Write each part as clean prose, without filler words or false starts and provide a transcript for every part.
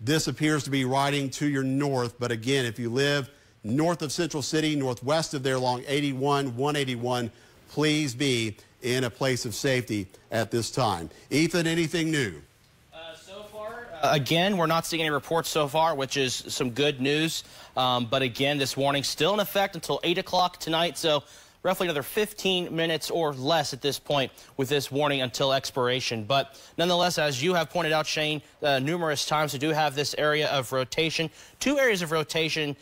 This appears to be riding to your north, but again, if you live north of Central City, northwest of there along 81, 181, please be in a place of safety at this time. Ethan, anything new? So far, again, we're not seeing any reports so far, which is some good news. But again, this warning still in effect until 8 o'clock tonight. So roughly another 15 minutes or less at this point with this warning until expiration. But nonetheless, as you have pointed out, Shane, numerous times, we do have this area of rotation. Two areas of rotation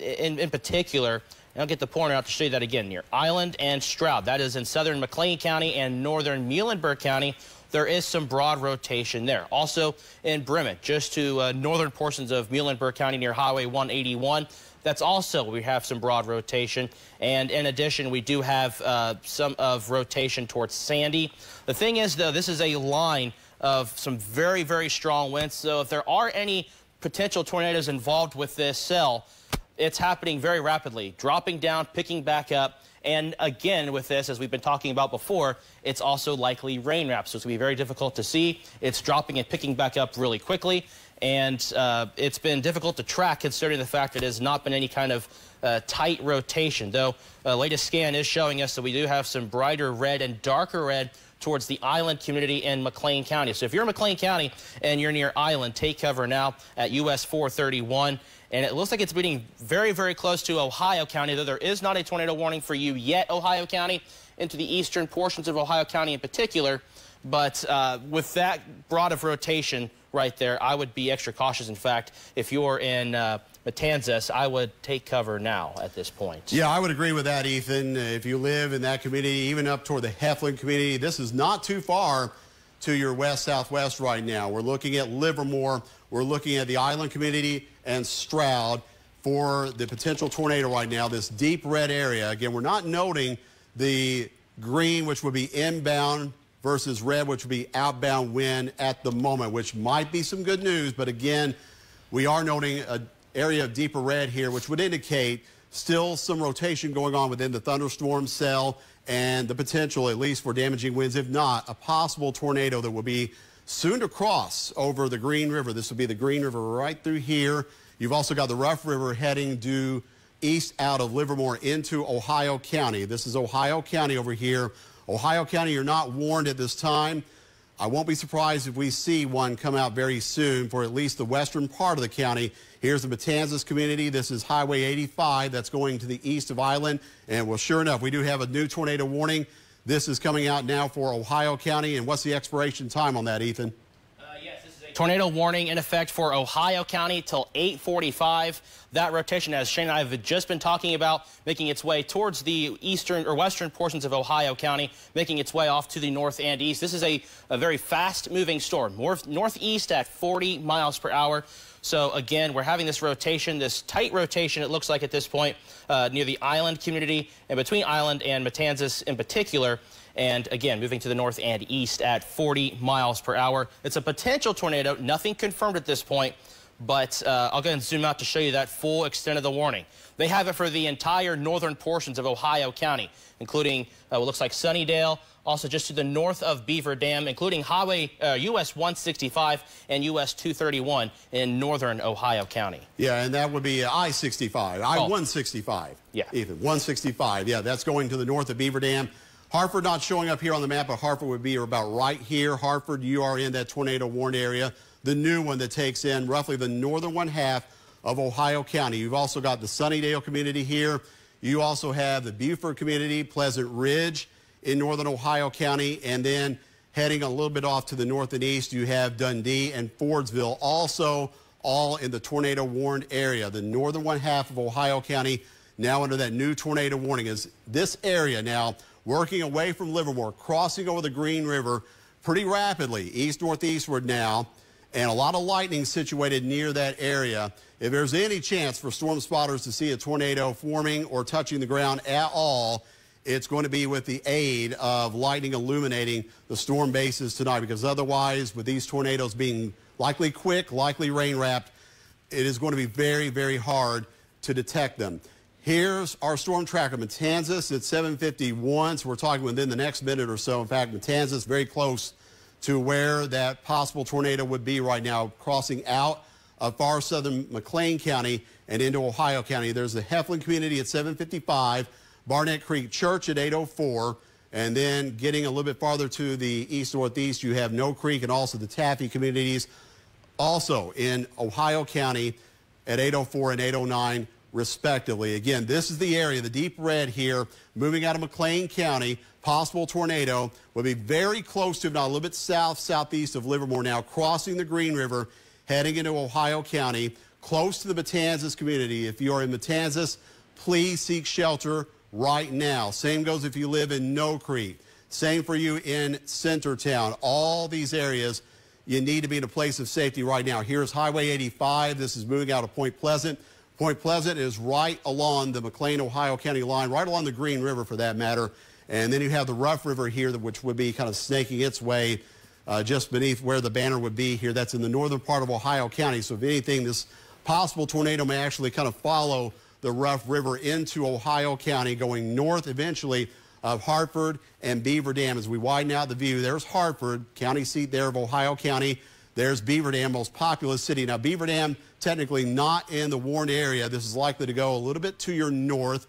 in particular. And I'll get the pointer out to show you that again, near Island and Stroud. That is in southern McLean County and northern Muhlenberg County. There is some broad rotation there. Also in Bremen, just to northern portions of Muhlenberg County near Highway 181. That's also, we have some broad rotation. And in addition, we do have some of rotation towards Sandy. The thing is, though, this is a line of some very, very strong winds. So if there are any potential tornadoes involved with this cell, it's happening very rapidly, dropping down, picking back up. And again, with this, as we've been talking about before, it's also likely rain wraps. So it's going to be very difficult to see. It's dropping and picking back up really quickly. And it's been difficult to track considering the fact that it has not been any kind of tight rotation. Though latest scan is showing us that we do have some brighter red and darker red towards the Island community in McLean County. So if you're in McLean County and you're near Island, take cover now at US 431. And it looks like it's getting very, very close to Ohio County, though there is not a tornado warning for you yet, Ohio County, into the eastern portions of Ohio County in particular. But with that broad of rotation right there, I would be extra cautious. In fact, if you're in Matanzas, I would take cover now at this point. Yeah, I would agree with that, Ethan. If you live in that community, even up toward the Heflin community, this is not too far to your west-southwest right now. We're looking at Livermore. We're looking at the Island community and Stroud for the potential tornado right now, this deep red area. Again, we're not noting the green, which would be inbound, versus red, which would be outbound wind at the moment, which might be some good news. But again, we are noting an area of deeper red here, which would indicate still some rotation going on within the thunderstorm cell and the potential, at least for damaging winds, if not a possible tornado that will be soon to cross over the Green River. This will be the Green River right through here. You've also got the Rough River heading due east out of Livermore into Ohio County. This is Ohio County over here. Ohio County, you're not warned at this time. I won't be surprised if we see one come out very soon for at least the western part of the county. Here's the Matanzas community. This is Highway 85 that's going to the east of Island. And well, sure enough, we do have a new tornado warning. This is coming out now for Ohio County. And what's the expiration time on that, Ethan? Yes, this is a tornado warning in effect for Ohio County till 8:45. That rotation, as Shane and I have just been talking about, making its way towards the eastern or western portions of Ohio County, making its way off to the north and east. This is a very fast-moving storm, northeast at 40 miles per hour. So again, we're having this rotation, this tight rotation, it looks like at this point, near the Island community and between Island and Matanzas in particular. And again, moving to the north and east at 40 miles per hour. It's a potential tornado, nothing confirmed at this point, but I'll go ahead and zoom out to show you that full extent of the warning. They have it for the entire northern portions of Ohio County, including what looks like Sunnydale, also just to the north of Beaver Dam, including Highway US 165 and US 231 in northern Ohio County. Yeah, and that would be I-65, I-165. Yeah. Ethan, 165. Yeah, that's going to the north of Beaver Dam. Hartford not showing up here on the map, but Hartford would be about right here. Hartford, you are in that tornado warned area, the new one that takes in roughly the northern one half of Ohio County. You've also got the Sunnydale community here. You also have the Beaufort community, Pleasant Ridge in northern Ohio County, and then heading a little bit off to the north and east, you have Dundee and Fordsville, also all in the tornado warned area. The northern one half of Ohio County now under that new tornado warning. Is this area now working away from Livermore, crossing over the Green River pretty rapidly, east-northeastward now, and a lot of lightning situated near that area. If there's any chance for storm spotters to see a tornado forming or touching the ground at all, it's going to be with the aid of lightning illuminating the storm bases tonight, because otherwise, with these tornadoes being likely quick, likely rain-wrapped, it is going to be very, very hard to detect them. Here's our storm tracker, Matanzas at 7:51, so we're talking within the next minute or so. In fact, Matanzas very close to where that possible tornado would be right now, crossing out of far southern McLean County and into Ohio County. There's the Heflin community at 755, Barnett Creek Church at 804, and then getting a little bit farther to the east-northeast, you have No Creek and also the Taffy communities, also in Ohio County at 804 and 809, respectively. Again, this is the area, the deep red here, moving out of McLean County. Possible tornado will be very close to, not a little bit southeast of Livermore now, crossing the Green River, heading into Ohio County, close to the Matanzas community. If you are in Matanzas, please seek shelter right now. Same goes if you live in No Creek. Same for you in Centertown. All these areas, you need to be in a place of safety right now. Here's Highway 85. This is moving out of Point Pleasant. Point Pleasant is right along the McLean, Ohio County line, right along the Green River for that matter. And then you have the Rough River here, which would be kind of snaking its way just beneath where the banner would be here. That's in the northern part of Ohio County. So if anything, this possible tornado may actually kind of follow the Rough River into Ohio County, going north eventually of Hartford and Beaver Dam. As we widen out the view, there's Hartford, county seat there of Ohio County. There's Beaver Dam, most populous city. Now, Beaver Dam, technically not in the warned area. This is likely to go a little bit to your north.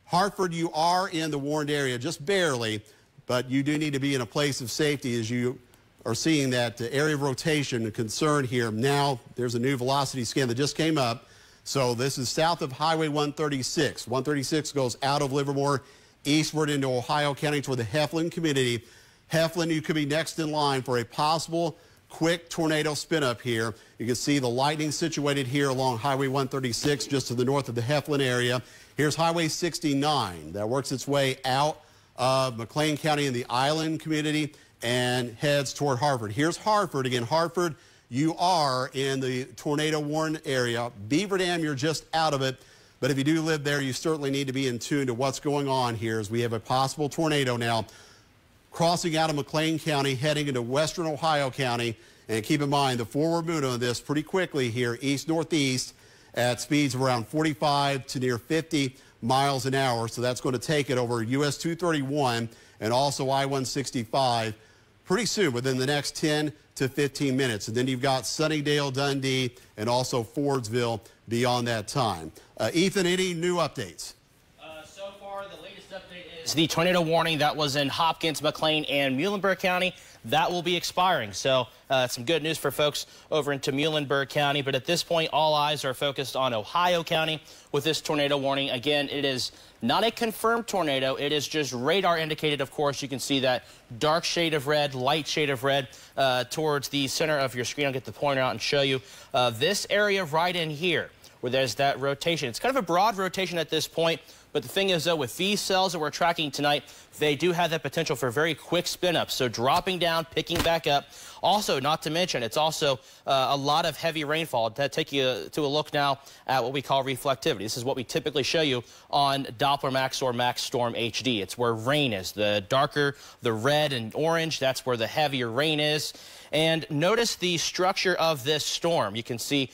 Hartford, you are in the warned area, just barely, but you do need to be in a place of safety as you are seeing that area of rotation and concern here. Now, there's a new velocity scan that just came up. So this is south of Highway 136. 136 goes out of Livermore, eastward into Ohio County toward the Heflin community. Heflin, you could be next in line for a possible quick tornado spin up here. You can see the lightning situated here along Highway 136, just to the north of the Heflin area. Here's Highway 69 that works its way out of McLean County in the Island community and heads toward Hartford. Here's Hartford. Again, Hartford, you are in the tornado warned area. Beaver Dam, you're just out of it. But if you do live there, you certainly need to be in tune to what's going on here as we have a possible tornado now crossing out of McLean County, heading into western Ohio County. And keep in mind, the forward movement on this pretty quickly here, east-northeast, at speeds of around 45 to near 50 miles an hour. So that's going to take it over US 231 and also I-165 pretty soon, within the next 10 to 15 minutes. And then you've got Sunnydale, Dundee, and also Fordsville beyond that time. Ethan, any new updates? So far, the latest update is the tornado warning that was in Hopkins, McLean, and Muhlenberg County. That will be expiring. So some good news for folks over into Muhlenberg County. But at this point, all eyes are focused on Ohio County with this tornado warning. Again, it is not a confirmed tornado. It is just radar indicated. Of course, you can see that dark shade of red, light shade of red towards the center of your screen. I'll get the pointer out and show you this area right in here where there's that rotation. It's kind of a broad rotation at this point. But the thing is, though, with these cells that we're tracking tonight, they do have that potential for very quick spin-ups. So dropping down, picking back up. Also, not to mention, it's also a lot of heavy rainfall. To take you to a look now at what we call reflectivity. This is what we typically show you on Doppler Max or Max Storm HD. It's where rain is. The darker the red and orange, that's where the heavier rain is. And notice the structure of this storm. You can see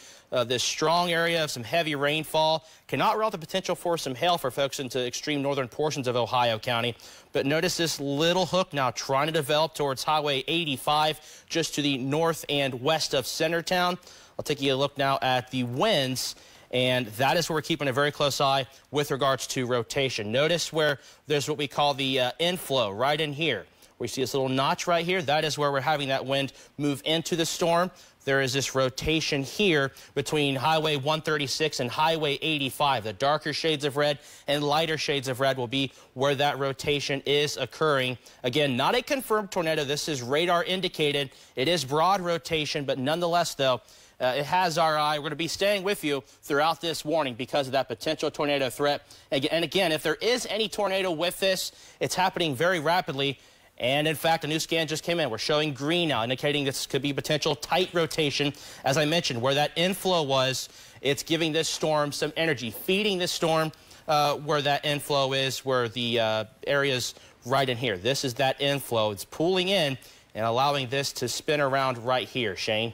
this strong area of some heavy rainfall. Cannot rule out the potential for some hail for folks into extreme northern portions of Ohio County. But notice this little hook now trying to develop towards Highway 85 just to the north and west of Centertown. I'll take you a look now at the winds. And that is where we're keeping a very close eye with regards to rotation. Notice where there's what we call the inflow right in here. We see this little notch right here. That is where we're having that wind move into the storm. There is this rotation here between Highway 136 and Highway 85. The darker shades of red and lighter shades of red will be where that rotation is occurring. Again, not a confirmed tornado. This is radar indicated. It is broad rotation, but nonetheless, though, it has our eye. We're going to be staying with you throughout this warning because of that potential tornado threat. And again, if there is any tornado with this, it's happening very rapidly. And in fact, a new scan just came in. We're showing green now, indicating this could be potential tight rotation. As I mentioned, where that inflow was, it's giving this storm some energy, feeding this storm where that inflow is, where the area's right in here. This is that inflow. It's pooling in and allowing this to spin around right here. Shane?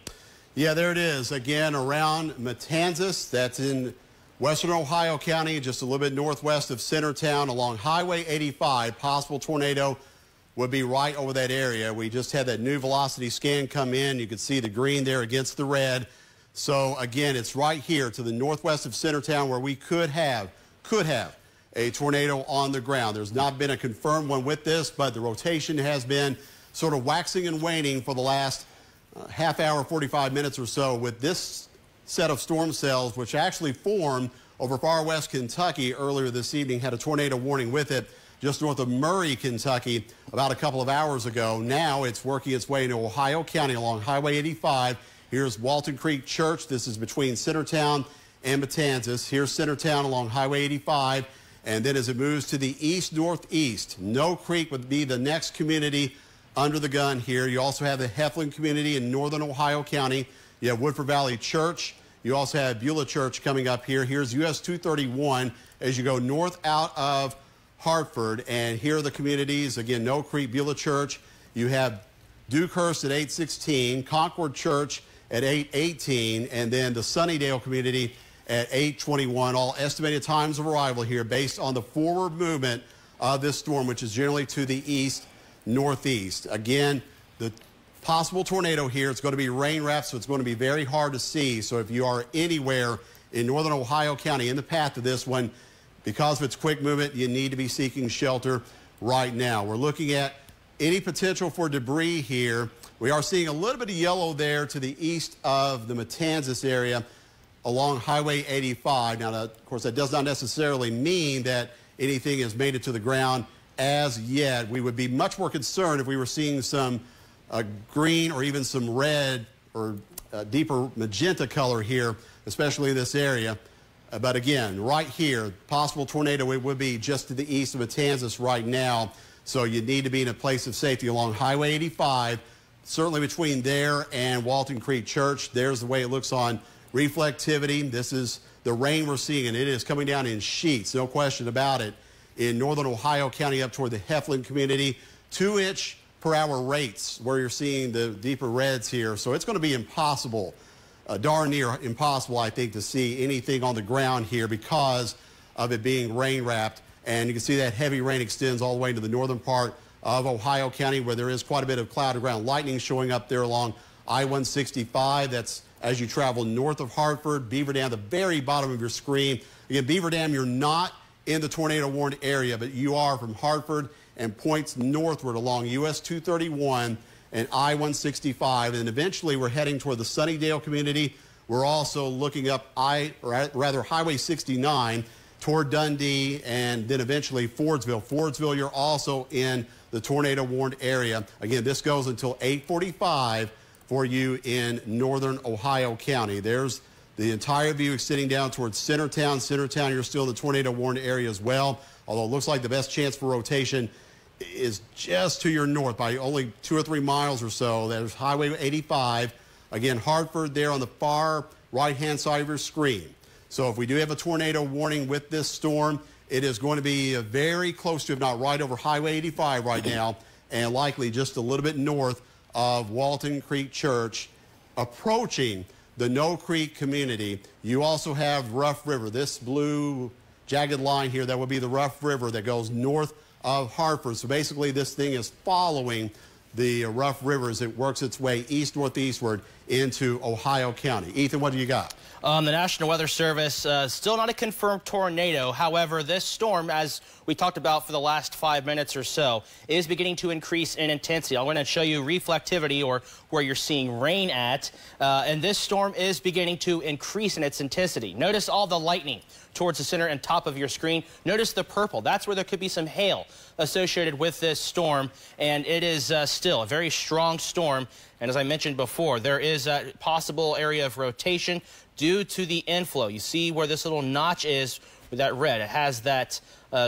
Yeah, there it is. Again, around Matanzas. That's in western Ohio County, just a little bit northwest of Centertown along Highway 85. Possible tornado would be right over that area. We just had that new velocity scan come in. You can see the green there against the red. So again, it's right here to the northwest of Centertown where we could have a tornado on the ground. There's not been a confirmed one with this, but the rotation has been sort of waxing and waning for the last half hour, 45 minutes or so with this set of storm cells, which actually formed over far west Kentucky earlier this evening, had a tornado warning with it just north of Murray, Kentucky, about a couple of hours ago. Now it's working its way into Ohio County along Highway 85. Here's Walton Creek Church. This is between Centertown and Matanzas. Here's Centertown along Highway 85. And then as it moves to the east-northeast, No Creek would be the next community under the gun here. You also have the Heflin community in northern Ohio County. You have Woodford Valley Church. You also have Beulah Church coming up here. Here's US 231 as you go north out of Hartford. And here are the communities. Again, No Creek, Beulah Church. You have Dukehurst at 816, Concord Church at 818, and then the Sunnydale community at 821. All estimated times of arrival here based on the forward movement of this storm, which is generally to the east-northeast. Again, the possible tornado here, it's going to be rain wrapped, so it's going to be very hard to see. So if you are anywhere in northern Ohio County in the path of this one, because of its quick movement, you need to be seeking shelter right now. We're looking at any potential for debris here. We are seeing a little bit of yellow there to the east of the Matanzas area along Highway 85. Now, of course, that does not necessarily mean that anything has made it to the ground as yet. We would be much more concerned if we were seeing some green or even some red or deeper magenta color here, especially in this area. But again, right here, possible tornado, it would be just to the east of Matanzas right now. So you need to be in a place of safety along Highway 85, certainly between there and Walton Creek Church. There's the way it looks on reflectivity. This is the rain we're seeing, and it is coming down in sheets, no question about it, in northern Ohio County up toward the Heflin community. 2-inch per hour rates where you're seeing the deeper reds here. So it's going to be impossible, darn near impossible, I think, to see anything on the ground here because of it being rain wrapped. And you can see that heavy rain extends all the way to the northern part of Ohio County, where there is quite a bit of cloud to ground lightning showing up there along I-165. That's as you travel north of Hartford. Beaver Dam, the very bottom of your screen. Again, Beaver Dam, you're not in the tornado warned area, but you are from Hartford and points northward along US 231 and I-165. And eventually we're heading toward the Sunnydale community. We're also looking up Highway 69 toward Dundee and then eventually Fordsville. Fordsville, you're also in the tornado warned area. Again, this goes until 8:45 for you in northern Ohio County. There's the entire view extending down towards Centertown. Centertown, you're still in the tornado warned area as well, although it looks like the best chance for rotation is just to your north by only 2 or 3 miles or so. There's Highway 85. Again, Hartford there on the far right-hand side of your screen. So if we do have a tornado warning with this storm, it is going to be very close to, if not right over Highway 85 right now, and likely just a little bit north of Walton Creek Church, approaching the No Creek community. You also have Rough River, this blue jagged line here, that would be the Rough River that goes north of Hartford. So basically this thing is following the Rough River as it works its way east-northeastward into Ohio County. Ethan, what do you got? The National Weather Service, still not a confirmed tornado. However, this storm, as we talked about for the last 5 minutes or so, is beginning to increase in intensity. I'm going to show you reflectivity, or where you're seeing rain at. And this storm is beginning to increase in its intensity. Notice all the lightning towards the center and top of your screen. Notice the purple. That's where there could be some hail associated with this storm. And it is still a very strong storm. And as I mentioned before, there is a possible area of rotation due to the inflow. You see where this little notch is with that red. It has that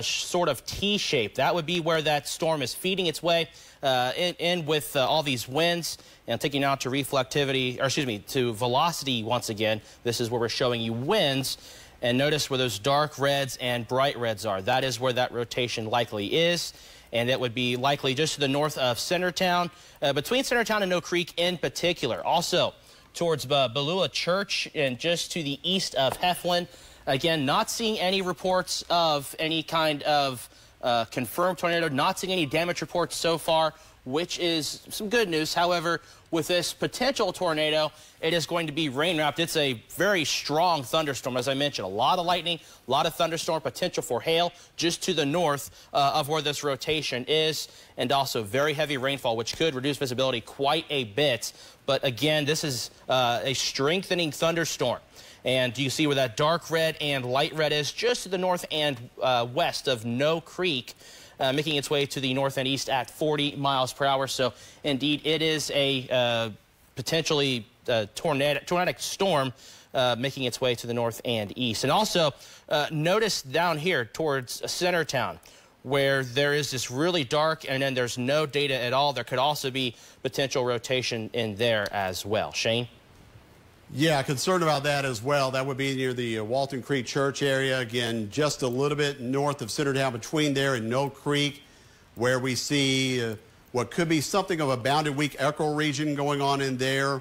sort of T shape. That would be where that storm is feeding its way in with all these winds. And taking out to reflectivity, or excuse me, to velocity once again. This is where we're showing you winds. And notice where those dark reds and bright reds are. That is where that rotation likely is. And it would be likely just to the north of Centertown, between Centertown and No Creek in particular. Also towards Beulah Church and just to the east of Heflin. Again, not seeing any reports of any kind of confirmed tornado, not seeing any damage reports so far which is some good news. However, with this potential tornado, it is going to be rain-wrapped. It's a very strong thunderstorm, as I mentioned. A lot of lightning, a lot of thunderstorm, potential for hail just to the north of where this rotation is, and also very heavy rainfall, which could reduce visibility quite a bit. But again, this is a strengthening thunderstorm. And you see where that dark red and light red is, just to the north and west of No Creek, making its way to the north and east at 40 miles per hour. So, indeed, it is a potentially tornadic storm making its way to the north and east. And also, notice down here towards Centertown, where there is this really dark and then there's no data at all. There could also be potential rotation in there as well. Shane? Yeah, concerned about that as well. That would be near the Walton Creek Church area. Again, just a little bit north of Centertown, between there and No Creek, where we see what could be something of a bounded weak echo region going on in there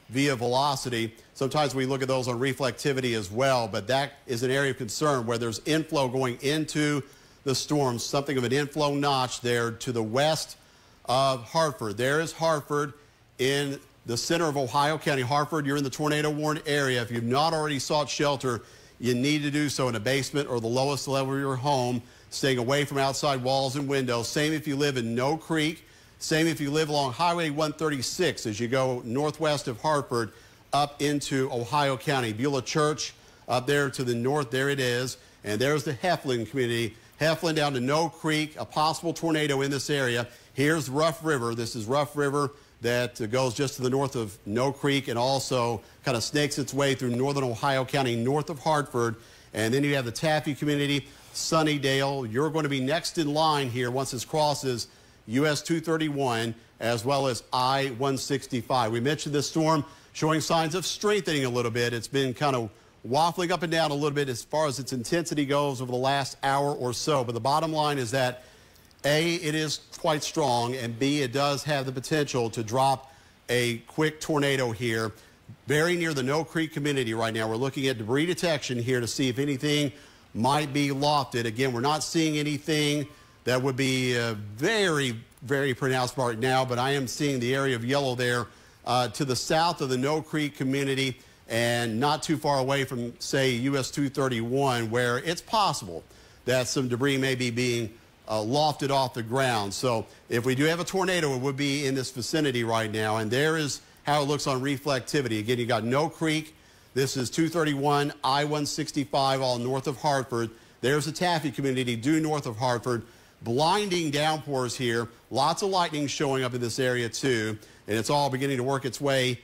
via velocity. Sometimes we look at those on reflectivity as well, but that is an area of concern where there's inflow going into the storm, something of an inflow notch there to the west of Hartford. There is Hartford in the center of Ohio County. Hartford, you're in the tornado warned area. If you've not already sought shelter, you need to do so in a basement or the lowest level of your home, staying away from outside walls and windows. Same if you live in No Creek. Same if you live along Highway 136 as you go northwest of Hartford up into Ohio County. Beulah Church up there to the north, there it is. And there's the Heflin community. Heflin down to No Creek, a possible tornado in this area. Here's Rough River. This is Rough River that goes just to the north of No Creek and also kind of snakes its way through northern Ohio County, north of Hartford. And then you have the Taffy community, Sunnydale. You're going to be next in line here once this crosses US 231 as well as I-165. We mentioned this storm showing signs of strengthening a little bit. It's been kind of waffling up and down a little bit as far as its intensity goes over the last hour or so. But the bottom line is that A, it is quite strong, and B, it does have the potential to drop a quick tornado here very near the No Creek community right now. We're looking at debris detection here to see if anything might be lofted. Again, we're not seeing anything that would be very, very pronounced right now, but I am seeing the area of yellow there to the south of the No Creek community and not too far away from, say, US 231, where it's possible that some debris may be being lofted off the ground. So if we do have a tornado, it would be in this vicinity right now. And there is how it looks on reflectivity. Again, you got No Creek. This is 231, I-165, all north of Hartford. There's the Taffy community due north of Hartford. Blinding downpours here. Lots of lightning showing up in this area too. And it's all beginning to work its way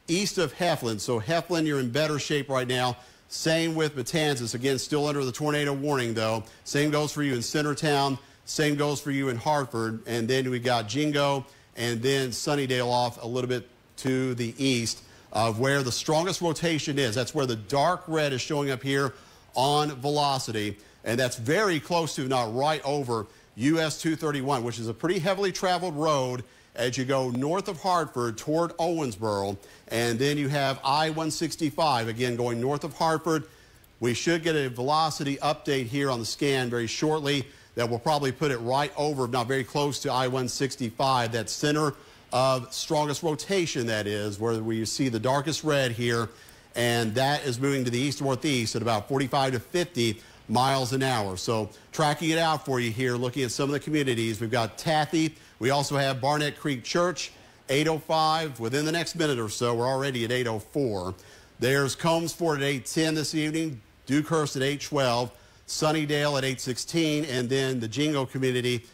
east of Heflin. So Heflin, you're in better shape right now. Same with Matanzas. Again, still under the tornado warning, though. Same goes for you in Centertown. Same goes for you in Hartford. And then we got Jingo and then Sunnydale off a little bit to the east of where the strongest rotation is. That's where the dark red is showing up here on velocity. And that's very close to, not right over, US 231, which is a pretty heavily traveled road as you go north of Hartford toward Owensboro. And then you have I-165, again, going north of Hartford. We should get a velocity update here on the scan very shortly that will probably put it right over, not very close to I-165, that center of strongest rotation, that is, where we see the darkest red here. And that is moving to the east-northeast at about 45 to 50 miles an hour. So tracking it out for you here, looking at some of the communities. We've got Taffy. We also have Barnett Creek Church, 8:05. Within the next minute or so, we're already at 8:04. There's Combsford at 8:10 this evening, Dukehurst at 8:12, Sunnydale at 8:16, and then the Jingo community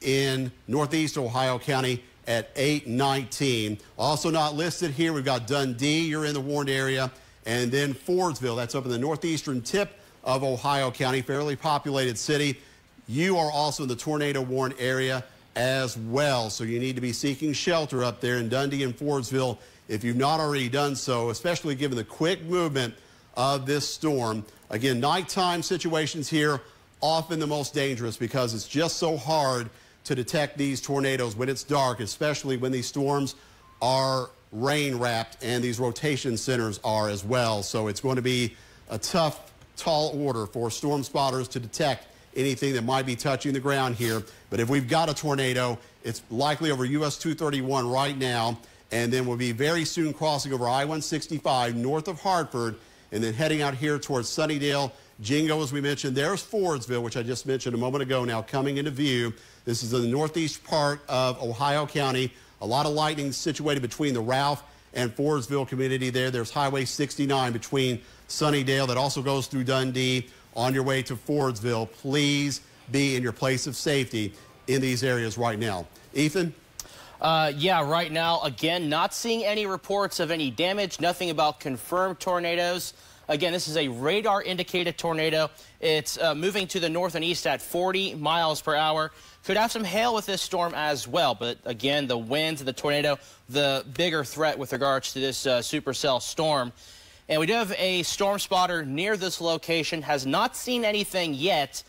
in northeast Ohio County at 8:19. Also not listed here, we've got Dundee, you're in the warned area, and then Fordsville, that's up in the northeastern tip of Ohio County, fairly populated city. You are also in the tornado warned area as well, so you need to be seeking shelter up there in Dundee and Fordsville if you've not already done so, especially given the quick movement of this storm. Again, nighttime situations here often the most dangerous because it's just so hard to detect these tornadoes when it's dark, especially when these storms are rain wrapped and these rotation centers are as well. So it's going to be a tough, tall order for storm spotters to detect anything that might be touching the ground here. But if we've got a tornado, It's likely over US 231 right now, and then we'll be very soon crossing over I-165 north of Hartford, and then heading out here towards Sunnydale. Jingo, as we mentioned, there's Fordsville, which I just mentioned a moment ago, now coming into view. This is in the northeast part of Ohio County. A lot of lightning situated between the Ralph and Fordsville community there. There's Highway 69 between Sunnydale that also goes through Dundee on your way to Fordsville. Please be in your place of safety in these areas right now. Ethan? Yeah, right now, again, not seeing any reports of any damage, nothing about confirmed tornadoes. Again, this is a radar-indicated tornado. It's moving to the north and east at 40 miles per hour. Could have some hail with this storm as well, but again, the winds of the tornado, the bigger threat with regards to this supercell storm. And we do have a storm spotter near this location, has not seen anything yet,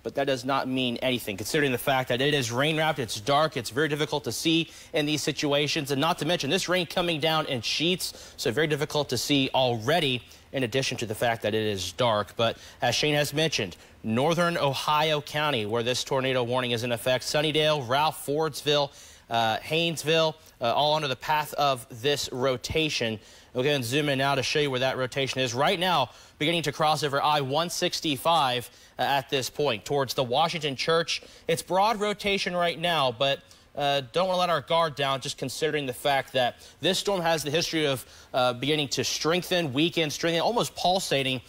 but that does not mean anything, considering the fact that it is rain-wrapped, it's dark, it's very difficult to see in these situations, and not to mention this rain coming down in sheets, so very difficult to see already, in addition to the fact that it is dark. But as Shane has mentioned, northern Ohio County, where this tornado warning is in effect, Sunnydale, Ralph, Fordsville, Haynesville, all under the path of this rotation. We'll go ahead and zoom in now to show you where that rotation is. Right now, beginning to cross over I-165 at this point towards the Washington Church. It's broad rotation right now, but don't want to let our guard down, just considering the fact that this storm has the history of beginning to strengthen, weaken, strengthen, almost pulsating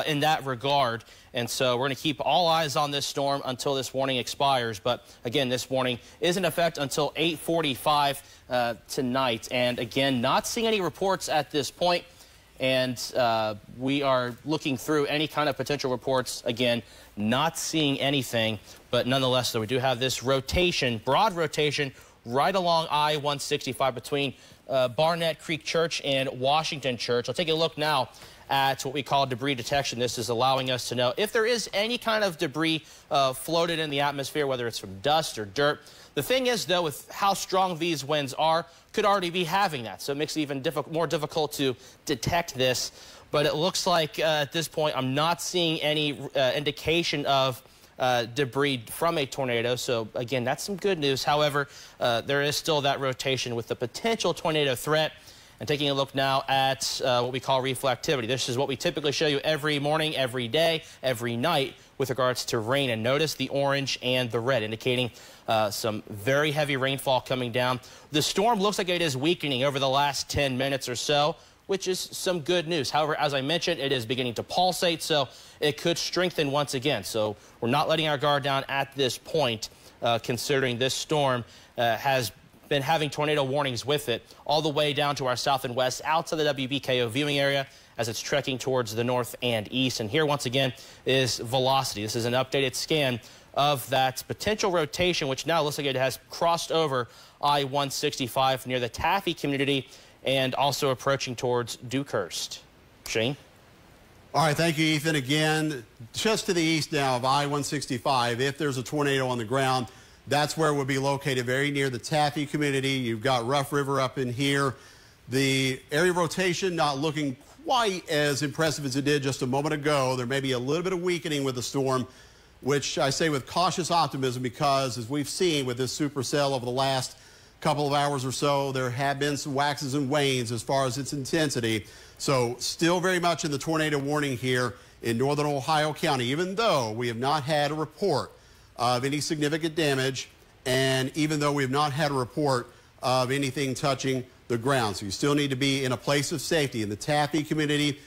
in that regard. And so we're going to keep all eyes on this storm until this warning expires. But again, this warning is in effect until 8:45 tonight. And again, not seeing any reports at this point. And we are looking through any kind of potential reports. Again, not seeing anything. But nonetheless, though, we do have this rotation, broad rotation, right along I-165 between Barnett Creek Church and Washington Church. I'll take a look now at what we call debris detection. This is allowing us to know if there is any kind of debris floated in the atmosphere, whether it's from dust or dirt. The thing is, though, with how strong these winds are, could already be having that. So it makes it even more difficult to detect this. But it looks like at this point, I'm not seeing any indication of debris from a tornado. So again, that's some good news. However, there is still that rotation with the potential tornado threat. And taking a look now at what we call reflectivity. This is what we typically show you every morning, every day, every night with regards to rain. And notice the orange and the red indicating some very heavy rainfall coming down. The storm looks like it is weakening over the last 10 minutes or so, which is some good news. However, as I mentioned, it is beginning to pulsate, so it could strengthen once again. So we're not letting our guard down at this point, considering this storm has been having tornado warnings with it all the way down to our south and west, out to the WBKO viewing area as it's trekking towards the north and east. And here, once again, is velocity. This is an updated scan of that potential rotation, which now looks like it has crossed over I-165 near the Taffy community and also approaching towards Dukehurst. Shane? All right, thank you, Ethan. Again, just to the east now of I-165, if there's a tornado on the ground, that's where it would be located, very near the Taffy community. You've got Rough River up in here. The area rotation not looking quite as impressive as it did just a moment ago. There may be a little bit of weakening with the storm, which I say with cautious optimism because, as we've seen with this supercell over the last couple of hours or so, there have been some waxes and wanes as far as its intensity. So still very much in the tornado warning here in northern Ohio County, even though we have not had a report of any significant damage, and even though we have not had a report of anything touching the ground. So you still need to be in a place of safety in the Taffy community.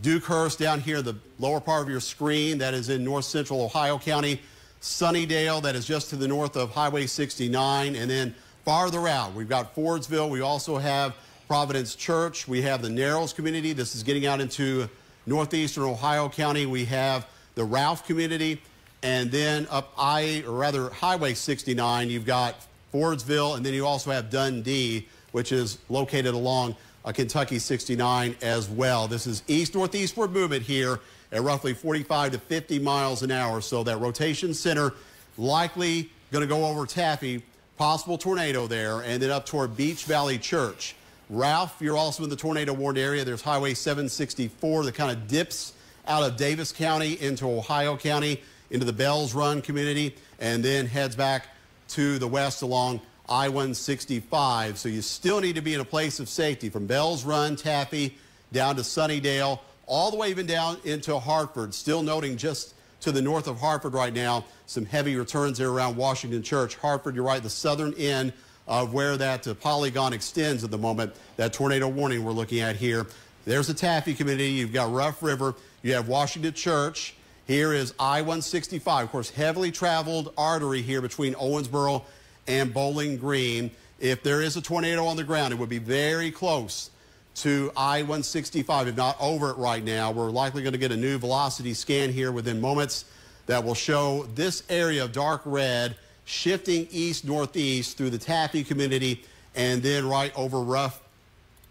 Dukehurst down here, the lower part of your screen, that is in north central Ohio County. Sunnydale, that is just to the north of Highway 69. And then farther out, we've got Fordsville. We also have Providence Church. We have the Narrows community. This is getting out into northeastern Ohio County. We have the Ralph community. And then up Highway 69, you've got Fordsville, and then you also have Dundee, which is located along Kentucky 69 as well. This is east-northeastward movement here at roughly 45 to 50 miles an hour. So that rotation center likely going to go over Taffy, possible tornado there, and then up toward Beach Valley Church. Ralph, you're also in the tornado warned area. There's Highway 764 that kind of dips out of Davis County into Ohio County, into the Bells Run community, and then heads back to the west along I-165. So you still need to be in a place of safety from Bells Run, Taffy, down to Sunnydale, all the way even down into Hartford. Still noting just to the north of Hartford right now, some heavy returns there around Washington Church. Hartford, you're right, the southern end of where that polygon extends at the moment, that tornado warning we're looking at here. There's the Taffy community. You've got Rough River. You have Washington Church. Here is I-165, of course, heavily traveled artery here between Owensboro and Bowling Green. If there is a tornado on the ground, it would be very close to I-165, if not over it right now. We're likely going to get a new velocity scan here within moments that will show this area of dark red shifting east-northeast through the Taffy community and then right over Rough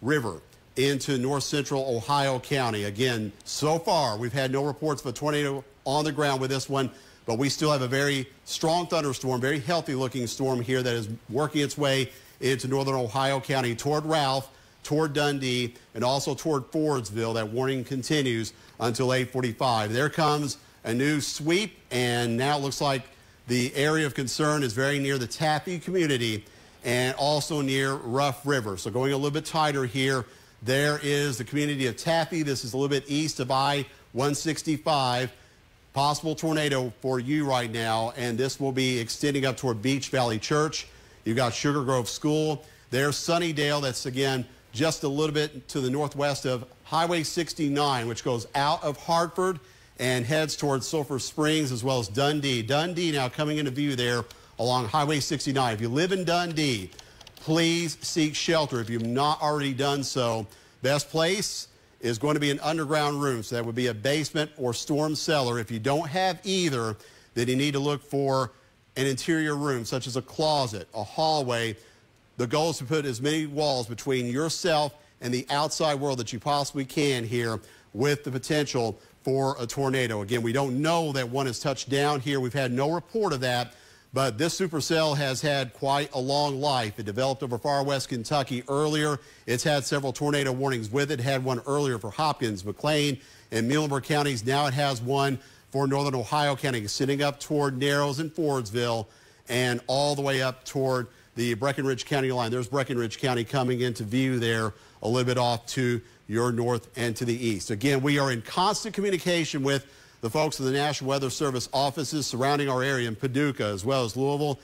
River into north-central Ohio County. Again, so far, we've had no reports of a tornado on the ground with this one, but we still have a very strong thunderstorm, very healthy-looking storm here that is working its way into northern Ohio County toward Ralph, toward Dundee, and also toward Fordsville. That warning continues until 8:45. There comes a new sweep, and now it looks like the area of concern is very near the Taffy community and also near Rough River. So going a little bit tighter here, there is the community of Taffy. This is a little bit east of I-165. Possible tornado for you right now, and this will be extending up toward Beach Valley Church. You've got Sugar Grove School. There's Sunnydale. That's, again, just a little bit to the northwest of Highway 69, which goes out of Hartford and heads towards Sulphur Springs, as well as Dundee. Dundee now coming into view there along Highway 69. If you live in Dundee, please seek shelter if you've not already done so. Best place is going to be an underground room, so that would be a basement or storm cellar. If you don't have either, then you need to look for an interior room, such as a closet, a hallway. The goal is to put as many walls between yourself and the outside world that you possibly can here with the potential for a tornado. Again, we don't know that one has touched down here. We've had no report of that. But this supercell has had quite a long life. It developed over far west Kentucky earlier. It's had several tornado warnings with it. It had one earlier for Hopkins, McLean, and Muhlerberg counties. Now it has one for northern Ohio County, sitting up toward Narrows and Fordsville and all the way up toward the Breckinridge County line. There's Breckinridge County coming into view there a little bit off to your north and to the east. Again, we are in constant communication with the folks in the National Weather Service offices surrounding our area in Paducah as well as Louisville.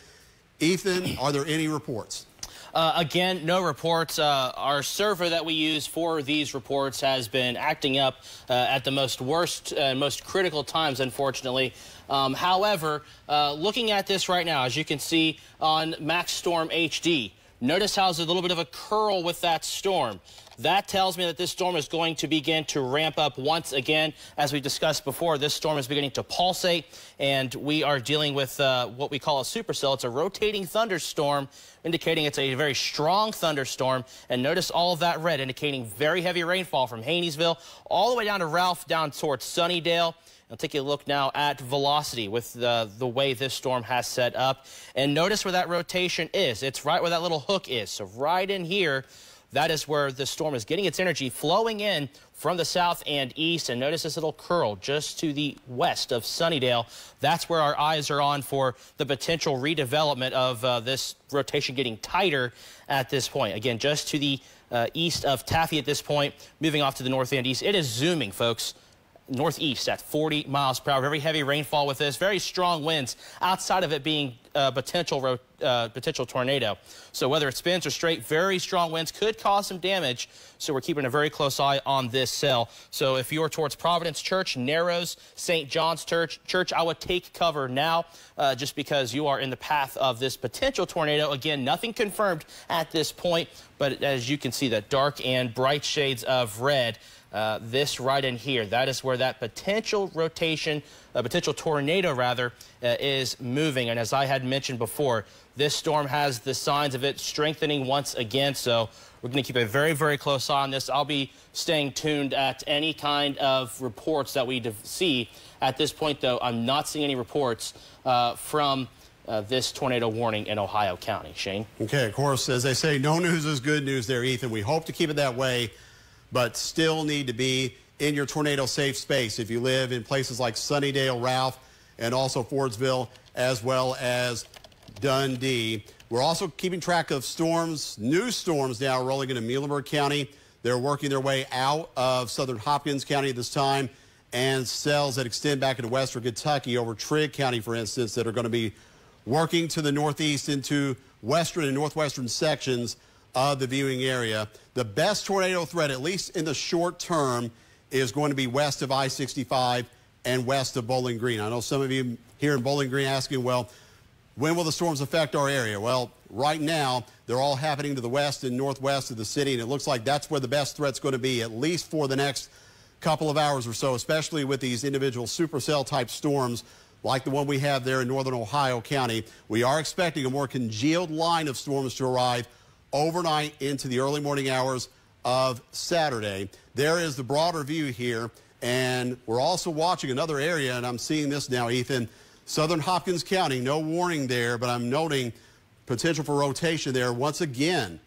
Ethan, are there any reports? Again, no reports. Our server that we use for these reports has been acting up at the most critical times, unfortunately. However, looking at this right now, as you can see on Max Storm HD, notice how there's a little bit of a curl with that storm. That tells me that this storm is going to begin to ramp up once again. As we discussed before, this storm is beginning to pulsate, and we are dealing with what we call a supercell. It's a rotating thunderstorm, indicating it's a very strong thunderstorm. And notice all of that red, indicating very heavy rainfall from Haynesville all the way down to Ralph, down towards Sunnydale. I'll take a look now at velocity with the way this storm has set up. And notice where that rotation is. It's right where that little hook is. So right in here, that is where the storm is getting its energy flowing in from the south and east. And notice this little curl just to the west of Sunnydale. That's where our eyes are on for the potential redevelopment of this rotation getting tighter at this point. Again, just to the east of Taffy at this point, moving off to the north and east. It is zooming, folks. Northeast at 40 miles per hour. Very heavy rainfall with this. Very strong winds outside of it being potential tornado. So whether it spins or straight, very strong winds could cause some damage. So we're keeping a very close eye on this cell. So if you're towards Providence Church, Narrows, St. John's Church, I would take cover now just because you are in the path of this potential tornado. Again, nothing confirmed at this point, but as you can see, the dark and bright shades of red. This right in here, that is where that potential rotation, potential tornado rather, is moving. And as I had mentioned before, this storm has the signs of it strengthening once again. So we're going to keep a very, very close eye on this. I'll be staying tuned at any kind of reports that we see. At this point, though, I'm not seeing any reports from this tornado warning in Ohio County. Shane? Okay, of course, as they say, no news is good news there, Ethan. We hope to keep it that way, but still need to be in your tornado safe space if you live in places like Sunnydale, Ralph, and also Fordsville, as well as Dundee. We're also keeping track of storms, new storms now rolling into Muhlerberg County. They're working their way out of southern Hopkins County at this time, and cells that extend back into western Kentucky over Trigg County, for instance, that are going to be working to the northeast into western and northwestern sections of the viewing area. The best tornado threat, at least in the short term, is going to be west of I-65 and west of Bowling Green. I know some of you here in Bowling Green asking, well, when will the storms affect our area? Well, right now, they're all happening to the west and northwest of the city, and it looks like that's where the best threat's going to be, at least for the next couple of hours or so, especially with these individual supercell type storms like the one we have there in northern Ohio County. We are expecting a more congealed line of storms to arrive overnight into the early morning hours of Saturday. There is the broader view here, and we're also watching another area, and I'm seeing this now, Ethan. Southern Hopkins County, no warning there, but I'm noting potential for rotation there once again.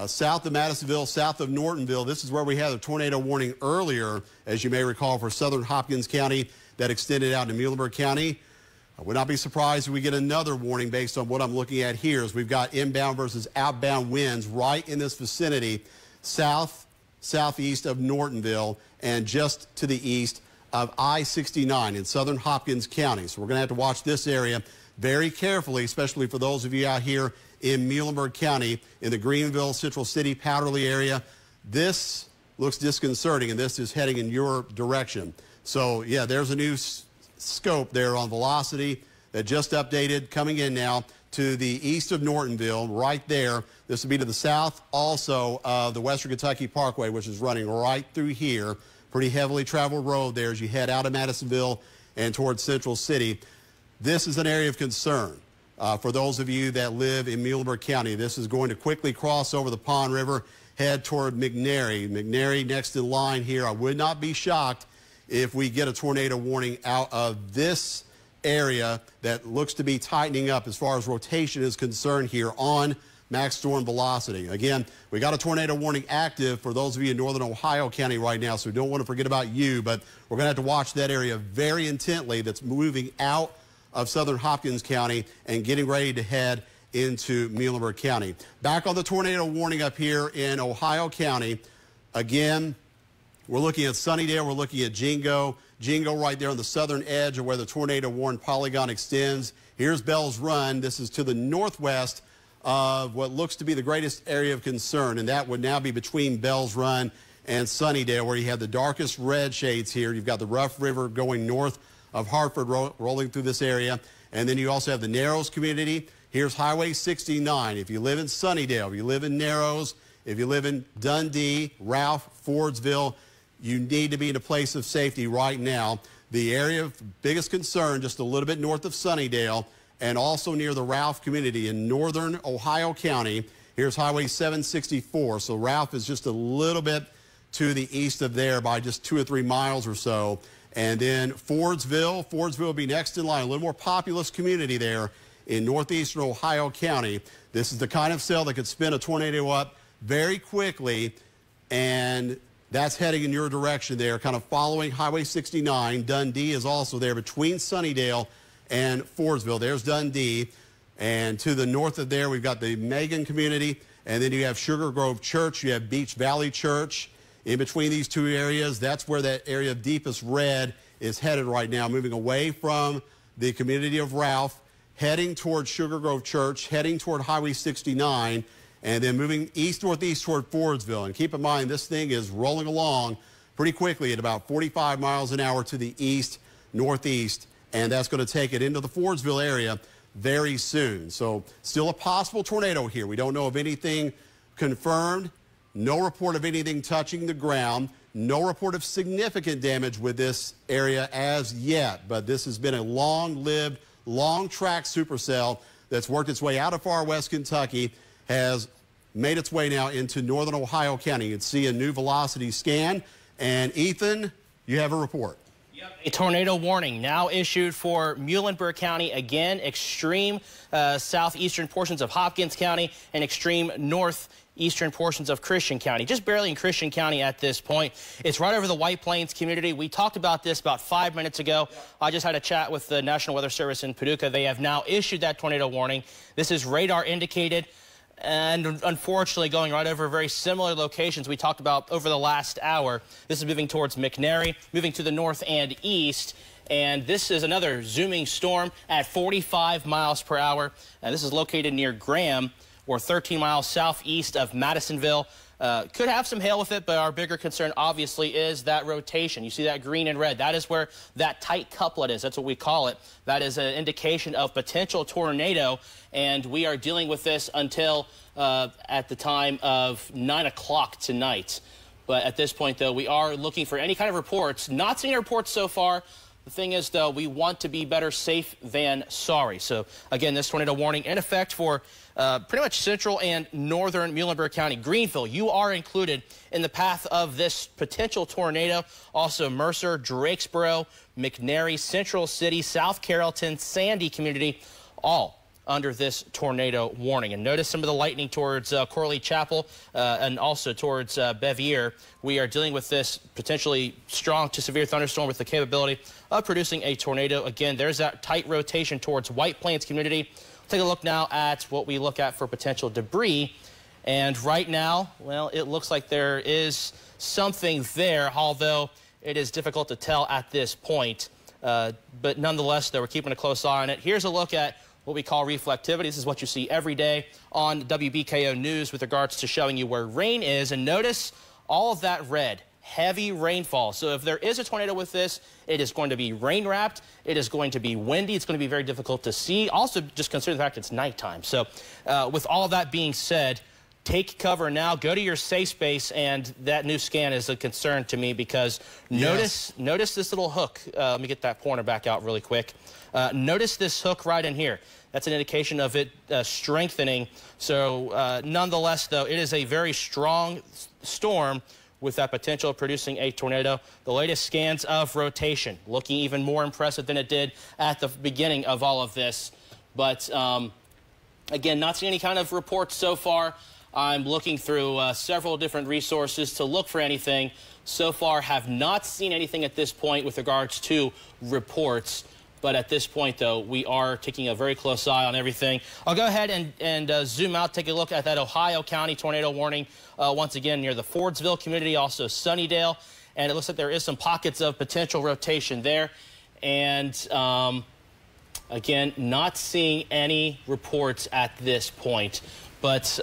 South of Madisonville, south of Nortonville, this is where we had a tornado warning earlier, as you may recall, for southern Hopkins County that extended out to Muhlerberg County. I would not be surprised if we get another warning based on what I'm looking at here, as we've got inbound versus outbound winds right in this vicinity, southeast of Nortonville and just to the east of I-69 in southern Hopkins County. So we're going to have to watch this area very carefully, especially for those of you out here in Muhlenberg County, in the Greenville, Central City, Powderly area. This looks disconcerting, and this is heading in your direction. So, yeah, there's a new scope there on velocity that just updated, coming in now to the east of Nortonville, right there. This would be to the south also of the Western Kentucky Parkway, which is running right through here. Pretty heavily traveled road there as you head out of Madisonville and towards Central City. This is an area of concern. For those of you that live in Muhlenberg County, this is going to quickly cross over the Pond River, head toward McNary. McNary next in line here. I would not be shocked if we get a tornado warning out of this area that looks to be tightening up as far as rotation is concerned here on max storm velocity. Again, we got a tornado warning active for those of you in northern Ohio County right now, so we don't want to forget about you, but we're going to have to watch that area very intently that's moving out of southern Hopkins County and getting ready to head into Muhlenberg County. Back on the tornado warning up here in Ohio County. Again, we're looking at Sunnydale, we're looking at Jingo. Jingo right there on the southern edge of where the tornado warning polygon extends. Here's Bell's Run. This is to the northwest of what looks to be the greatest area of concern, and that would now be between Bell's Run and Sunnydale, where you have the darkest red shades here. You've got the Rough River going north of Hartford rolling through this area, and then you also have the Narrows community. Here's Highway 69. If you live in Sunnydale, if you live in Narrows, if you live in Dundee, Ralph, Fordsville, you need to be in a place of safety right now. The area of biggest concern just a little bit north of Sunnydale and also near the Ralph community in northern Ohio County. Here's Highway 764. So Ralph is just a little bit to the east of there by just 2 or 3 miles or so. And then Fordsville will be next in line, a little more populous community there in northeastern Ohio County. This is the kind of cell that could spin a tornado up very quickly, and that's heading in your direction there, kind of following Highway 69. Dundee is also there between Sunnydale and Fordsville. There's Dundee. And to the north of there, we've got the Megan community. And then you have Sugar Grove Church. You have Beach Valley Church. In between these two areas, that's where that area of deepest red is headed right now, moving away from the community of Ralph, heading toward Sugar Grove Church, heading toward Highway 69, and then moving east-northeast toward Fordsville. And keep in mind, this thing is rolling along pretty quickly at about 45 miles an hour to the east-northeast, and that's going to take it into the Fordsville area very soon. So still a possible tornado here. We don't know of anything confirmed. No report of anything touching the ground. No report of significant damage with this area as yet. But this has been a long-lived, long-track supercell that's worked its way out of far west Kentucky, has made its way now into northern Ohio County. You can see a new velocity scan. And Ethan, you have a report. Yeah, A tornado warning now issued for Muhlerberg County. Again, extreme southeastern portions of Hopkins County and extreme northeastern portions of Christian County. Just barely in Christian County at this point. It's right over the White Plains community. We talked about this about 5 minutes ago. I just had a chat with the National Weather Service in Paducah. They have now issued that tornado warning. This is radar indicated. And unfortunately, going right over very similar locations we talked about over the last hour. This is moving towards McNary, moving to the north and east. And this is another zooming storm at 45 miles per hour. And this is located near Graham, or 13 miles southeast of Madisonville. Could have some hail with it, but our bigger concern obviously is that rotation. You see that green and red. That is where that tight couplet is. That's what we call it. That is an indication of potential tornado, and we are dealing with this until at the time of 9 o'clock tonight. But at this point, though, we are looking for any kind of reports. Not seeing reports so far. The thing is, though, we want to be better safe than sorry. So, again, this tornado warning in effect for pretty much central and northern Muhlenberg County. Greenville, you are included in the path of this potential tornado. Also, Mercer, Drakesboro, McNary, Central City, South Carrollton, Sandy community, all under this tornado warning. And notice some of the lightning towards Corley Chapel and also towards Bevier. We are dealing with this potentially strong to severe thunderstorm with the capability of producing a tornado. Again, there's that tight rotation towards White Plains community. Take a look now at what we look at for potential debris. And right now, well, it looks like there is something there, although it is difficult to tell at this point. But nonetheless, though, we're keeping a close eye on it. Here's a look at what we call reflectivity. This is what you see every day on WBKO News with regards to showing you where rain is. And notice all of that red, heavy rainfall. So if there is a tornado with this, it is going to be rain-wrapped. It is going to be windy. It's going to be very difficult to see. Also, just consider the fact it's nighttime. So with all of that being said, take cover now. Go to your safe space, and that new scan is a concern to me because notice this little hook. Let me get that pointer back out really quick. Notice this hook right in here. That's an indication of it strengthening. So nonetheless, though, it is a very strong storm with that potential of producing a tornado. The latest scans of rotation looking even more impressive than it did at the beginning of all of this. But again, not seeing any kind of reports so far. I'm looking through several different resources to look for anything. So far, have not seen anything at this point with regards to reports. But at this point, though, we are taking a very close eye on everything. I'll go ahead and zoom out, take a look at that Ohio County tornado warning once again near the Fordsville community, also Sunnydale. And it looks like there is some pockets of potential rotation there. And again, not seeing any reports at this point. But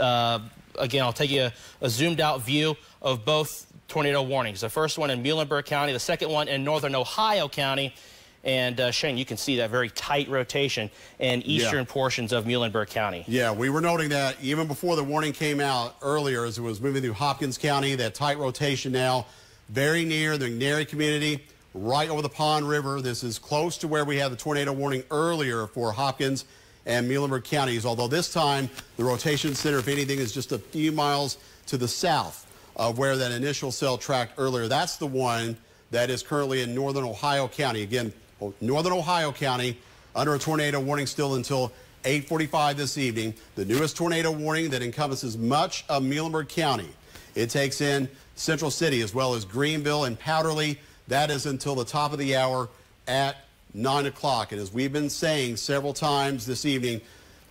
again, I'll take you a zoomed out view of both tornado warnings. The first one in Muhlenberg County, the second one in northern Ohio County. And Shane, you can see that very tight rotation in eastern portions of Muhlenberg County. Yeah, we were noting that even before the warning came out earlier as it was moving through Hopkins County, that tight rotation now very near the McNary community, right over the Pond River. This is close to where we had the tornado warning earlier for Hopkins and Muhlenberg counties, although this time the rotation center, if anything, is just a few miles to the south of where that initial cell tracked earlier. That's the one that is currently in northern Ohio County. Again, northern Ohio County under a tornado warning still until 8:45 this evening. The newest tornado warning that encompasses much of Muhlenberg County. It takes in Central City as well as Greenville and Powderly. That is until the top of the hour at 9 o'clock. And as we've been saying several times this evening,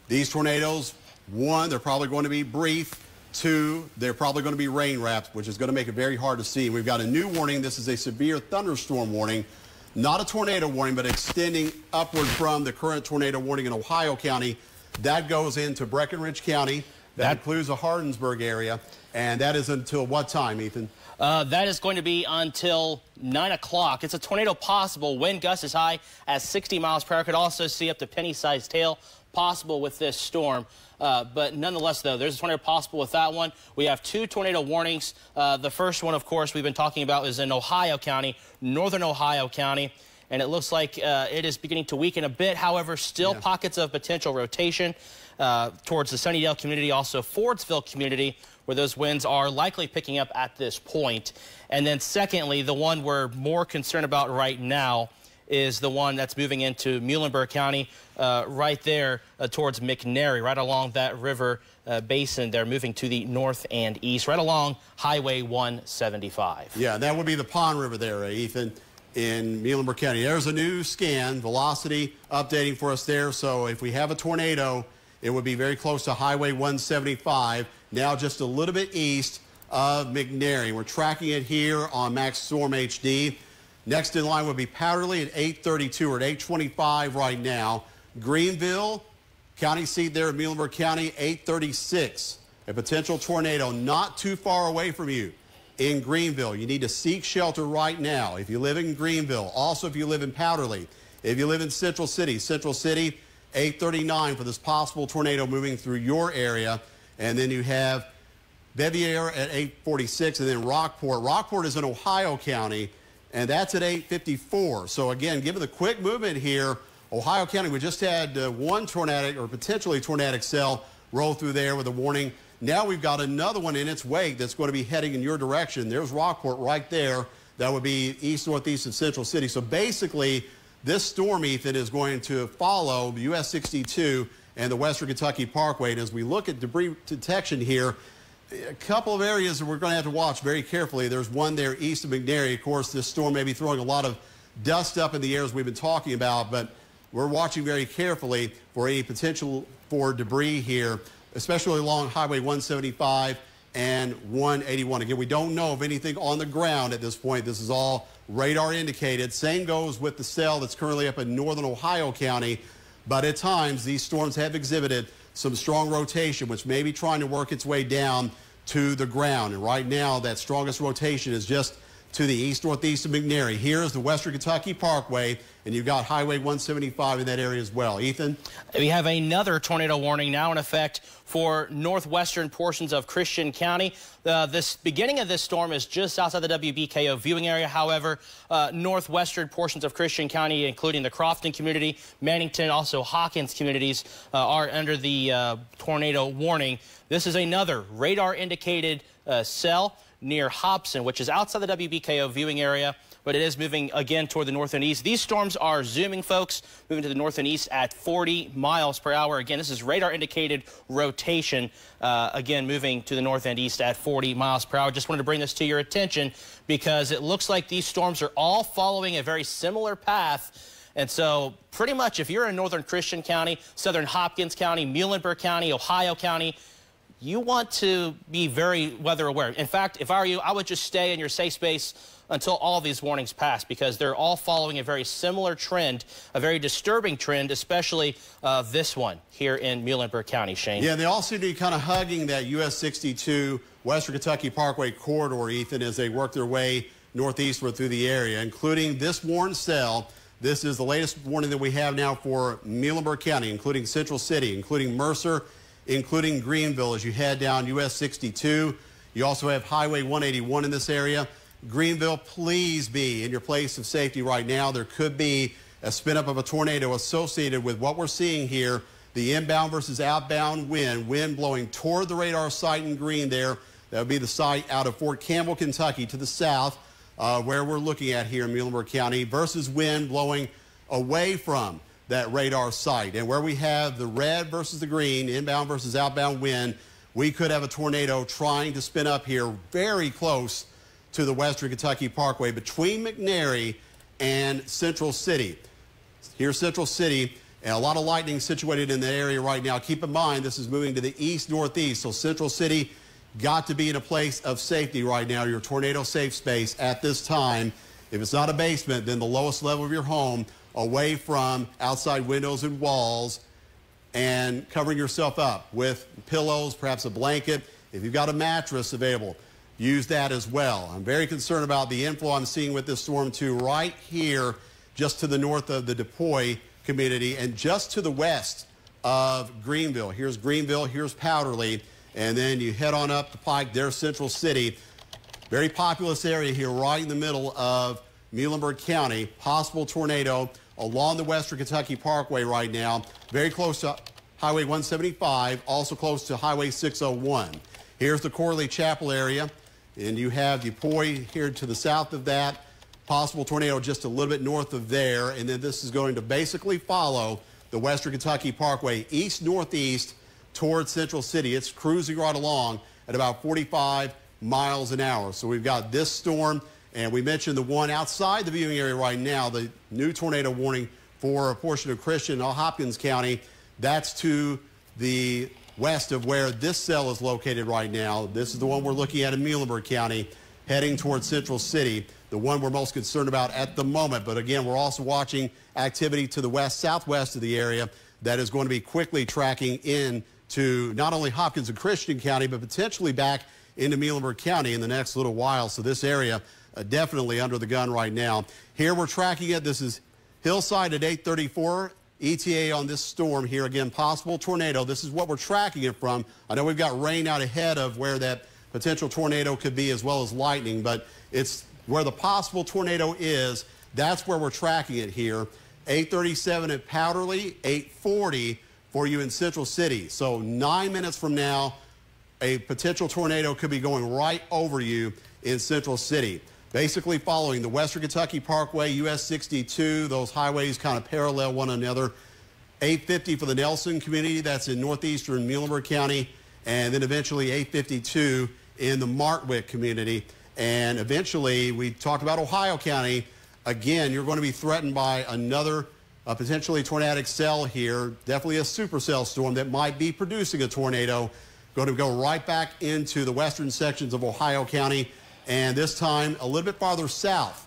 these tornadoes, one, they're probably going to be brief. Two, they're probably going to be rain wrapped, which is going to make it very hard to see. We've got a new warning. This is a severe thunderstorm warning. Not a tornado warning, but extending upward from the current tornado warning in Ohio County. That goes into Breckinridge County. That includes the Hardinsburg area. And that is until what time, Ethan? That is going to be until 9 o'clock. It's a tornado possible. Wind gusts as high as 60 miles per hour. Could also see up to penny-sized hail possible with this storm. But nonetheless, though, there's a tornado possible with that one. We have two tornado warnings. The first one, of course, we've been talking about is in Ohio County, northern Ohio County. And it looks like it is beginning to weaken a bit. However, still pockets of potential rotation towards the Sunnydale community, also Fordsville community, where those winds are likely picking up at this point. And then secondly, the one we're more concerned about right now is the one that's moving into Muhlerberg County, right there towards McNary, right along that river basin. They're moving to the north and east, right along Highway 175. Yeah, that would be the Pond River there, Ethan, in Muhlenberg County. There's a new scan, velocity updating for us there. So if we have a tornado, it would be very close to Highway 175, now just a little bit east of McNary. We're tracking it here on Max Storm HD. Next in line would be Powderly at 8:32 or at 8:25 right now. Greenville, county seat there in Muhlenberg County, 8:36. A potential tornado not too far away from you in Greenville. You need to seek shelter right now if you live in Greenville. Also, if you live in Powderly. If you live in Central City, 8:39 for this possible tornado moving through your area. And then you have Bevier at 8:46, and then Rockport. Rockport is in Ohio County, and that's at 8:54. So again, given the quick movement here, Ohio County, we just had one tornadic or potentially tornadic cell roll through there with a warning. Now we've got another one in its wake that's going to be heading in your direction. There's Rockport right there. That would be east, northeast of Central City. So basically, this storm, Ethan, is going to follow US 62 and the Western Kentucky Parkway. And as we look at debris detection here, a couple of areas that we're going to have to watch very carefully. There's one there east of McNary. Of course, this storm may be throwing a lot of dust up in the air as we've been talking about, but we're watching very carefully for any potential for debris here, especially along Highway 175 and 181. Again, we don't know of anything on the ground at this point. This is all radar indicated. Same goes with the cell that's currently up in northern Ohio County, but at times these storms have exhibited some strong rotation, which may be trying to work its way down to the ground. And right now, that strongest rotation is just to the east-northeast of McNary. Here's the Western Kentucky Parkway, and you've got Highway 175 in that area as well. Ethan? We have another tornado warning now in effect for northwestern portions of Christian County. This beginning of this storm is just outside the WBKO viewing area. However, northwestern portions of Christian County, including the Crofton community, Mannington, also Hawkins communities, are under the tornado warning. This is another radar-indicated cell near Hobson, which is outside the WBKO viewing area, but it is moving again toward the north and east. These storms are zooming, folks, moving to the north and east at 40 miles per hour. Again, this is radar indicated rotation, again, moving to the north and east at 40 miles per hour. Just wanted to bring this to your attention because it looks like these storms are all following a very similar path. And so pretty much if you're in northern Christian County, southern Hopkins County, Muhlenberg County, Ohio County, you want to be very weather aware. In fact, if I were you, I would just stay in your safe space until all these warnings pass, because they're all following a very similar trend, a very disturbing trend, especially this one here in Muhlenberg County, Shane. Yeah, they all seem to be kind of hugging that US 62 Western Kentucky Parkway corridor, Ethan, as they work their way northeastward through the area, including this warned cell. This is the latest warning that we have now for Muhlenberg County, including Central City, including Mercer, including Greenville as you head down US 62. You also have Highway 181 in this area. Greenville, please be in your place of safety right now. There could be a spin up of a tornado associated with what we're seeing here, the inbound versus outbound wind blowing toward the radar site in green there. That would be the site out of Fort Campbell, Kentucky to the south, where we're looking at here in Muhlenberg County, versus wind blowing away from that radar site. And where we have the red versus the green, inbound versus outbound wind, we could have a tornado trying to spin up here very close to the Western Kentucky Parkway between McNary and Central City. Here's Central City, and a lot of lightning situated in the area right now. Keep in mind, this is moving to the east-northeast, so Central City got to be in a place of safety right now, your tornado safe space at this time. If it's not a basement, then the lowest level of your home, away from outside windows and walls, and covering yourself up with pillows, perhaps a blanket. If you've got a mattress available, use that as well. I'm very concerned about the inflow I'm seeing with this storm too, right here just to the north of the DePoy community and just to the west of Greenville. Here's Greenville, here's Powderly, and then you head on up the pike, there's Central City. Very populous area here right in the middle of Muhlenberg County. Possible tornado along the Western Kentucky Parkway right now, very close to Highway 175, also close to Highway 601. Here's the Corley Chapel area, and you have DuPois here to the south of that. Possible tornado just a little bit north of there, and then this is going to basically follow the Western Kentucky Parkway east-northeast towards Central City. It's cruising right along at about 45 miles an hour. So we've got this storm, and we mentioned the one outside the viewing area right now, the new tornado warning for a portion of Christian and Hopkins County. That's to the west of where this cell is located right now. This is the one we're looking at in Muhlerberg County, heading towards Central City, the one we're most concerned about at the moment. But again, we're also watching activity to the west-southwest of the area that is going to be quickly tracking in to not only Hopkins and Christian County, but potentially back into Muhlenberg County in the next little while. So this area definitely under the gun right now. Here we're tracking it. This is Hillside at 8:34. ETA on this storm here. Again, possible tornado. This is what we're tracking it from. I know we've got rain out ahead of where that potential tornado could be, as well as lightning, but it's where the possible tornado is. That's where we're tracking it here. 8:37 at Powderly, 8:40 for you in Central City. So 9 minutes from now, a potential tornado could be going right over you in Central City. Basically following the Western Kentucky Parkway, US 62, those highways kind of parallel one another. 850 for the Nelson community, that's in northeastern Muhlenberg County, and then eventually 852 in the Martwick community. And eventually, we talked about Ohio County. Again, you're going to be threatened by another potentially tornadic cell here, definitely a supercell storm that might be producing a tornado. Going to go right back into the western sections of Ohio County, and this time a little bit farther south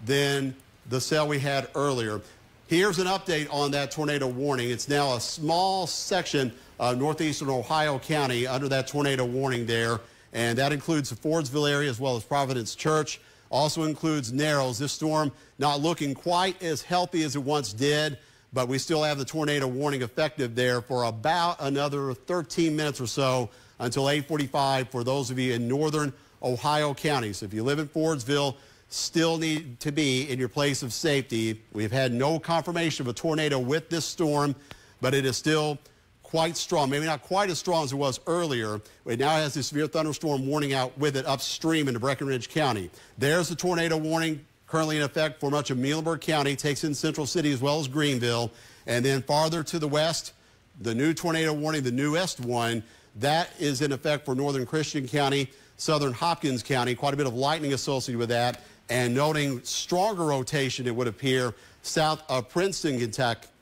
than the cell we had earlier. Here's an update on that tornado warning. It's now a small section of northeastern Ohio County under that tornado warning there, and that includes the Fordsville area as well as Providence Church. Also includes Narrows. This storm not looking quite as healthy as it once did, but we still have the tornado warning effective there for about another 13 minutes or so until 8:45 for those of you in northern Ohio County. So if you live in Fordsville, still need to be in your place of safety. We've had no confirmation of a tornado with this storm, but it is still quite strong. Maybe not quite as strong as it was earlier. It now has this severe thunderstorm warning out with it upstream into Breckinridge County. There's the tornado warning currently in effect for much of Muhlenberg County, takes in Central City as well as Greenville. And then farther to the west, the new tornado warning, the newest one, that is in effect for northern Christian County, southern Hopkins County. Quite a bit of lightning associated with that. And noting stronger rotation, it would appear, south of Princeton,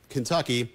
Kentucky,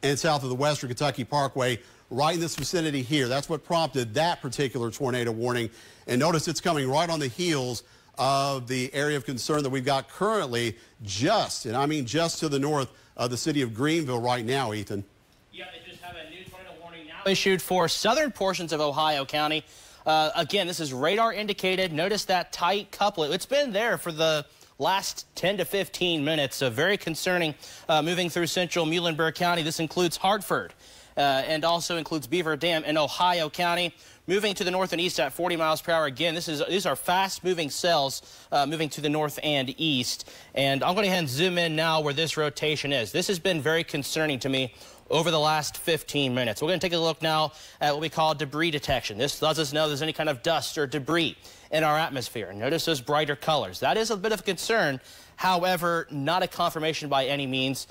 and south of the Western Kentucky Parkway, right in this vicinity here. That's what prompted that particular tornado warning. And notice it's coming right on the heels of the area of concern that we've got currently just, and I mean just to the north of the city of Greenville right now, Ethan. Yeah, they just have a new tornado warning now issued for southern portions of Ohio County. Again, this is radar indicated. Notice that tight coupling. It's been there for the last 10 to 15 minutes. So very concerning moving through central Muhlenberg County. This includes Hartford and also includes Beaver Dam in Ohio County. Moving to the north and east at 40 miles per hour. Again, these are fast-moving cells moving to the north and east. And I'm going to go ahead and zoom in now where this rotation is. This has been very concerning to me over the last 15 minutes. We're going to take a look now at what we call debris detection. This lets us know there's any kind of dust or debris in our atmosphere. Notice those brighter colors. That is a bit of a concern. However, not a confirmation by any means.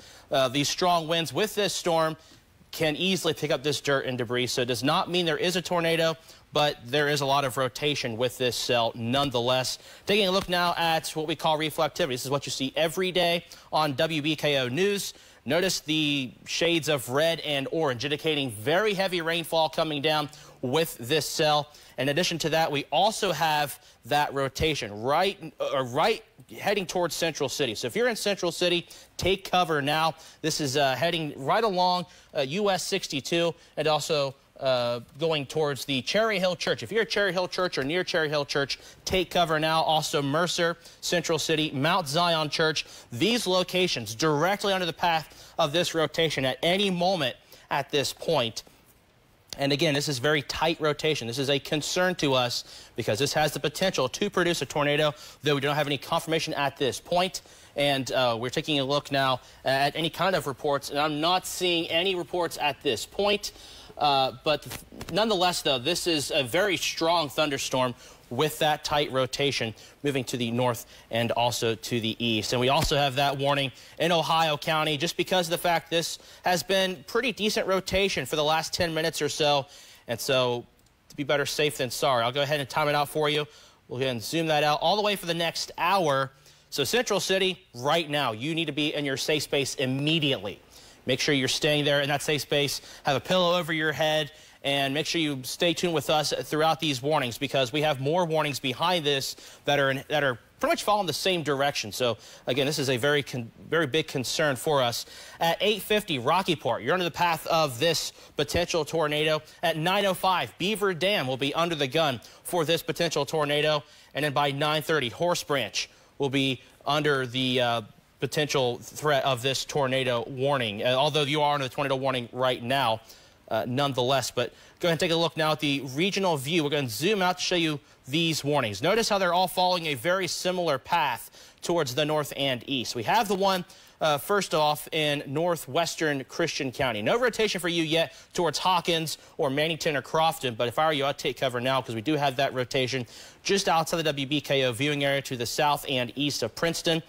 These strong winds with this storm can easily pick up this dirt and debris. So it does not mean there is a tornado, but there is a lot of rotation with this cell nonetheless. Taking a look now at what we call reflectivity. This is what you see every day on WBKO News. Notice the shades of red and orange indicating very heavy rainfall coming down with this cell. In addition to that, we also have that rotation right heading towards Central City. So if you're in Central City, take cover now. This is heading right along US 62 and also going towards the Cherry Hill Church. If you're at Cherry Hill Church or near Cherry Hill Church, take cover now. Also Mercer, Central City, Mount Zion Church. These locations directly under the path of this rotation at any moment at this point. And again, this is very tight rotation. This is a concern to us because this has the potential to produce a tornado, though we don't have any confirmation at this point. And we're taking a look now at any kind of reports, and I'm not seeing any reports at this point. But nonetheless, though, this is a very strong thunderstorm with that tight rotation moving to the north and also to the east. And we also have that warning in Ohio County just because of the fact this has been pretty decent rotation for the last 10 minutes or so. And so to be better safe than sorry, I'll go ahead and time it out for you. We'll go ahead and zoom that out all the way for the next hour. So Central City, right now, you need to be in your safe space immediately. Make sure you're staying there in that safe space. Have a pillow over your head. And make sure you stay tuned with us throughout these warnings because we have more warnings behind this that are pretty much following the same direction. So, again, this is a very big concern for us. At 8:50, Rockyport, you're under the path of this potential tornado. At 9:05, Beaver Dam will be under the gun for this potential tornado. And then by 9:30, Horse Branch will be under the potential threat of this tornado warning. Although you are under the tornado warning right now, nonetheless. But go ahead and take a look now at the regional view. We're going to zoom out to show you these warnings. Notice how they're all following a very similar path towards the north and east. We have the one first off in northwestern Christian County. No rotation for you yet towards Hawkins or Mannington or Crofton, but if I were you, I'd take cover now because we do have that rotation just outside the WBKO viewing area to the south and east of Princeton.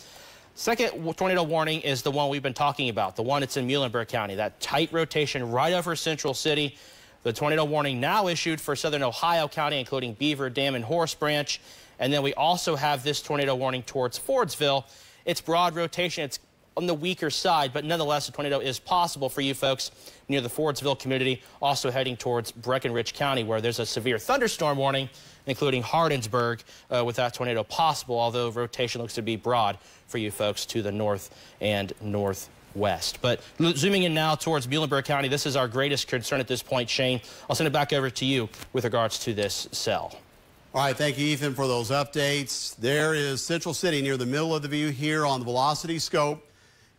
Second tornado warning is the one we've been talking about, the one that's in Muhlerberg County, that tight rotation right over Central City. The tornado warning now issued for southern Ohio County, including Beaver Dam and Horse Branch. And then we also have this tornado warning towards Fordsville. It's broad rotation. It's on the weaker side, but nonetheless, a tornado is possible for you folks near the Fordsville community, also heading towards Breckinridge County, where there's a severe thunderstorm warning, including Hardinsburg, with that tornado possible, although rotation looks to be broad for you folks to the north and northwest. But zooming in now towards Muhlenberg County, this is our greatest concern at this point. Shane, I'll send it back over to you with regards to this cell. All right, thank you, Ethan, for those updates. There is Central City near the middle of the view here on the velocity scope.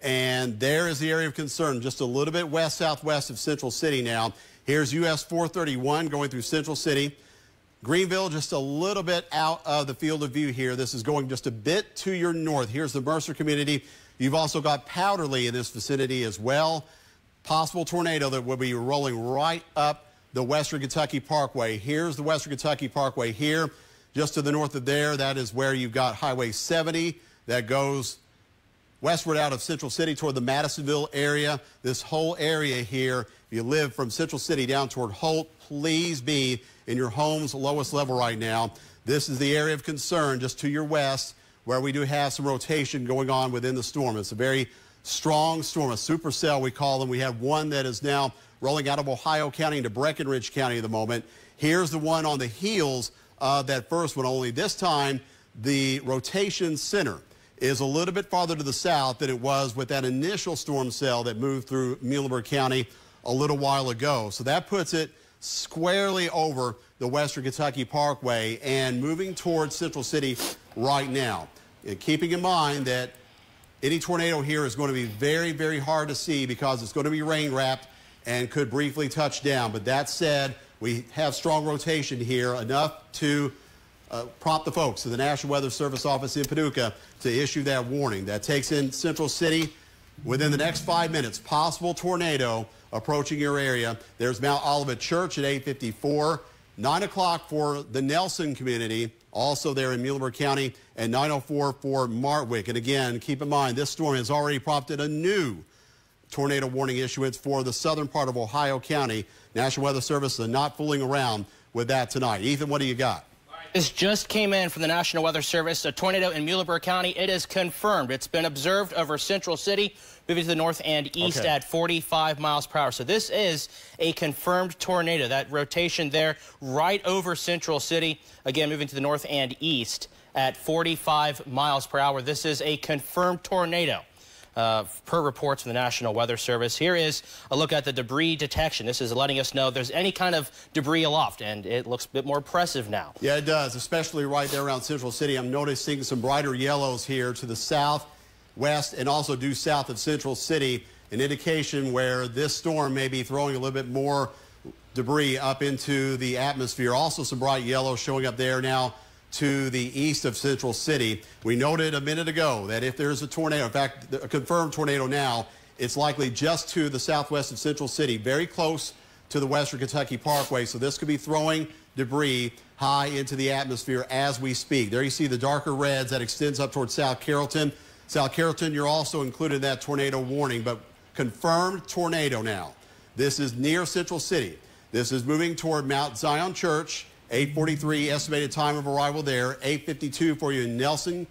And there is the area of concern, just a little bit west-southwest of Central City now. Here's US 431 going through Central City. Greenville just a little bit out of the field of view here. This is going just a bit to your north. Here's the Mercer community. You've also got Powderly in this vicinity as well. Possible tornado that will be rolling right up the Western Kentucky Parkway. Here's the Western Kentucky Parkway here. Just to the north of there, that is where you've got Highway 70 that goes westward out of Central City toward the Madisonville area. This whole area here, if you live from Central City down toward Holt, please be in your home's lowest level right now. This is the area of concern just to your west where we do have some rotation going on within the storm. It's a very strong storm, a supercell we call them. We have one that is now rolling out of Ohio County into Breckinridge County at the moment. Here's the one on the heels of that first one, only this time the rotation center is a little bit farther to the south than it was with that initial storm cell that moved through Muhlenberg County a little while ago. So that puts it squarely over the Western Kentucky Parkway and moving towards Central City right now. And keeping in mind that any tornado here is going to be very, very hard to see because it's going to be rain wrapped and could briefly touch down. But that said, we have strong rotation here, enough to prompt the folks at the National Weather Service office in Paducah to issue that warning. That takes in Central City within the next 5 minutes. Possible tornado approaching your area. There's Mount Olivet Church at 8:54. 9 o'clock for the Nelson community, also there in Muhlenberg County, and 9:04 for Martwick. And again, keep in mind, this storm has already prompted a new tornado warning issuance for the southern part of Ohio County. National Weather Service is not fooling around with that tonight. Ethan, what do you got? This just came in from the National Weather Service. A tornado in Muhlenberg County. It is confirmed. It's been observed over Central City, moving to the north and east at 45 miles per hour. So this is a confirmed tornado. That rotation there right over Central City, again, moving to the north and east at 45 miles per hour. This is a confirmed tornado. Per reports from the National Weather Service. Here is a look at the debris detection. This is letting us know if there's any kind of debris aloft, and it looks a bit more impressive now. Yeah, it does, especially right there around Central City. I'm noticing some brighter yellows here to the south, west, and also due south of Central City, an indication where this storm may be throwing a little bit more debris up into the atmosphere. Also some bright yellow showing up there now to the east of Central City. We noted a minute ago that if there's a tornado, in fact, a confirmed tornado now, it's likely just to the southwest of Central City, very close to the Western Kentucky Parkway. So this could be throwing debris high into the atmosphere as we speak. There you see the darker reds that extends up towards South Carrollton. South Carrollton, you're also included in that tornado warning, but confirmed tornado now. This is near Central City. This is moving toward Mount Zion Church. 8:43 estimated time of arrival there. 8:52 for you in Nelson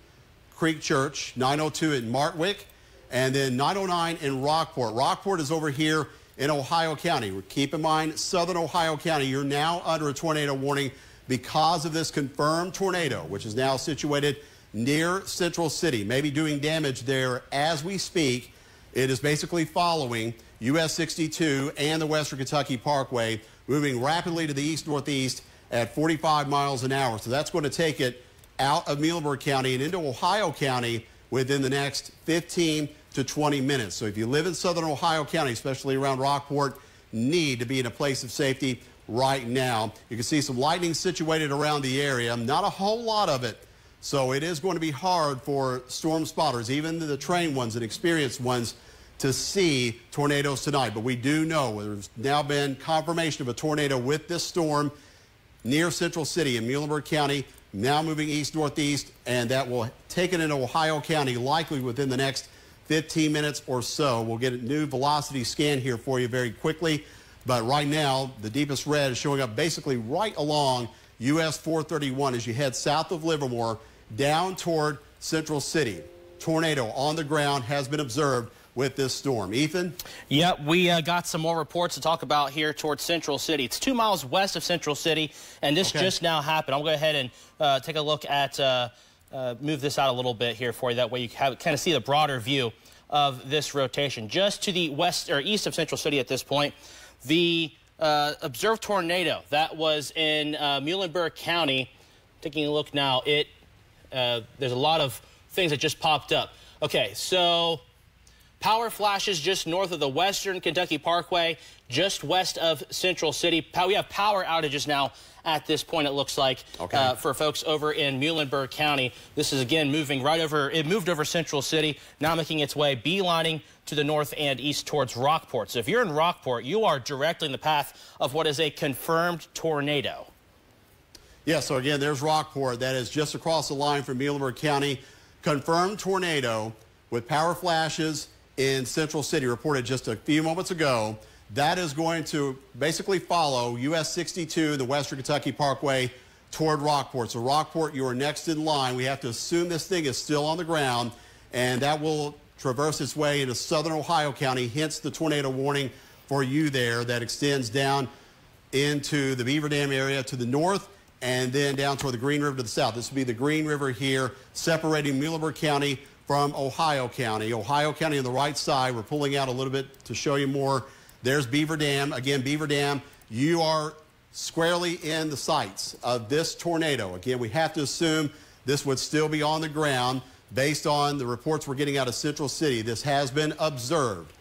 Creek Church. 9:02 in Martwick. And then 9:09 in Rockport. Rockport is over here in Ohio County. Keep in mind, southern Ohio County, you're now under a tornado warning because of this confirmed tornado, which is now situated near Central City, maybe doing damage there as we speak. It is basically following US 62 and the Western Kentucky Parkway, moving rapidly to the east-northeast at 45 miles an hour. So that's going to take it out of Muhlerberg County and into Ohio County within the next 15 to 20 minutes. So if you live in southern Ohio County, especially around Rockport, need to be in a place of safety right now. You can see some lightning situated around the area, not a whole lot of it. So it is going to be hard for storm spotters, even the trained ones and experienced ones, to see tornadoes tonight. But we do know there's now been confirmation of a tornado with this storm near Central City in Muhlenberg County, now moving east-northeast, and that will take it into Ohio County likely within the next 15 minutes or so. We'll get a new velocity scan here for you very quickly. But right now, the deepest red is showing up basically right along US 431 as you head south of Livermore down toward Central City. Tornado on the ground has been observed with this storm. Ethan? Yeah, we got some more reports to talk about here towards Central City. It's 2 miles west of Central City, and this just now happened. I'll go ahead and take a look at, move this out a little bit here for you. That way you kind of see the broader view of this rotation. Just to the west or east of Central City at this point, the observed tornado that was in Muhlenberg County. Taking a look now, there's a lot of things that just popped up. Okay, so power flashes just north of the Western Kentucky Parkway, just west of Central City. We have power outages now at this point, it looks like, for folks over in Muhlenberg County. This is, again, moving right over. It moved over Central City, now making its way beelining to the north and east towards Rockport. So if you're in Rockport, you are directly in the path of what is a confirmed tornado. Yeah, so again, there's Rockport. That is just across the line from Muhlenberg County. Confirmed tornado with power flashes in Central City, reported just a few moments ago. That is going to basically follow US 62, the Western Kentucky Parkway, toward Rockport. So Rockport, you are next in line. We have to assume this thing is still on the ground, and that will traverse its way into southern Ohio County, hence the tornado warning for you there that extends down into the Beaver Dam area to the north and then down toward the Green River to the south. This would be the Green River here, separating Muhlenberg County from Ohio County. Ohio County on the right side. We're pulling out a little bit to show you more. There's Beaver Dam. Again, Beaver Dam, you are squarely in the sights of this tornado. Again, we have to assume this would still be on the ground based on the reports we're getting out of Central City. This has been observed.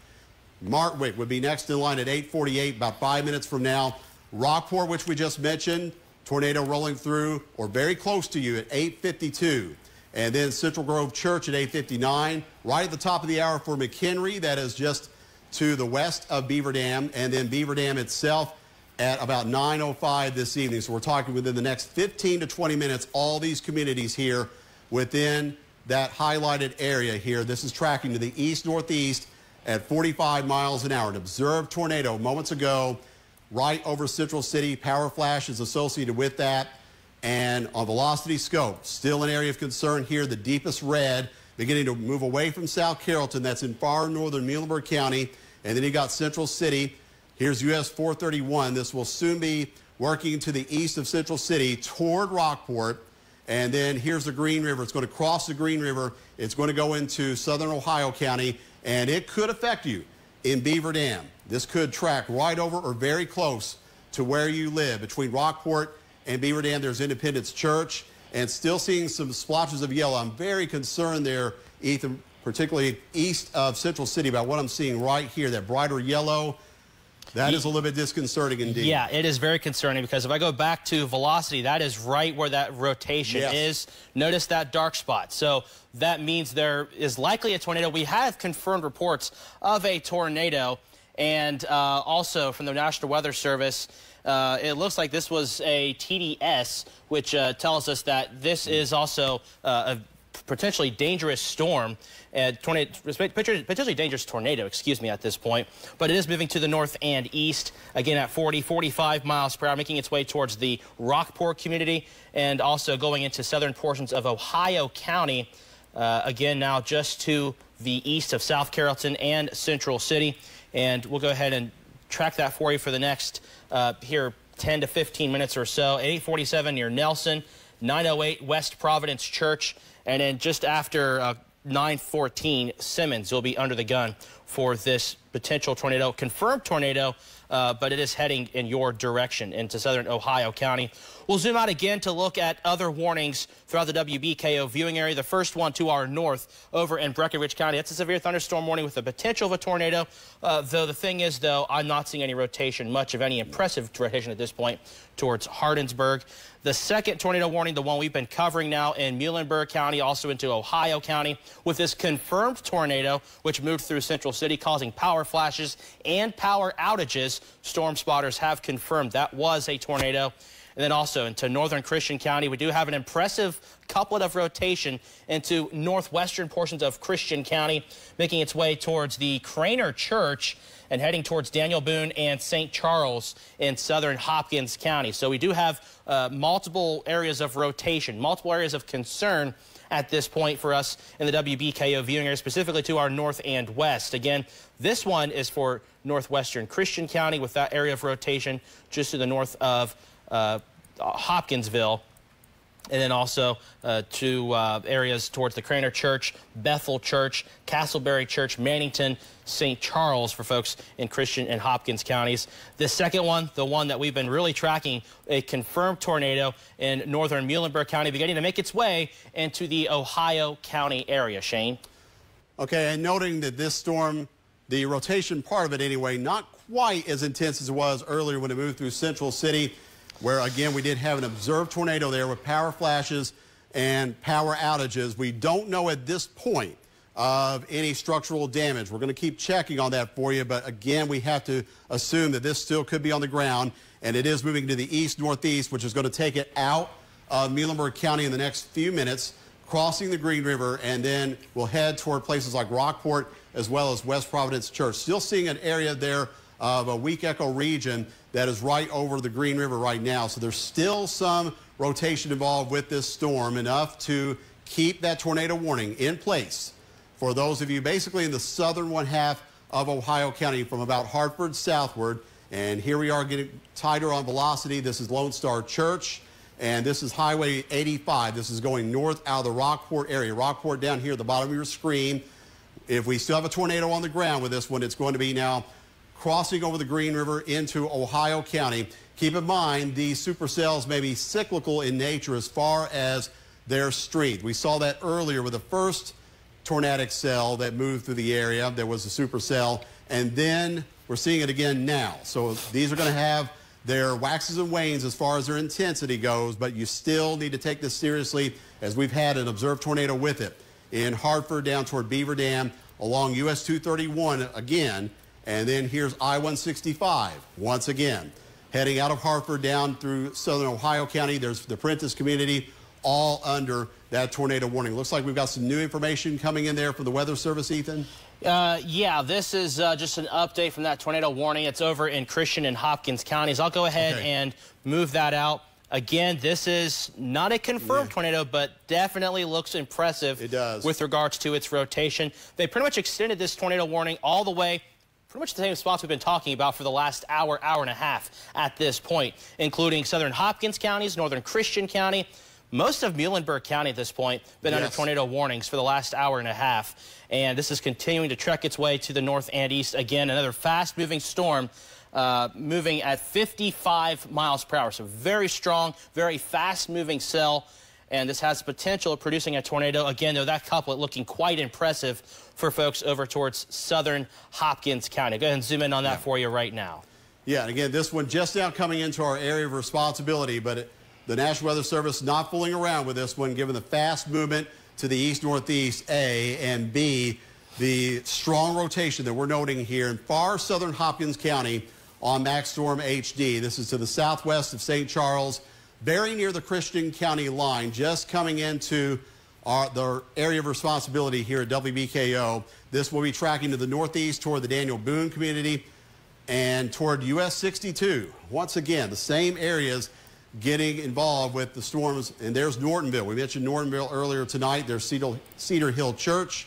Martwick would be next in line at 8:48, about 5 minutes from now. Rockport, which we just mentioned, tornado rolling through or very close to you at 8:52. And then Central Grove Church at 8:59. Right at the top of the hour for McHenry, that is just to the west of Beaver Dam. And then Beaver Dam itself at about 9:05 this evening. So we're talking within the next 15 to 20 minutes, all these communities here within that highlighted area here. This is tracking to the east-northeast at 45 miles an hour. An observed tornado moments ago right over Central City. Power flashes associated with that. And on velocity scope, still an area of concern here, the deepest red, beginning to move away from South Carrollton. That's in far northern Muhlenberg County. And then you got Central City. Here's US 431. This will soon be working to the east of Central City toward Rockport. And then here's the Green River. It's going to cross the Green River. It's going to go into southern Ohio County, and it could affect you in Beaver Dam. This could track right over or very close to where you live. Between Rockport and Beaver Dam, there's Independence Church, and still seeing some splotches of yellow. I'm very concerned there, Ethan, particularly east of Central City, about what I'm seeing right here, that brighter yellow. That is a little bit disconcerting indeed. Yeah, it is very concerning because if I go back to velocity, that is right where that rotation is. Notice that dark spot. So that means there is likely a tornado. We have confirmed reports of a tornado And also from the National Weather Service, it looks like this was a TDS, which tells us that this is also a potentially dangerous storm, potentially dangerous tornado, excuse me, at this point. But it is moving to the north and east, again at 40, 45 miles per hour, making its way towards the Rockport community and also going into southern portions of Ohio County. Again, now just to the east of South Carrollton and Central City. And we'll go ahead and track that for you for the next here 10 to 15 minutes or so. 847 near Nelson, 908 West Providence Church, and then just after 914 Simmons will be under the gun for this potential tornado, confirmed tornado, but it is heading in your direction into southern Ohio County. We'll zoom out again to look at other warnings throughout the WBKO viewing area. The first one to our north over in Breckinridge County. That's a severe thunderstorm warning with the potential of a tornado. Though the thing is, though, I'm not seeing any rotation, much of any impressive rotation at this point towards Hardinsburg. The second tornado warning, the one we've been covering now in Muhlerberg County, also into Ohio County, with this confirmed tornado, which moved through Central City, causing power flashes and power outages. Storm spotters have confirmed that was a tornado. And then also into northern Christian County, we do have an impressive couplet of rotation into northwestern portions of Christian County, making its way towards the Craner Church and heading towards Daniel Boone and St. Charles in southern Hopkins County. So we do have multiple areas of rotation, multiple areas of concern at this point for us in the WBKO viewing area, specifically to our north and west. Again, this one is for northwestern Christian County with that area of rotation just to the north of Hopkinsville, and then also to areas towards the Craner Church, Bethel Church, Castleberry Church, Mannington, St. Charles for folks in Christian and Hopkins counties. The second one, the one that we've been really tracking, a confirmed tornado in northern Muhlenberg County, beginning to make its way into the Ohio County area. Shane? Okay, and noting that this storm, the rotation part of it anyway, not quite as intense as it was earlier when it moved through Central City, where, again, we did have an observed tornado there with power flashes and power outages. We don't know at this point of any structural damage. We're going to keep checking on that for you, but, again, we have to assume that this still could be on the ground, and it is moving to the east-northeast, which is going to take it out of Muhlenberg County in the next few minutes, crossing the Green River, and then we'll head toward places like Rockport as well as West Providence Church. Still seeing an area there of a weak echo region that is right over the Green River right now. So there's still some rotation involved with this storm, enough to keep that tornado warning in place for those of you basically in the southern one half of Ohio County from about Hartford southward. And here we are getting tighter on velocity. This is Lone Star Church, and this is Highway 85. This is going north out of the Rockport area. Rockport down here at the bottom of your screen. If we still have a tornado on the ground with this one, it's going to be now crossing over the Green River into Ohio County. Keep in mind, these supercells may be cyclical in nature as far as their strength. We saw that earlier with the first tornadic cell that moved through the area. There was a supercell, and then we're seeing it again now. So these are going to have their waxes and wanes as far as their intensity goes, but you still need to take this seriously, as we've had an observed tornado with it in Hartford down toward Beaver Dam, along US 231 again. And then here's I-165 once again, heading out of Hartford down through southern Ohio County. There's the Prentice community, all under that tornado warning. Looks like we've got some new information coming in there from the Weather Service, Ethan. Yeah, this is just an update from that tornado warning. It's over in Christian and Hopkins counties. I'll go ahead and move that out. Again, this is not a confirmed tornado, but definitely looks impressive. It does. With regards to its rotation. They pretty much extended this tornado warning all the way pretty much the same spots we've been talking about for the last hour, hour and a half at this point, including southern Hopkins counties, northern Christian County, most of Muhlenberg County at this point been under tornado warnings for the last hour and a half. And this is continuing to trek its way to the north and east. Again, another fast-moving storm moving at 55 miles per hour. So very strong, very fast-moving cell. And this has the potential of producing a tornado. Again, though, that couplet looking quite impressive for folks over towards southern Hopkins County. Go ahead and zoom in on that for you right now. Yeah, and again, this one just now coming into our area of responsibility, but the National Weather Service not fooling around with this one, given the fast movement to the east-northeast, A, and B, the strong rotation that we're noting here in far southern Hopkins County on Maxstorm HD. This is to the southwest of St. Charles, very near the Christian County line, just coming into the area of responsibility here at WBKO. This will be tracking to the northeast toward the Daniel Boone community and toward US 62. Once again, the same areas getting involved with the storms. And there's Nortonville. We mentioned Nortonville earlier tonight. There's Cedar Hill Church.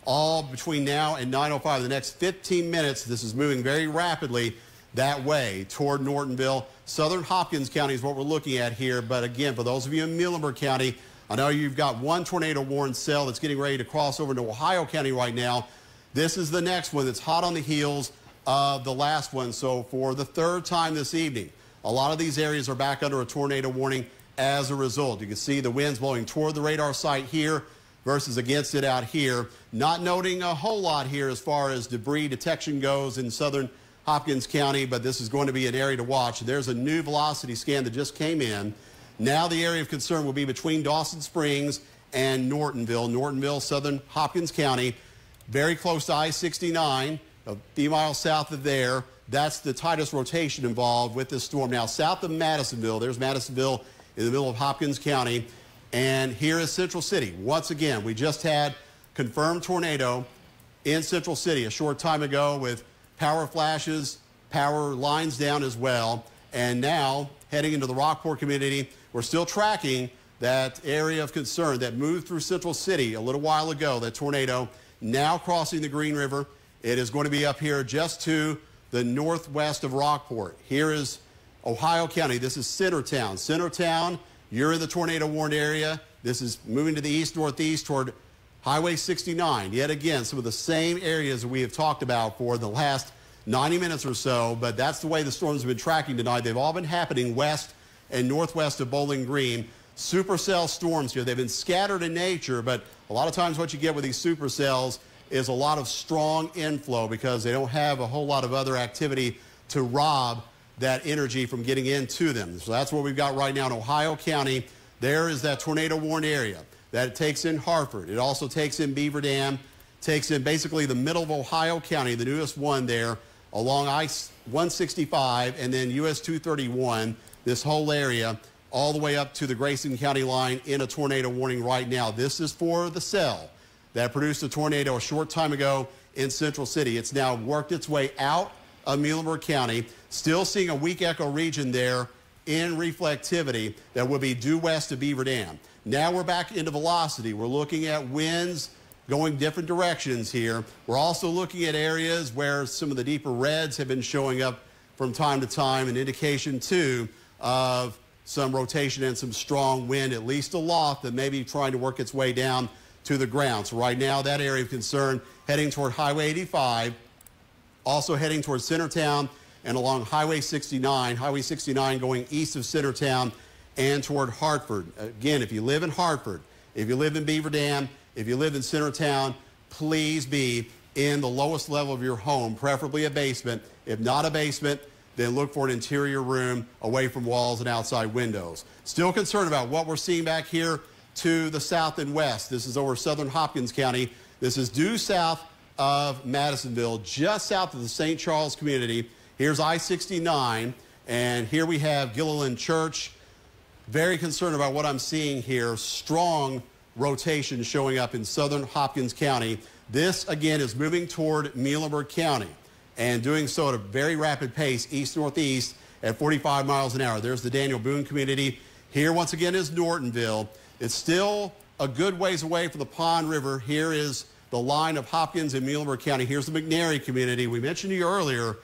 All between now and 9:05, the next 15 minutes, this is moving very rapidly that way toward Nortonville. Southern Hopkins County is what we're looking at here. But again, for those of you in Muhlerberg County, I know you've got one tornado warning cell that's getting ready to cross over into Ohio County right now. This is the next one that's hot on the heels of the last one. So for the third time this evening, a lot of these areas are back under a tornado warning as a result. You can see the winds blowing toward the radar site here versus against it out here. Not noting a whole lot here as far as debris detection goes in southern Hopkins County, but this is going to be an area to watch. There's a new velocity scan that just came in. Now the area of concern will be between Dawson Springs and Nortonville. Nortonville, southern Hopkins County, very close to I-69, a few miles south of there. That's the tightest rotation involved with this storm. Now south of Madisonville, there's Madisonville in the middle of Hopkins County. And here is Central City. Once again, we just had confirmed tornado in Central City a short time ago with power flashes, power lines down as well. And now heading into the Rockport community, we're still tracking that area of concern that moved through Central City a little while ago, that tornado now crossing the Green River. It is going to be up here just to the northwest of Rockport. Here is Ohio County. This is Centertown. Centertown, you're in the tornado warned area. This is moving to the east-northeast toward Highway 69. Yet again, some of the same areas that we have talked about for the last 90 minutes or so, but that's the way the storms have been tracking tonight. They've all been happening west and northwest of Bowling Green. Supercell storms here. They've been scattered in nature, but a lot of times what you get with these supercells is a lot of strong inflow because they don't have a whole lot of other activity to rob that energy from getting into them. So that's what we've got right now in Ohio County. There is that tornado warned area that takes in Hartford. It also takes in Beaver Dam, takes in basically the middle of Ohio County, the newest one there, along I-165 and then US 231, this whole area, all the way up to the Grayson County line in a tornado warning right now. This is for the cell that produced a tornado a short time ago in Central City. It's now worked its way out of Muhlenberg County. Still seeing a weak echo region there in reflectivity that will be due west of Beaver Dam. Now we're back into velocity. We're looking at winds going different directions here. We're also looking at areas where some of the deeper reds have been showing up from time to time, an indication too of some rotation and some strong wind, at least aloft, that may be trying to work its way down to the ground. So right now that area of concern heading toward Highway 85, also heading toward Centertown and along Highway 69. Highway 69 going east of Centertown and toward Hartford. Again, if you live in Hartford, if you live in Beaver Dam, if you live in Centertown, please be in the lowest level of your home, preferably a basement. If not a basement, then look for an interior room away from walls and outside windows. Still concerned about what we're seeing back here to the south and west. This is over southern Hopkins County. This is due south of Madisonville, just south of the St. Charles community. Here's I-69, and here we have Gilliland Church. Very concerned about what I'm seeing here. Strong rotation showing up in southern Hopkins County. This, again, is moving toward Muhlenberg County and doing so at a very rapid pace, east-northeast at 45 miles an hour. There's the Daniel Boone community. Here, once again, is Nortonville. It's still a good ways away from the Pond River. Here is the line of Hopkins and Muhlenberg County. Here's the McNary community. We mentioned to you earlier,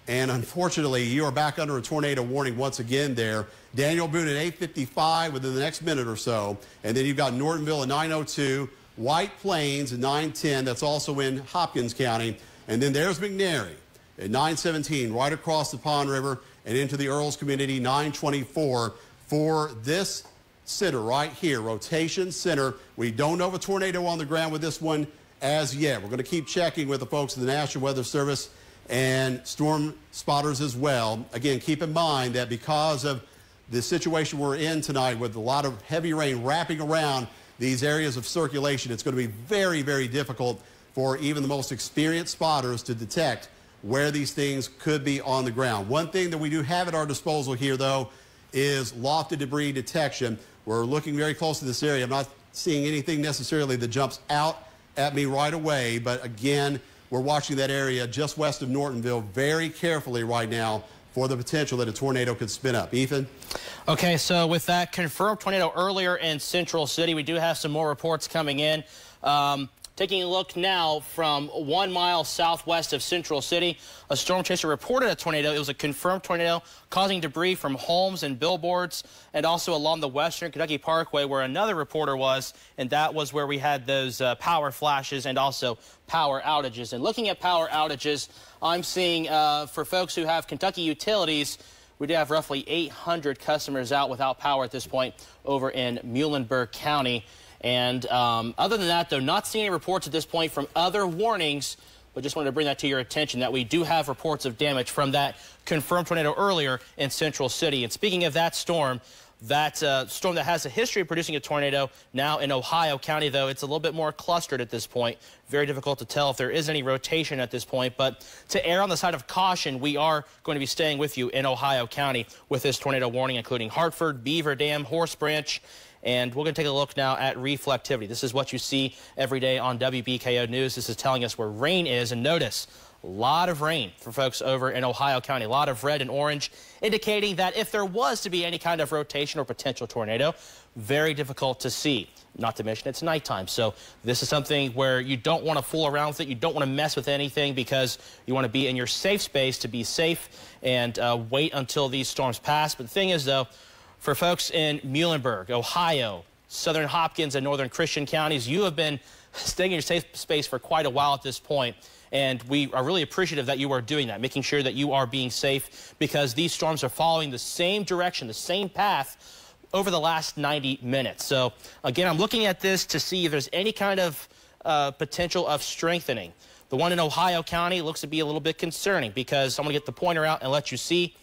and unfortunately, you are back under a tornado warning once again there. Daniel Boone at 8:55 within the next minute or so. And then you've got Nortonville at 9:02, White Plains at 9:10. That's also in Hopkins County. And then there's McNary at 9:17, right across the Pond River and into the Earls community, 9:24 for this center right here, rotation center. We don't know of a tornado on the ground with this one as yet. We're going to keep checking with the folks in the National Weather Service and storm spotters as well. Again, keep in mind that because of the situation we're in tonight with a lot of heavy rain wrapping around these areas of circulation, it's going to be very, very difficult for even the most experienced spotters to detect where these things could be on the ground. One thing that we do have at our disposal here, though, is lofted debris detection. We're looking very close to this area. I'm not seeing anything necessarily that jumps out at me right away, but again, we're watching that area just west of Nortonville very carefully right now for the potential that a tornado could spin up. Ethan? Okay, so with that confirmed tornado earlier in Central City, we do have some more reports coming in. Taking a look now from 1 mile southwest of Central City, a storm chaser reported a tornado. It was a confirmed tornado causing debris from homes and billboards, and also along the Western Kentucky Parkway where another reporter was, and that was where we had those power flashes and also power outages. And looking at power outages, I'm seeing for folks who have Kentucky utilities, we do have roughly 800 customers out without power at this point over in Muhlerberg County. And other than that, though, not seeing any reports at this point from other warnings, but just wanted to bring that to your attention that we do have reports of damage from that confirmed tornado earlier in Central City. And speaking of that storm that has a history of producing a tornado now in Ohio County, though, it's a little bit more clustered at this point. Very difficult to tell if there is any rotation at this point. But to err on the side of caution, we are going to be staying with you in Ohio County with this tornado warning, including Hartford, Beaver Dam, Horse Branch. And we're going to take a look now at reflectivity. This is what you see every day on WBKO News. This is telling us where rain is. And notice, a lot of rain for folks over in Ohio County. A lot of red and orange, indicating that if there was to be any kind of rotation or potential tornado, very difficult to see. Not to mention it's nighttime. So this is something where you don't want to fool around with it. You don't want to mess with anything because you want to be in your safe space to be safe and wait until these storms pass. But the thing is, though, for folks in Muhlenberg, Ohio, Southern Hopkins, and Northern Christian counties, you have been staying in your safe space for quite a while at this point. And we are really appreciative that you are doing that, making sure that you are being safe, because these storms are following the same direction, the same path over the last 90 minutes. So, again, I'm looking at this to see if there's any kind of potential of strengthening. The one in Ohio County looks to be a little bit concerning because I'm going to get the pointer out and let you see.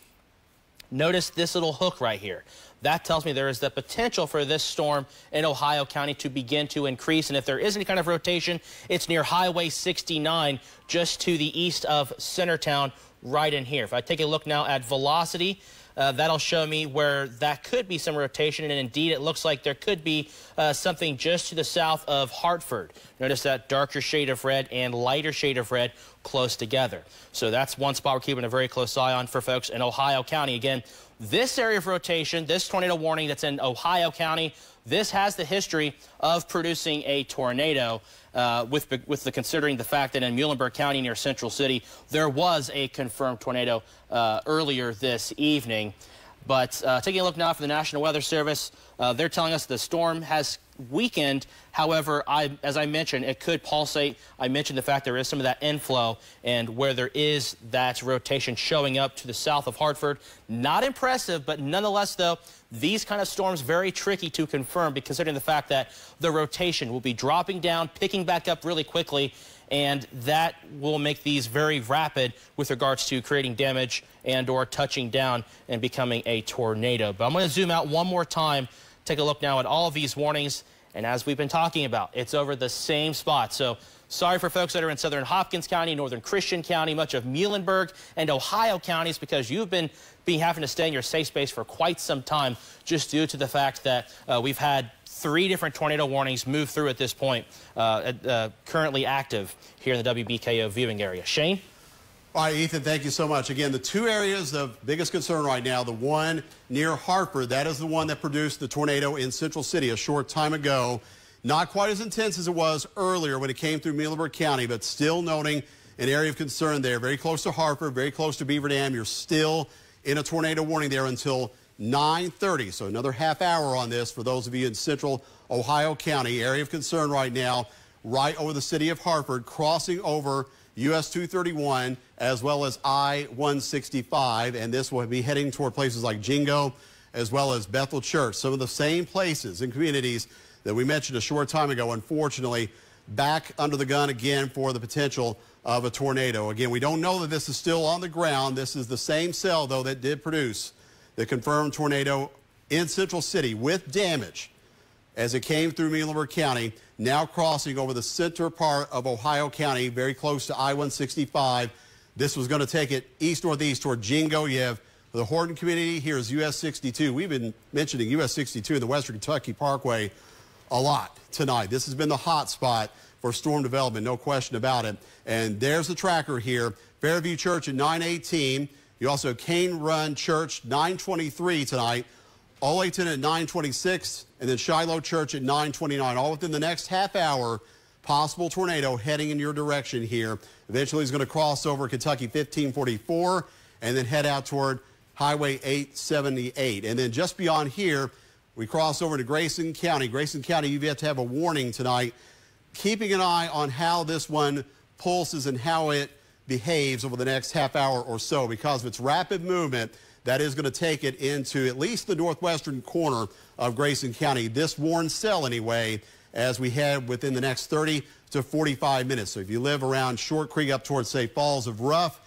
Notice this little hook right here. That tells me there is the potential for this storm in Ohio County to begin to increase. And if there is any kind of rotation, it's near Highway 69, just to the east of Centertown, right in here. If I take a look now at velocity, that'll show me where that could be some rotation. And indeed, it looks like there could be something just to the south of Hartford. Notice that darker shade of red and lighter shade of red close together. So that's one spot we're keeping a very close eye on for folks in Ohio County. Again, this area of rotation, this tornado warning that's in Ohio County, this has the history of producing a tornado, considering the fact that in Muhlenberg County near Central City, there was a confirmed tornado earlier this evening. But taking a look now for the National Weather Service, they're telling us the storm has weakened. However, as I mentioned, it could pulsate. I mentioned the fact there is some of that inflow, and where there is that rotation showing up to the south of Hartford. Not impressive, but nonetheless, though, these kind of storms very tricky to confirm, considering the fact that the rotation will be dropping down, picking back up really quickly, and that will make these very rapid with regards to creating damage and or touching down and becoming a tornado. But I'm going to zoom out one more time, take a look now at all of these warnings, and as we've been talking about, it's over the same spot. So sorry for folks that are in Southern Hopkins County, Northern Christian County, much of Muhlenberg and Ohio counties, because you've been having to stay in your safe space for quite some time, just due to the fact that we've had 3 different tornado warnings move through at this point, currently active here in the WBKO viewing area. Shane? All right, Ethan, thank you so much. Again, the 2 areas of biggest concern right now, the one near Hartford, that is the one that produced the tornado in Central City a short time ago. Not quite as intense as it was earlier when it came through Muhlenberg County, but still noting an area of concern there. Very close to Hartford, very close to Beaver Dam. You're still in a tornado warning there until 9:30. So another half hour on this for those of you in Central Ohio County. Area of concern right now, right over the city of Hartford, crossing over US 231 as well as I-165, and this will be heading toward places like Jingo as well as Bethel Church. Some of the same places and communities that we mentioned a short time ago, unfortunately, back under the gun again for the potential of a tornado. Again, we don't know that this is still on the ground. This is the same cell, though, that did produce the confirmed tornado in Central City with damage. as it came through Muhlerberg County, now crossing over the center part of Ohio County, very close to I-165. This was going to take it east-northeast toward Jingo. You have the Horton community. Here's US 62. We've been mentioning US 62 in the Western Kentucky Parkway a lot tonight. This has been the hot spot for storm development, no question about it. And there's the tracker here. Fairview Church at 9:18. You also have Cane Run Church 9:23 tonight. Olayton at 9:26, and then Shiloh Church at 9:29. All within the next half hour. Possible tornado heading in your direction here. Eventually, he's going to cross over Kentucky 1544 and then head out toward Highway 878. And then just beyond here, we cross over to Grayson County. Grayson County, you've yet to have a warning tonight. Keeping an eye on how this one pulses and how it behaves over the next half hour or so, because of its rapid movement, that is going to take it into at least the northwestern corner of Grayson County. This warns cell anyway, as we head within the next 30 to 45 minutes. So if you live around Short Creek up towards, say, Falls of Rough,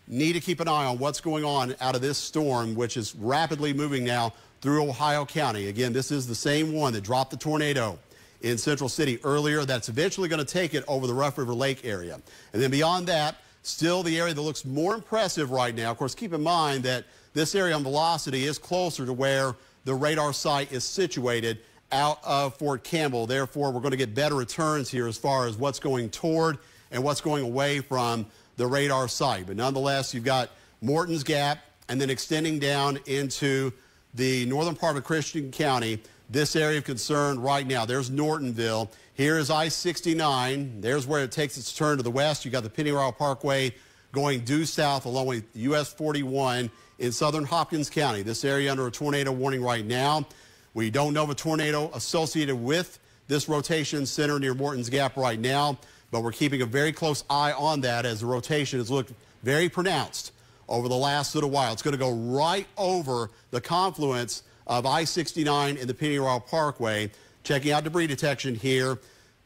need to keep an eye on what's going on out of this storm, which is rapidly moving now through Ohio County. Again, this is the same one that dropped the tornado in Central City earlier. That's eventually going to take it over the Rough River Lake area. And then beyond that, still the area that looks more impressive right now. Of course, keep in mind that this area on velocity is closer to where the radar site is situated out of Fort Campbell. Therefore, we're going to get better returns here as far as what's going toward and what's going away from the radar site. But nonetheless, you've got Morton's Gap and then extending down into the northern part of Christian County. This area of concern right now, there's Nortonville. Here is I-69. There's where it takes its turn to the west. You've got the Pennyroyal Parkway going due south along with US 41 in southern Hopkins County. This area under a tornado warning right now. We don't know of a tornado associated with this rotation center near Morton's Gap right now, but we're keeping a very close eye on that as the rotation has looked very pronounced over the last little while. It's going to go right over the confluence of I-69 and the Pennyroyal Parkway. Checking out debris detection here.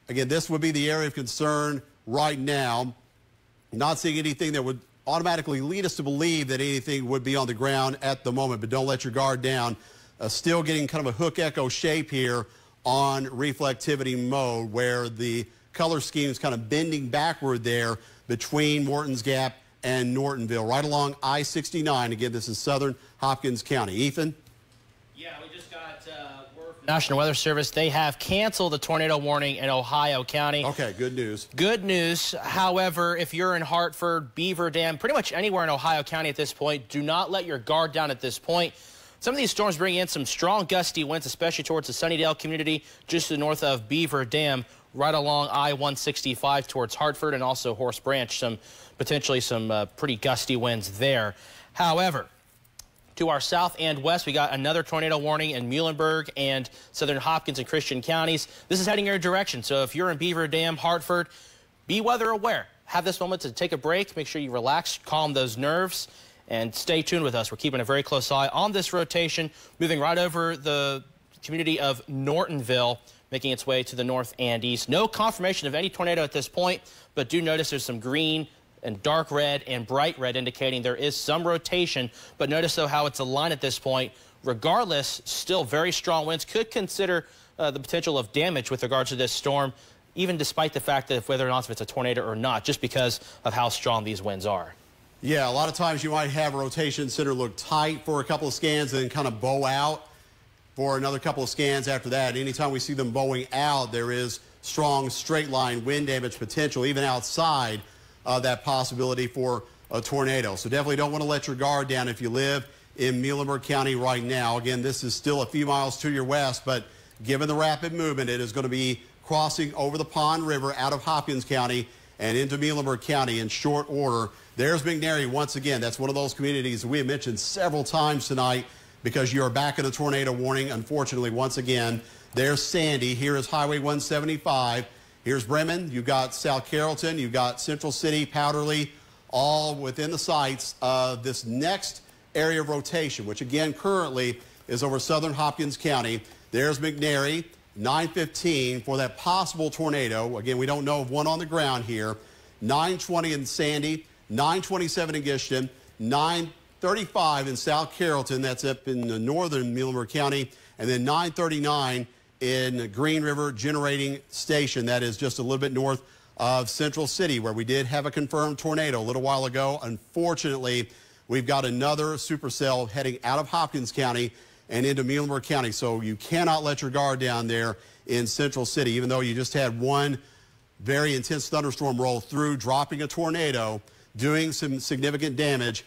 Again, this would be the area of concern right now. Not seeing anything that would automatically lead us to believe that anything would be on the ground at the moment, but don't let your guard down. Still getting kind of a hook echo shape here on reflectivity mode, where the color scheme is kind of bending backward there between Morton's Gap and Nortonville, right along I-69. Again, this is southern Hopkins County. Ethan? Yeah, we just got word from the National Weather Service. They have canceled the tornado warning in Ohio County. Okay, good news. Good news. However, if you're in Hartford, Beaver Dam, pretty much anywhere in Ohio County at this point, do not let your guard down at this point. Some of these storms bring in some strong gusty winds, especially towards the Sunnydale community, just to the north of Beaver Dam, right along I-165 towards Hartford and also Horse Branch. Potentially some pretty gusty winds there. However, to our south and west, we got another tornado warning in Muhlenberg and southern Hopkins and Christian counties. This is heading your direction. So if you're in Beaver Dam, Hartford, be weather aware. Have this moment to take a break. Make sure you relax, calm those nerves, and stay tuned with us. We're keeping a very close eye on this rotation, moving right over the community of Nortonville, making its way to the north and east. No confirmation of any tornado at this point, but do notice there's some green and dark red and bright red indicating there is some rotation. But notice, though, how it's aligned at this point. Regardless, still very strong winds. Could consider the potential of damage with regards to this storm, even despite the fact that whether or not it's a tornado or not, just because of how strong these winds are. Yeah, a lot of times you might have a rotation center look tight for a couple of scans and then kind of bow out for another couple of scans after that. Anytime we see them bowing out, there is strong straight line wind damage potential, even outside of that possibility for a tornado. So definitely don't want to let your guard down if you live in Muhlenberg County right now. Again, this is still a few miles to your west, but given the rapid movement, it is going to be crossing over the Pond River out of Hopkins County and into Muhlenberg County in short order. There's McNary once again. That's one of those communities that we have mentioned several times tonight because you are back in a tornado warning, unfortunately, once again. There's Sandy. Here is Highway 175. Here's Bremen. You've got South Carrollton. You've got Central City, Powderly, all within the sights of this next area of rotation, which again currently is over southern Hopkins County. There's McNary, 9:15 for that possible tornado. Again, we don't know of one on the ground here. 9:20 in Sandy, 9:27 in Gishton, 9:35 in South Carrollton. That's up in the northern Muhlenberg County. And then 9:39 in Green River Generating Station. That is just a little bit north of Central City, where we did have a confirmed tornado a little while ago. Unfortunately, we've got another supercell heading out of Hopkins County and into Muhlenberg County. So you cannot let your guard down there in Central City, even though you just had one very intense thunderstorm roll through, dropping a tornado, doing some significant damage.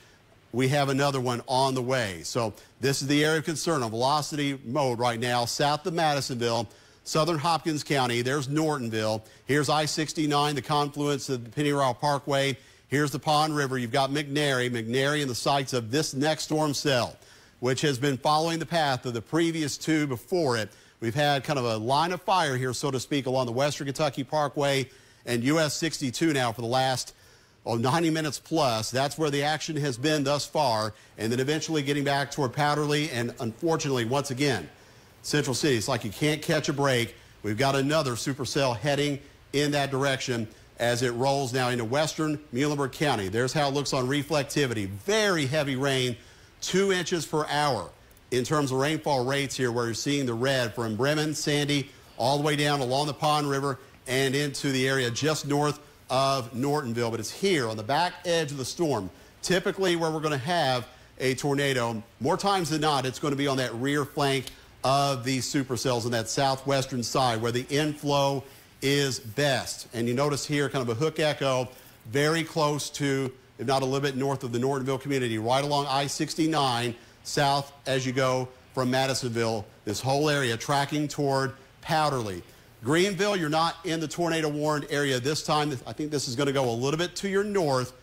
We have another one on the way. So this is the area of concern on velocity mode right now, south of Madisonville, southern Hopkins County. There's Nortonville. Here's I-69, the confluence of the Pennyroyal Parkway. Here's the Pond River. You've got McNary in the sights of this next storm cell, which has been following the path of the previous two before it. We've had kind of a line of fire here, so to speak, along the Western Kentucky Parkway and US 62 now for the last 90 minutes plus. That's where the action has been thus far, and then eventually getting back toward Powderly, and unfortunately, once again, Central City. It's like you can't catch a break. We've got another supercell heading in that direction as it rolls now into western Muhlenberg County. There's how it looks on reflectivity. Very heavy rain, 2 inches per hour in terms of rainfall rates here, where you're seeing the red from Bremen, Sandy, all the way down along the Pond River and into the area just north of Nortonville. But it's here on the back edge of the storm, typically where we're going to have a tornado. More times than not, it's going to be on that rear flank of these supercells on that southwestern side where the inflow is best. And you notice here kind of a hook echo very close to, if not a little bit north of the Nortonville community, right along I-69 south as you go from Madisonville. This whole area tracking toward Powderly. Greenville, you're not in the tornado warned area this time. I think this is going to go a little bit to your north,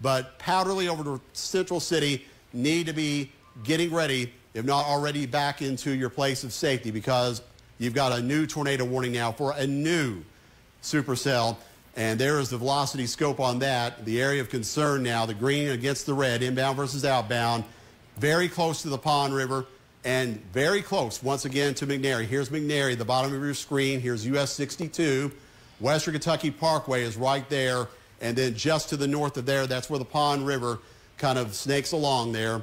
but Powderly over to Central City need to be getting ready, if not already back into your place of safety, because you've got a new tornado warning now for a new supercell. And there is the velocity scope on that. The area of concern now, the green against the red, inbound versus outbound, very close to the Pond River and very close once again to McNary. Here's McNary, the bottom of your screen. Here's US 62. Western Kentucky Parkway is right there. And then just to the north of there, that's where the Pond River kind of snakes along there.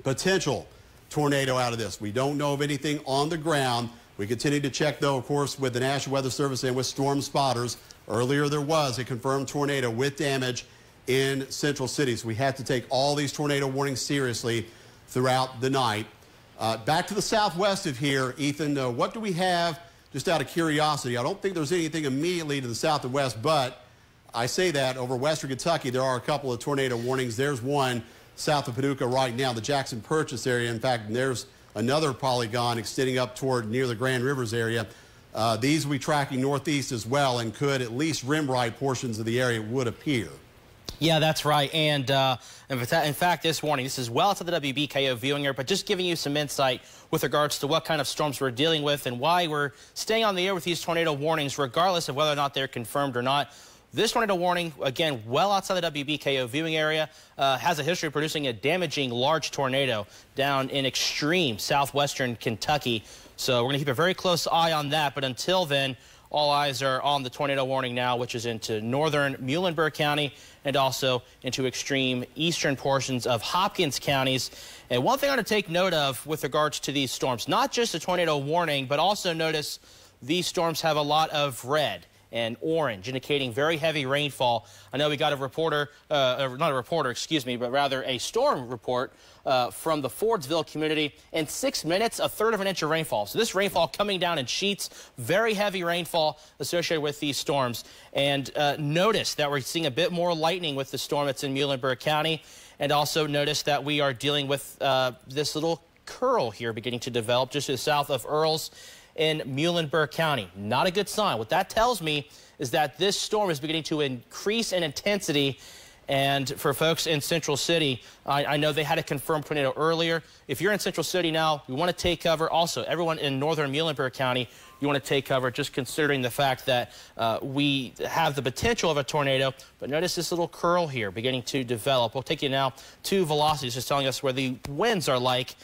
Potential tornado out of this. We don't know of anything on the ground. We continue to check, though, of course, with the National Weather Service and with storm spotters. Earlier, there was a confirmed tornado with damage in Central City. So we have to take all these tornado warnings seriously throughout the night. Back to the southwest of here, Ethan, what do we have, just out of curiosity? I don't think there's anything immediately to the south and west, but I say that over western Kentucky, there are a couple of tornado warnings. There's one south of Paducah right now, the Jackson Purchase area. In fact, there's another polygon extending up toward near the Grand Rivers area. These will be tracking northeast as well and could at least rim right portions of the area, would appear. Yeah, that's right. And in fact, this warning, this is well outside the WBKO viewing area, but just giving you some insight with regards to what kind of storms we're dealing with and why we're staying on the air with these tornado warnings, regardless of whether or not they're confirmed or not. This tornado warning, again, well outside the WBKO viewing area, has a history of producing a damaging large tornado down in extreme southwestern Kentucky. So we're going to keep a very close eye on that. But until then, all eyes are on the tornado warning now, which is into northern Muhlenberg County and also into extreme eastern portions of Hopkins counties. And one thing I want to take note of with regards to these storms, not just a tornado warning, but also notice these storms have a lot of red and orange, indicating very heavy rainfall. I know we got a reporter, not a reporter, excuse me, but rather a storm report from the Fordsville community. In 6 minutes, 1/3 of an inch of rainfall. So this rainfall coming down in sheets, very heavy rainfall associated with these storms. And notice that we're seeing a bit more lightning with the storm that's in Muhlenberg County. And also notice that we are dealing with this little curl here beginning to develop just to the south of Earls in Muhlenberg County. Not a good sign. What that tells me is that this storm is beginning to increase in intensity. And for folks in Central City, I know they had a confirmed tornado earlier. If you're in Central City now, you want to take cover. Also, everyone in northern Muhlenberg County, you want to take cover, just considering the fact that we have the potential of a tornado. But notice this little curl here beginning to develop. We'll take you now to velocities, just telling us where the winds are like.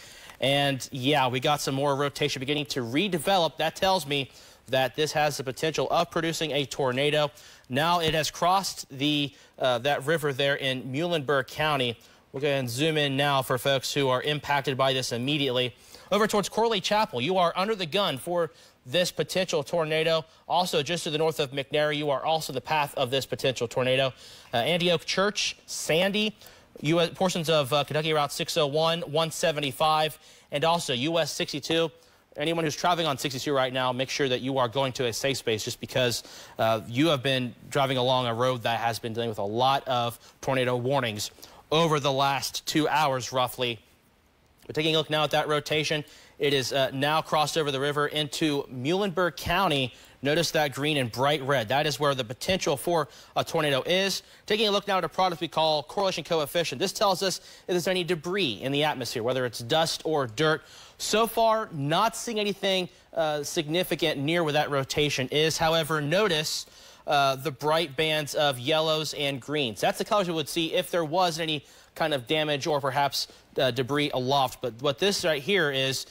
And yeah, we got some more rotation beginning to redevelop. That tells me that this has the potential of producing a tornado. Now it has crossed the that river there in Muhlenberg County. We'll go ahead and zoom in now for folks who are impacted by this immediately. Over towards Corley Chapel, you are under the gun for this potential tornado. Also, just to the north of McNair, you are also the path of this potential tornado. Antioch Church, Sandy, portions of Kentucky Route 601, 175, and also US 62. Anyone who's traveling on 62 right now, make sure that you are going to a safe space, just because you have been driving along a road that has been dealing with a lot of tornado warnings over the last 2 hours, roughly. We're taking a look now at that rotation. It is now crossed over the river into Muhlerberg County. Notice that green and bright red. That is where the potential for a tornado is. Taking a look now at a product we call correlation coefficient. This tells us if there's any debris in the atmosphere, whether it's dust or dirt. So far, not seeing anything significant near where that rotation is. However, notice the bright bands of yellows and greens. That's the colors we would see if there was any kind of damage or perhaps debris aloft. But what this right here is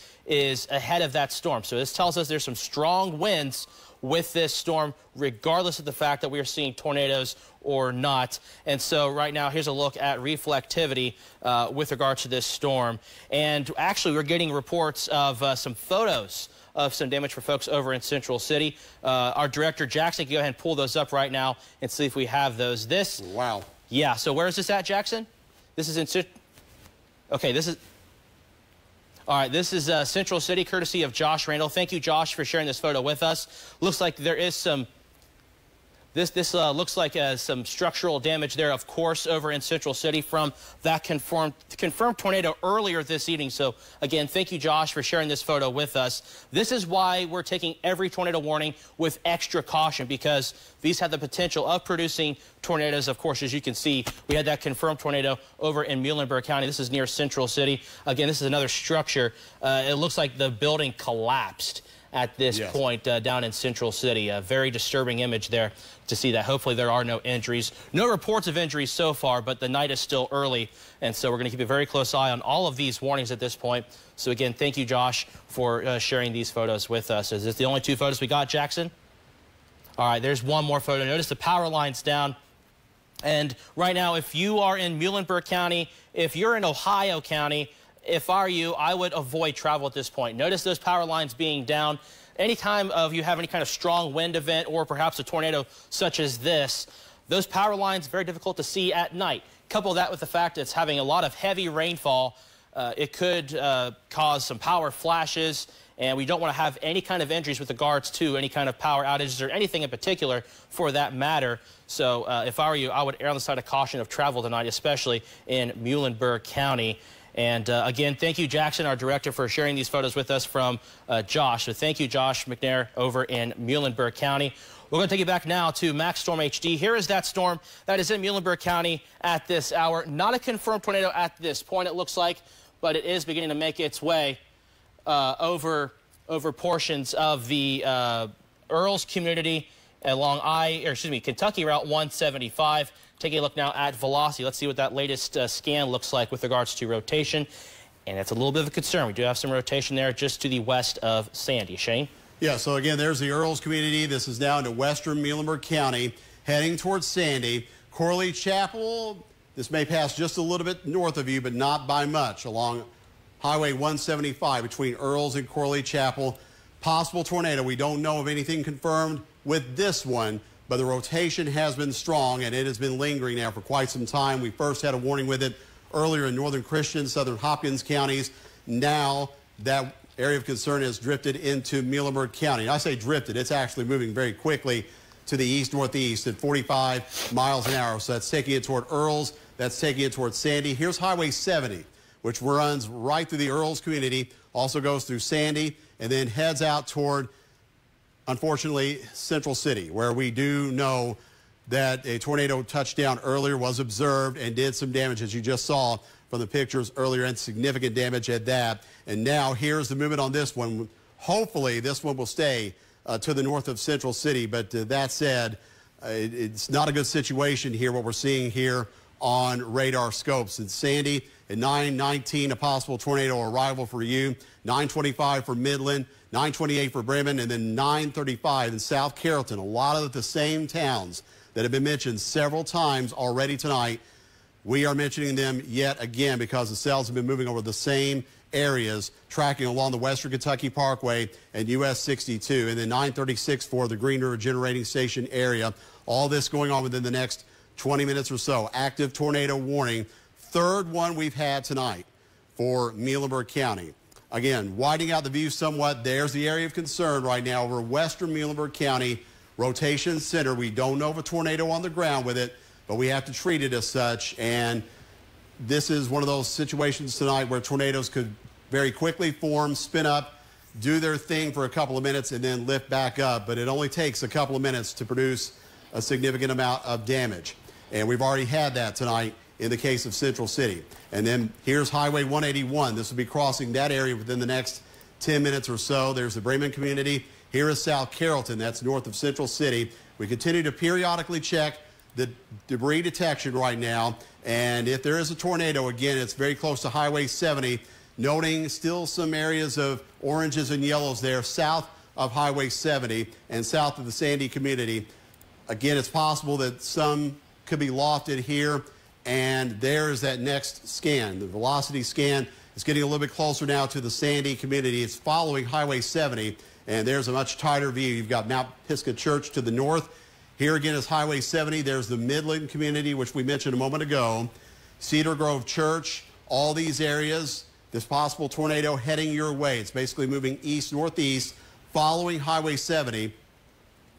ahead of that storm. So this tells us there's some strong winds with this storm, regardless of the fact that we are seeing tornadoes or not. And so right now, here's a look at reflectivity with regard to this storm. And actually, we're getting reports of some photos of some damage for folks over in Central City. Our director, Jackson, can go ahead and pull those up right now and see if we have those. Wow. Yeah, so where is this at, Jackson? This is in... Okay, this is... All right, this is Central City, courtesy of Josh Randall. Thank you, Josh, for sharing this photo with us. Looks like there is some... This looks like some structural damage there, of course, over in Central City from that confirmed tornado earlier this evening. So, again, thank you, Josh, for sharing this photo with us. This is why we're taking every tornado warning with extra caution, because these have the potential of producing tornadoes. Of course, as you can see, we had that confirmed tornado over in Muhlenberg County. This is near Central City. Again, this is another structure. It looks like the building collapsed at this point down in Central City. A very disturbing image there to see that. Hopefully there are no injuries. No reports of injuries so far, but the night is still early, and so we're going to keep a very close eye on all of these warnings at this point. So again, thank you, Josh, for sharing these photos with us. Is this the only two photos we got, Jackson? All right, there's one more photo. Notice the power line's down. And right now, if you are in Muhlenberg County, if you're in Ohio County, if I were you, I would avoid travel at this point. Notice those power lines being down. Anytime you have any kind of strong wind event or perhaps a tornado such as this, those power lines very difficult to see at night. Couple that with the fact that it's having a lot of heavy rainfall, it could cause some power flashes, and we don't want to have any kind of injuries with regards to any kind of power outages or anything in particular for that matter. So if I were you, I would err on the side of caution of travel tonight, especially in Muhlenberg County. And again, thank you, Jackson, our director, for sharing these photos with us from Josh. So thank you, Josh McNair, over in Muhlenberg County. We're going to take you back now to Max Storm HD. Here is that storm that is in Muhlenberg County at this hour. Not a confirmed tornado at this point, it looks like, but it is beginning to make its way over portions of the Earls community along Kentucky Route 175. Taking a look now at velocity. Let's see what that latest scan looks like with regards to rotation. And it's a little bit of a concern. We do have some rotation there just to the west of Sandy. Shane? Yeah, so again, there's the Earls community. This is now into western Muhlenberg County, heading towards Sandy. Corley Chapel, this may pass just a little bit north of you, but not by much, along Highway 175 between Earls and Corley Chapel. Possible tornado. We don't know of anything confirmed with this one, but the rotation has been strong, and it has been lingering now for quite some time. We first had a warning with it earlier in northern Christian, southern Hopkins counties. Now that area of concern has drifted into Muhlenberg County. And I say drifted, it's actually moving very quickly to the east-northeast at 45 miles an hour. So that's taking it toward Earls, that's taking it toward Sandy. Here's Highway 70, which runs right through the Earls community, also goes through Sandy, and then heads out toward, unfortunately, Central City, where we do know that a tornado touchdown earlier was observed and did some damage, as you just saw from the pictures earlier, and significant damage at that. And now here's the movement on this one. Hopefully this one will stay to the north of Central City, but that said, it's not a good situation here, what we're seeing here on radar scopes. In Sandy, at 9:19, a possible tornado arrival for you, 9:25 for Midland, 9:28 for Bremen, and then 9:35 in South Carrollton. A lot of the same towns that have been mentioned several times already tonight. We are mentioning them yet again because the cells have been moving over the same areas, tracking along the Western Kentucky Parkway and US 62, and then 936 for the Green River Generating Station area. All this going on within the next 20 minutes or so. Active tornado warning. Third one we've had tonight for Muhlerberg County. Again, widening out the view somewhat. There's the area of concern right now over western Muhlerberg County. Rotation center. We don't know of a tornado on the ground with it, but we have to treat it as such. And this is one of those situations tonight where tornadoes could very quickly form, spin up, do their thing for a couple of minutes, and then lift back up. But it only takes a couple of minutes to produce a significant amount of damage. And we've already had that tonight in the case of Central City. And then here's Highway 181. This will be crossing that area within the next 10 minutes or so. There's the Bremen community. Here is South Carrollton. That's north of Central City. We continue to periodically check the debris detection right now. And if there is a tornado, again, it's very close to Highway 70. Noting still some areas of oranges and yellows there south of Highway 70 and south of the Sandy community. Again, it's possible that some could be lofted here. And there is that next scan. The velocity scan is getting a little bit closer now to the Sandy community. It's following Highway 70, and there's a much tighter view. You've got Mount Pisgah Church to the north. Here again is Highway 70. There's the Midland community, which we mentioned a moment ago. Cedar Grove Church, all these areas. This possible tornado heading your way. It's basically moving east-northeast, following Highway 70,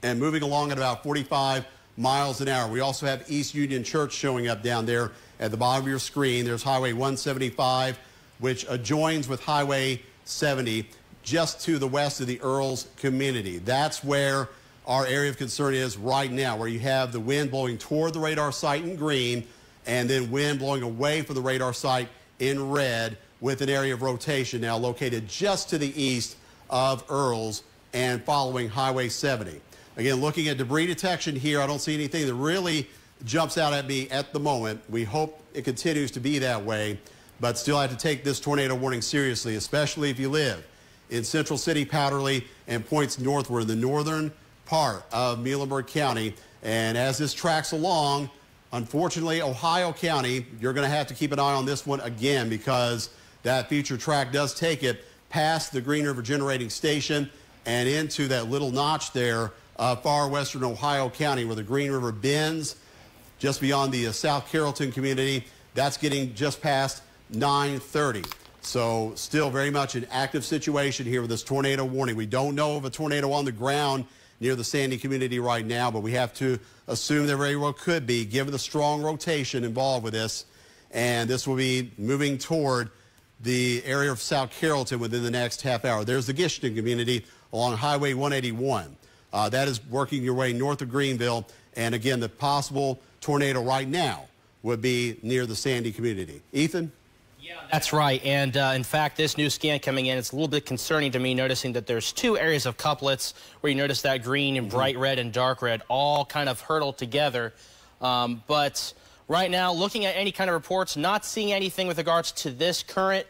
and moving along at about 45 miles an hour. We also have East Union Church showing up down there at the bottom of your screen. There's Highway 175, which adjoins with Highway 70 just to the west of the Earls community. That's where our area of concern is right now, where you have the wind blowing toward the radar site in green and then wind blowing away from the radar site in red, with an area of rotation now located just to the east of Earls and following Highway 70. Again, looking at debris detection here, I don't see anything that really jumps out at me at the moment. We hope it continues to be that way, but still have to take this tornado warning seriously, especially if you live in Central City, Powderly, and points northward in the northern part of Muhlenberg County. And as this tracks along, unfortunately, Ohio County, you're going to have to keep an eye on this one again, because that future track does take it past the Green River Generating Station and into that little notch there, far western Ohio County, where the Green River bends just beyond the South Carrollton community. That's getting just past 9:30. So still very much an active situation here with this tornado warning. We don't know of a tornado on the ground near the Sandy community right now, but we have to assume there very well could be, given the strong rotation involved with this. And this will be moving toward the area of South Carrollton within the next half hour. There's the Gishton community along Highway 181. That is working your way north of Greenville. And again, the possible tornado right now would be near the Sandy community. Ethan? Yeah, that's right. And in fact, this new scan coming in, it's a little bit concerning to me, noticing that there's two areas of couplets where you notice that green and bright red and dark red all kind of hurtled together. But right now, looking at any kind of reports, not seeing anything with regards to this current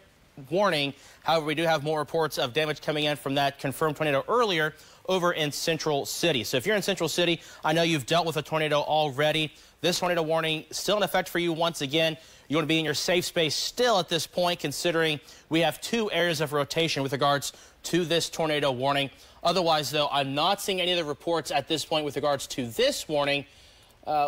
warning. However, we do have more reports of damage coming in from that confirmed tornado earlier over in Central City. So if you're in Central City, I know you've dealt with a tornado already. This tornado warning still in effect for you once again. You want to be in your safe space still at this point, considering we have two areas of rotation with regards to this tornado warning. Otherwise, though, I'm not seeing any of the reports at this point with regards to this warning,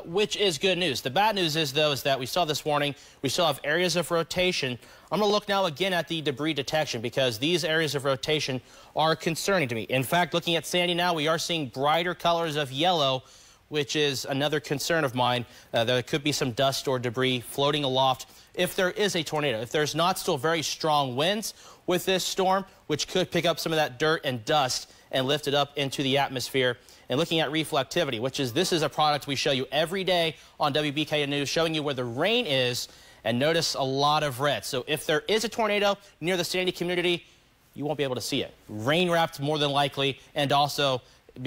which is good news. The bad news is, though, is that we saw this warning. We still have areas of rotation. I'm going to look now again at the debris detection, because these areas of rotation are concerning to me. In fact, looking at Sandy now, we are seeing brighter colors of yellow, which is another concern of mine. There could be some dust or debris floating aloft if there is a tornado. If there's not still very strong winds with this storm, which could pick up some of that dirt and dust and lift it up into the atmosphere. And looking at reflectivity, this is a product we show you every day on WBKO News, showing you where the rain is, and notice a lot of red. So if there is a tornado near the Sandy community, you won't be able to see it. Rain wrapped more than likely, and also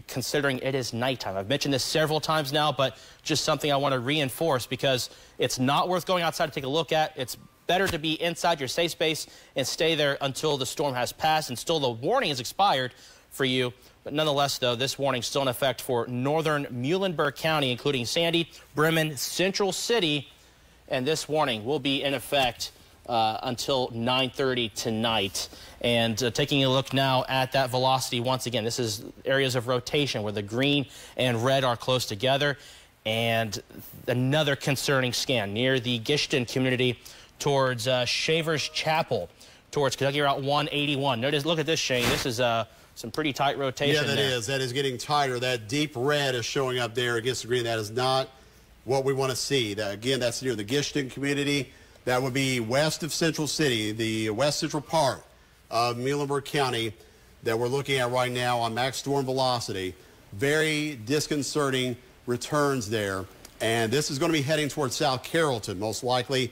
considering it is nighttime. I've mentioned this several times now, but just something I want to reinforce, because it's not worth going outside to take a look at. It's better to be inside your safe space and stay there until the storm has passed and still the warning is expired for you. But nonetheless, though, this warning is still in effect for northern Muhlenberg County, including Sandy, Bremen, Central City, and this warning will be in effect until 9:30 tonight. And taking a look now at that velocity once again, this is areas of rotation where the green and red are close together. And another concerning scan near the Gishton community towards Shavers Chapel, towards Kentucky Route 181. Notice, look at this, Shane. This is some pretty tight rotation. Yeah, that is. That is getting tighter. That deep red is showing up there against the green. That is not what we want to see. Again, that's near the Gishton community. That would be west of Central City, the west central part of Muhlerberg County that we're looking at right now on max storm velocity. Very disconcerting returns there. And this is going to be heading towards South Carrollton, most likely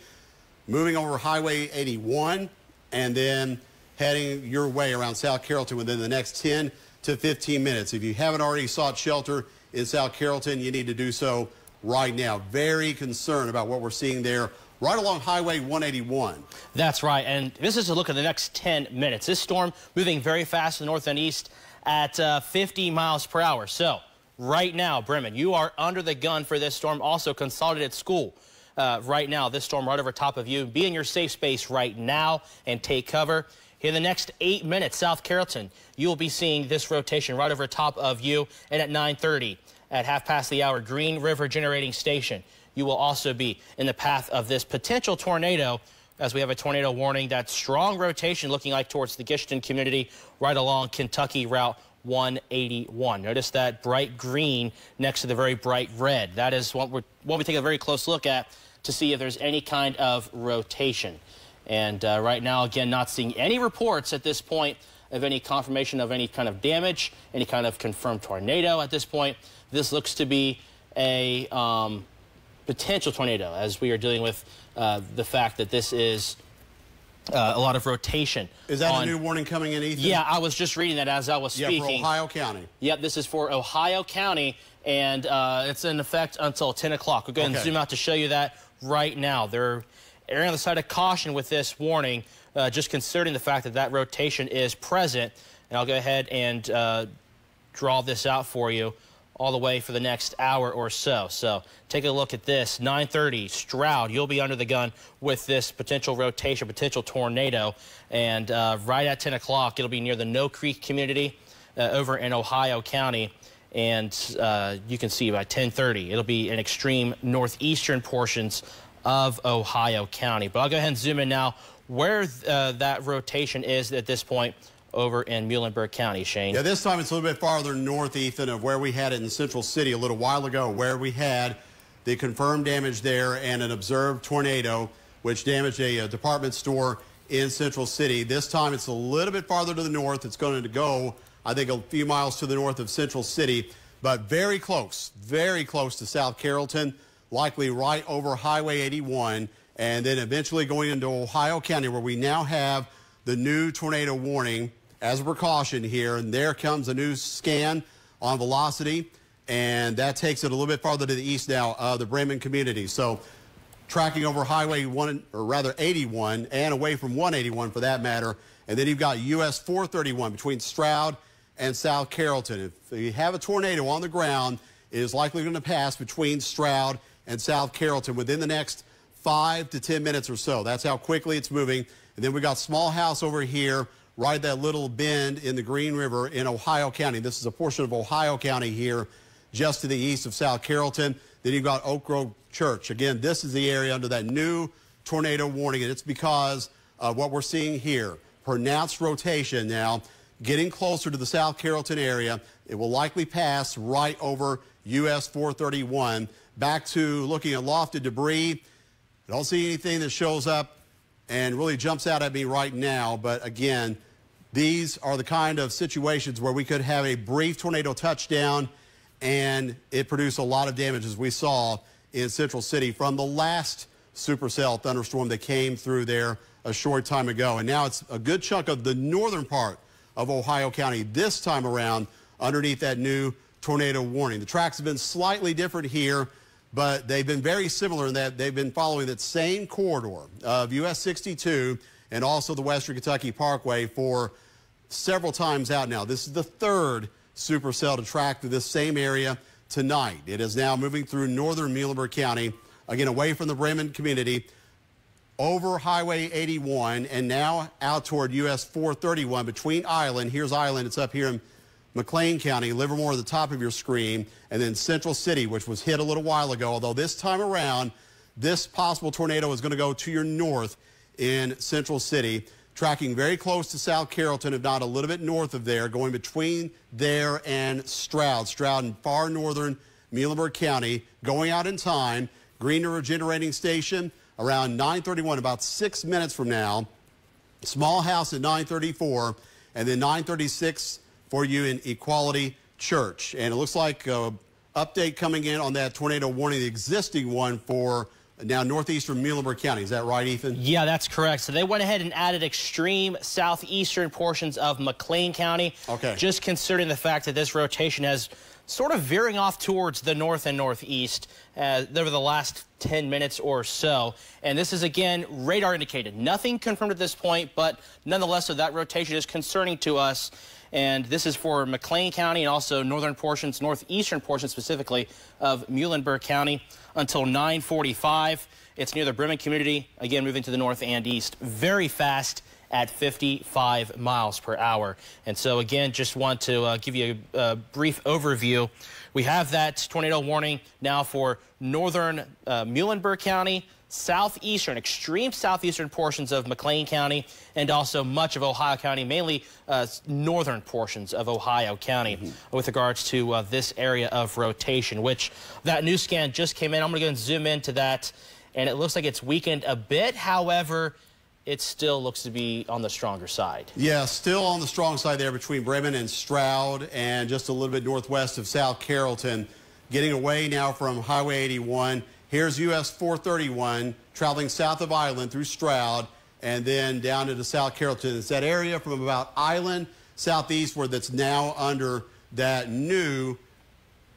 moving over Highway 81 and then heading your way around South Carrollton within the next 10 to 15 minutes. If you haven't already sought shelter in South Carrollton, you need to do so right now. Very concerned about what we're seeing there right along Highway 181. That's right, and this is a look at the next 10 minutes. This storm moving very fast to the north and east at 50 miles per hour. So right now, Bremen, you are under the gun for this storm. Also, Consolidated School. Right now, this storm right over top of you. Be in your safe space right now and take cover. In the next 8 minutes, South Carrollton, you will be seeing this rotation right over top of you. And at 9:30, at half past the hour, Green River Generating Station, you will also be in the path of this potential tornado, as we have a tornado warning. That strong rotation looking like towards the Gishton community right along Kentucky Route 181. Notice that bright green next to the very bright red. That is what we take a very close look at to see if there's any kind of rotation. And right now, again, not seeing any reports at this point of any confirmation of any kind of damage, any kind of confirmed tornado at this point. This looks to be a potential tornado, as we are dealing with the fact that this is a lot of rotation. Is that a new warning coming in, Ethan? Yeah, I was just reading that as I was speaking. Yeah, for Ohio County. Yep, this is for Ohio County, and it's in effect until 10 o'clock. We'll go ahead and zoom out to show you that right now. They're erring on the side of caution with this warning, just considering the fact that that rotation is present. And I'll go ahead and draw this out for you all the way for the next hour or so. So take a look at this. 9:30, Stroud, you'll be under the gun with this potential rotation, potential tornado. And right at 10 o'clock, it'll be near the No Creek community over in Ohio County. And you can see by 10:30, it'll be in extreme northeastern portions of Ohio County. But I'll go ahead and zoom in now where that rotation is at this point over in Muhlenberg County, Shane. Yeah, this time it's a little bit farther north, Ethan, of where we had it in Central City a little while ago, where we had the confirmed damage there and an observed tornado, which damaged a department store in Central City. This time it's a little bit farther to the north. It's going to go, I think, a few miles to the north of Central City, but very close to South Carrollton, likely right over Highway 81, and then eventually going into Ohio County, where we now have the new tornado warning as a precaution here. And there comes a new scan on velocity, and that takes it a little bit farther to the east now, the Bremen community. So tracking over Highway 1, or rather 81, and away from 181 for that matter. And then you've got US 431 between Stroud and South Carrollton. If you have a tornado on the ground, it is likely going to pass between Stroud and South Carrollton within the next 5 to 10 minutes or so. That's how quickly it's moving. And then we got Small House over here, right at that little bend in the Green River in Ohio County. This is a portion of Ohio County here, just to the east of South Carrollton. Then you've got Oak Grove Church. Again, this is the area under that new tornado warning, and it's because of what we're seeing here. Pronounced rotation now, getting closer to the South Carrollton area. It will likely pass right over US 431. Back to looking at lofted debris. I don't see anything that shows up and really jumps out at me right now, but again, these are the kind of situations where we could have a brief tornado touchdown and it produced a lot of damage, as we saw in Central City from the last supercell thunderstorm that came through there a short time ago. And now it's a good chunk of the northern part of Ohio County this time around underneath that new tornado warning. The tracks have been slightly different here, but they've been very similar in that they've been following that same corridor of US 62 and also the Western Kentucky Parkway for several times out now. This is the third supercell to track through this same area tonight. It is now moving through northern Muhlenberg County again, away from the Bremen community, over Highway 81, and now out toward US 431 between Island. Here's Island. It's up here in McLean County. Livermore at the top of your screen, and then Central City, which was hit a little while ago, although this time around, this possible tornado is going to go to your north in Central City, tracking very close to South Carrollton, if not a little bit north of there, going between there and Stroud. Stroud in far northern Muhlerberg County, going out in time. Green River Generating Station around 9:31, about 6 minutes from now. Small House at 9:34, and then 9:36 for you in Equality Church. And it looks like update coming in on that tornado warning, the existing one for now northeastern Muhlenberg County. Is that right, Ethan? Yeah, that's correct. So they went ahead and added extreme southeastern portions of McLean County. Okay. Just considering the fact that this rotation has sort of veering off towards the north and northeast over the last 10 minutes or so. And this is, again, radar indicated. Nothing confirmed at this point, but nonetheless, so that rotation is concerning to us. And this is for McLean County and also northern portions, northeastern portions specifically of Muhlenberg County until 9:45. It's near the Bremen community, again, moving to the north and east very fast at 55 miles per hour. And so, again, just want to give you a brief overview. We have that tornado warning now for northern Muhlenberg County, southeastern, extreme southeastern portions of McLean County, and also much of Ohio County, mainly northern portions of Ohio County with regards to this area of rotation, which that new scan just came in. I'm going to go and zoom into that, and it looks like it's weakened a bit. However, it still looks to be on the stronger side. Yeah, still on the strong side there between Bremen and Stroud and just a little bit northwest of South Carrollton. Getting away now from Highway 81. Here's US 431 traveling south of Island through Stroud and then down into South Carrollton. It's that area from about Island southeast where that's now under that new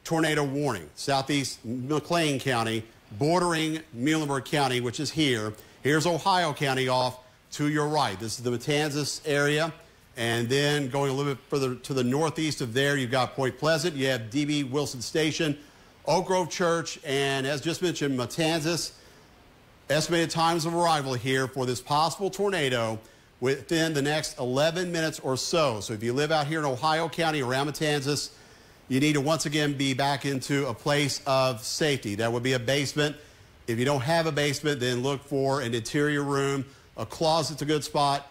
tornado warning. Southeast McLean County, bordering Muhlenberg County, which is here. Here's Ohio County off to your right. This is the Matanzas area. And then going a little bit further to the northeast of there, you've got Point Pleasant. You have D.B. Wilson Station, Oak Grove Church, and as just mentioned, Matanzas. Estimated times of arrival here for this possible tornado within the next 11 minutes or so. So if you live out here in Ohio County around Matanzas, you need to once again be back into a place of safety. That would be a basement. If you don't have a basement, then look for an interior room. A closet's a good spot.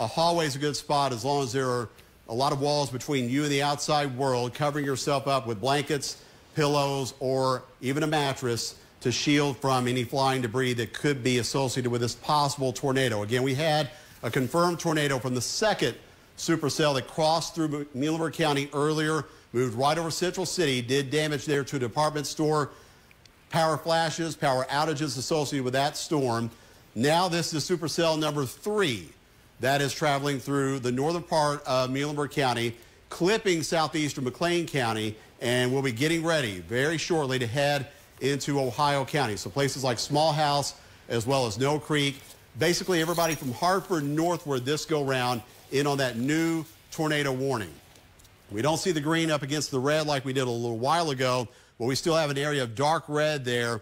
A hallway's a good spot as long as there are a lot of walls between you and the outside world, covering yourself up with blankets, pillows, or even a mattress to shield from any flying debris that could be associated with this possible tornado. Again, we had a confirmed tornado from the second supercell that crossed through Muhlenberg County earlier, moved right over Central City, did damage there to a department store. Power flashes, power outages associated with that storm. Now this is supercell number 3 that is traveling through the northern part of Muhlenberg County, clipping southeastern McLean County, and we'll be getting ready very shortly to head into Ohio County. So places like Small House as well as Mill Creek. Basically everybody from Hartford northward this go round in on that new tornado warning. We don't see the green up against the red like we did a little while ago, but we still have an area of dark red there,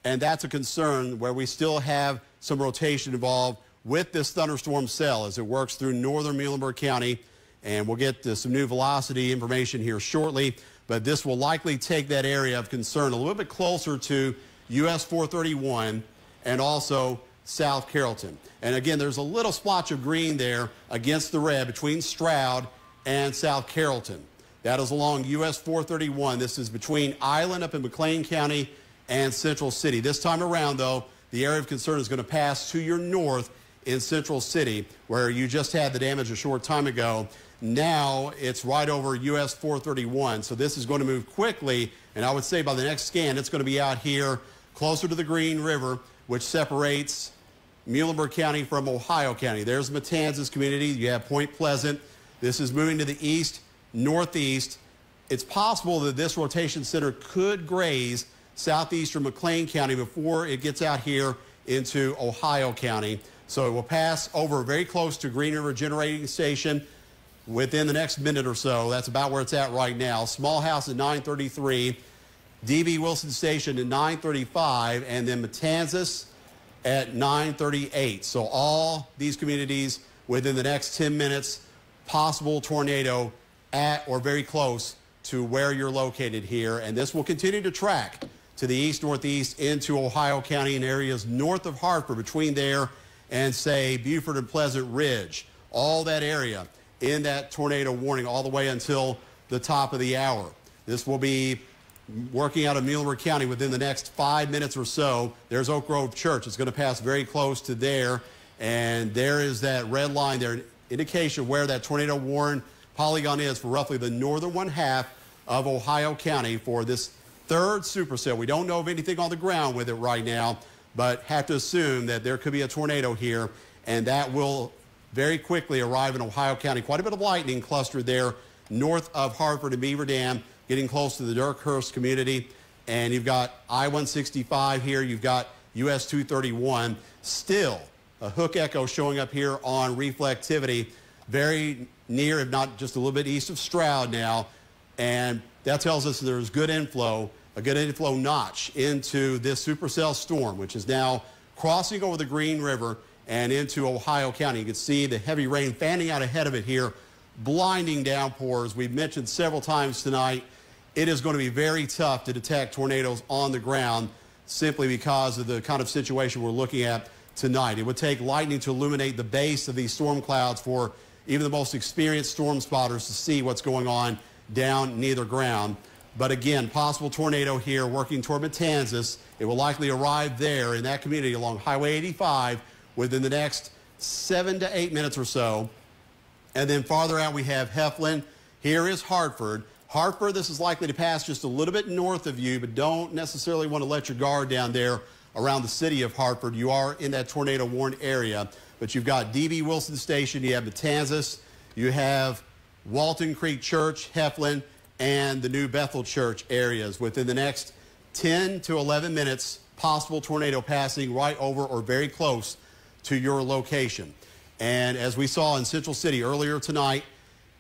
and that's a concern where we still have some rotation involved with this thunderstorm cell as it works through northern Muhlenberg County, and we'll get some new velocity information here shortly, but this will likely take that area of concern a little bit closer to US 431 and also South Carrollton. And again, there's a little splotch of green there against the red between Stroud and South Carrollton. That is along US 431. This is between Island up in McLean County and Central City. This time around, though, the area of concern is going to pass to your north in Central City, where you just had the damage a short time ago. Now it's right over US 431. So this is going to move quickly, and I would say by the next scan, it's going to be out here closer to the Green River, which separates Muhlenberg County from Ohio County. There's Matanzas community. You have Point Pleasant. This is moving to the east, northeast. It's possible that this rotation center could graze southeastern McLean County before it gets out here into Ohio County. So it will pass over very close to Green River Generating Station within the next minute or so. That's about where it's at right now. Small House at 9:33. D.B. Wilson Station at 9:35, and then Matanzas at 9:38. So all these communities within the next 10 minutes, possible tornado at or very close to where you're located here. And this will continue to track to the east-northeast into Ohio County and areas north of Hartford, between there and, say, Beaufort and Pleasant Ridge. All that area in that tornado warning all the way until the top of the hour. This will be working out of Muhlerberg County within the next 5 minutes or so. There's Oak Grove Church. It's going to pass very close to there. And there is that red line there, indication where that tornado warning polygon is for roughly the northern one half of Ohio County for this third supercell. We don't know of anything on the ground with it right now, but have to assume that there could be a tornado here, and that will very quickly arrive in Ohio County. Quite a bit of lightning clustered there north of Hartford and Beaver Dam, getting close to the Dirkhurst community. And you've got I-165 here. You've got US 231. Still a hook echo showing up here on reflectivity, very near, if not just a little bit east of Stroud now. And that tells us there's good inflow, a good inflow notch into this supercell storm, which is now crossing over the Green River and into Ohio County. You can see the heavy rain fanning out ahead of it here, blinding downpours. We've mentioned several times tonight, it is going to be very tough to detect tornadoes on the ground simply because of the kind of situation we're looking at tonight. It would take lightning to illuminate the base of these storm clouds for even the most experienced storm spotters to see what's going on down near the ground. But again, possible tornado here working toward Matanzas. It will likely arrive there in that community along Highway 85 within the next 7 to 8 minutes or so. And then farther out we have Heflin. Here is Hartford. Hartford, this is likely to pass just a little bit north of you, but don't necessarily want to let your guard down there around the city of Hartford. You are in that tornado warned area, but you've got D.B. Wilson Station, you have Matanzas, you have Walton Creek Church, Heflin, and the New Bethel Church areas. Within the next 10 to 11 minutes, possible tornado passing right over or very close to your location. And as we saw in Central City earlier tonight,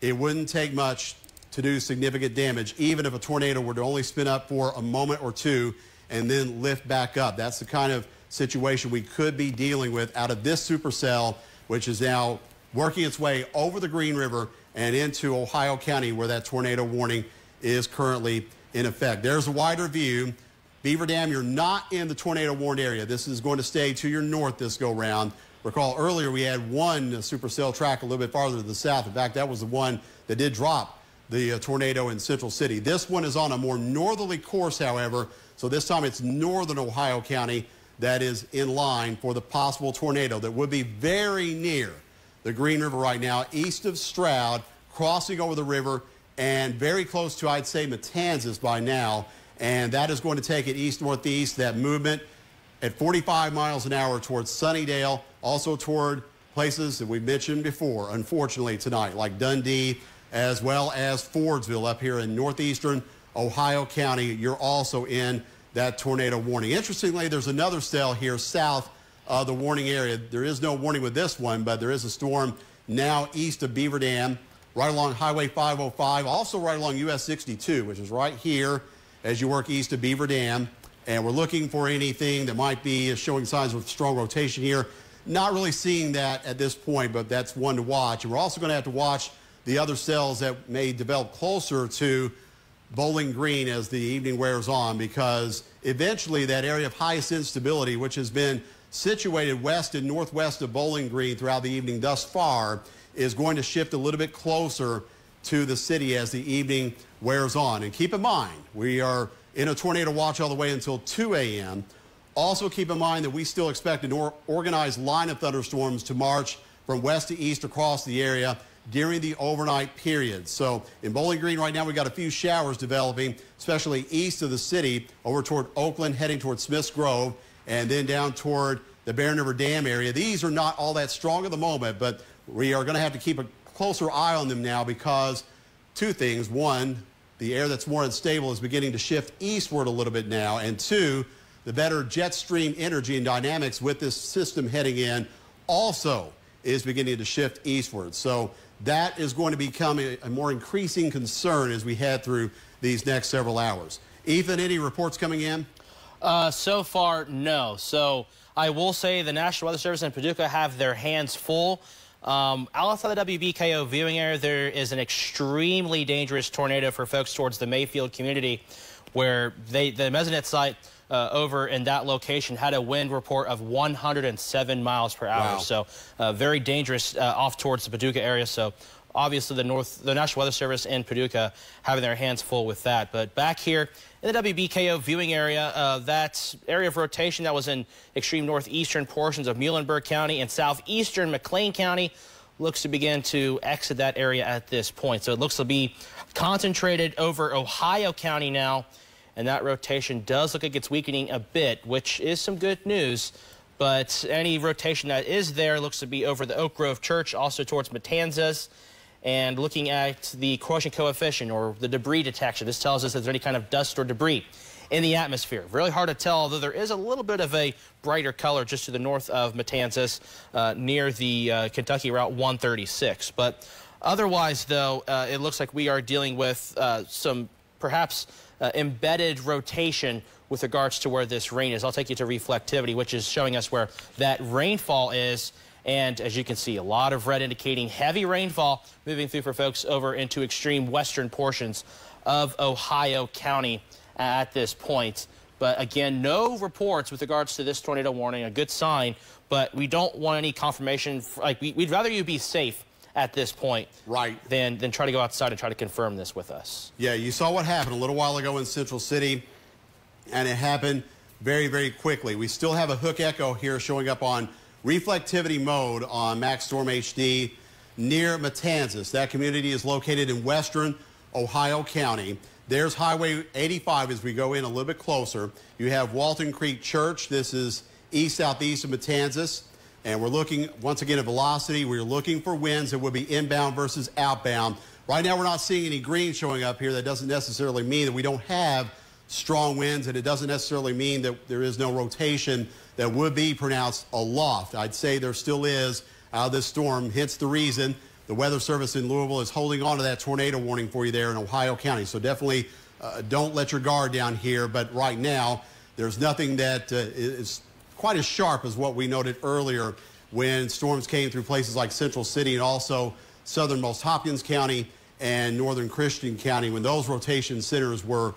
it wouldn't take much to do significant damage, even if a tornado were to only spin up for a moment or two and then lift back up. That's the kind of situation we could be dealing with out of this supercell, which is now working its way over the Green River and into Ohio County, where that tornado warning is currently in effect. There's a wider view. Beaver Dam, you're not in the tornado warned area. This is going to stay to your north this go round. Recall earlier we had one supercell track a little bit farther to the south. In fact, that was the one that did drop the tornado in Central City. This one is on a more northerly course, however, so this time it's northern Ohio County that is in line for the possible tornado that would be very near the Green River right now, east of Stroud, crossing over the river, and very close to, I'd say, Matanzas by now. And that is going to take it east-northeast, that movement at 45 miles an hour towards Sunnydale, also toward places that we've mentioned before, unfortunately, tonight, like Dundee, as well as Fordsville up here in northeastern Ohio County. You're also in that tornado warning. Interestingly, there's another cell here south of the warning area. There is no warning with this one, but there is a storm now east of Beaver Dam, right along Highway 505, also right along US 62, which is right here as you work east of Beaver Dam. And we're looking for anything that might be showing signs of strong rotation here. Not really seeing that at this point, but that's one to watch. And we're also going to have to watch the other cells that may develop closer to Bowling Green as the evening wears on, because eventually that area of highest instability, which has been situated west and northwest of Bowling Green throughout the evening thus far, is going to shift a little bit closer to the city as the evening wears on. And keep in mind, we are in a tornado watch all the way until 2 a.m. Also keep in mind that we still expect an organized line of thunderstorms to march from west to east across the area during the overnight period. So in Bowling Green right now, we've got a few showers developing, especially east of the city, over toward Oakland, heading toward Smiths Grove, and then down toward the Barren River Dam area. These are not all that strong at the moment, but we are going to have to keep a closer eye on them now because two things. One, the air that's more unstable is beginning to shift eastward a little bit now. And two, the better jet stream energy and dynamics with this system heading in also is beginning to shift eastward. So that is going to become a more increasing concern as we head through these next several hours. Ethan, any reports coming in? So far, no. So I will say the National Weather Service and Paducah have their hands full. Outside the WBKO viewing area, there is an extremely dangerous tornado for folks towards the Mayfield community, where the Mesonet site over in that location had a wind report of 107 miles per hour. Wow. So very dangerous off towards the Paducah area. So obviously the National Weather Service and Paducah having their hands full with that. But back here in the WBKO viewing area, that area of rotation that was in extreme northeastern portions of Muhlerberg County and southeastern McLean County looks to begin to exit that area at this point. So it looks to be concentrated over Ohio County now, and that rotation does look like it's weakening a bit, which is some good news. But any rotation that is there looks to be over the Oak Grove Church, also towards Matanzas. And looking at the corrosion coefficient or the debris detection, this tells us if there's any kind of dust or debris in the atmosphere. Really hard to tell, although there is a little bit of a brighter color just to the north of Matanzas near the Kentucky Route 136. But otherwise, though, it looks like we are dealing with some perhaps embedded rotation with regards to where this rain is. I'll take you to reflectivity, which is showing us where that rainfall is. And as you can see, a lot of red indicating heavy rainfall moving through for folks over into extreme western portions of Ohio County at this point. But again, no reports with regards to this tornado warning, a good sign, but we don't want any confirmation. Like we'd rather you be safe at this point, right, than try to go outside and try to confirm this with us. Yeah, you saw what happened a little while ago in Central City, and it happened very, very quickly. We still have a hook echo here showing up on reflectivity mode on Maxstorm HD near Matanzas. That community is located in western Ohio County. There's Highway 85 as we go in a little bit closer. You have Walton Creek Church. This is east-southeast of Matanzas. And we're looking, once again, at velocity. We're looking for winds that would be inbound versus outbound. Right now, we're not seeing any green showing up here. That doesn't necessarily mean that we don't have strong winds, and it doesn't necessarily mean that there is no rotation that would be pronounced aloft. I'd say there still is out of this storm, hence the reason the Weather Service in Louisville is holding on to that tornado warning for you there in Ohio County. So definitely don't let your guard down here. But right now, there's nothing that is quite as sharp as what we noted earlier when storms came through places like Central City and also southernmost Hopkins County and northern Christian County, when those rotation centers were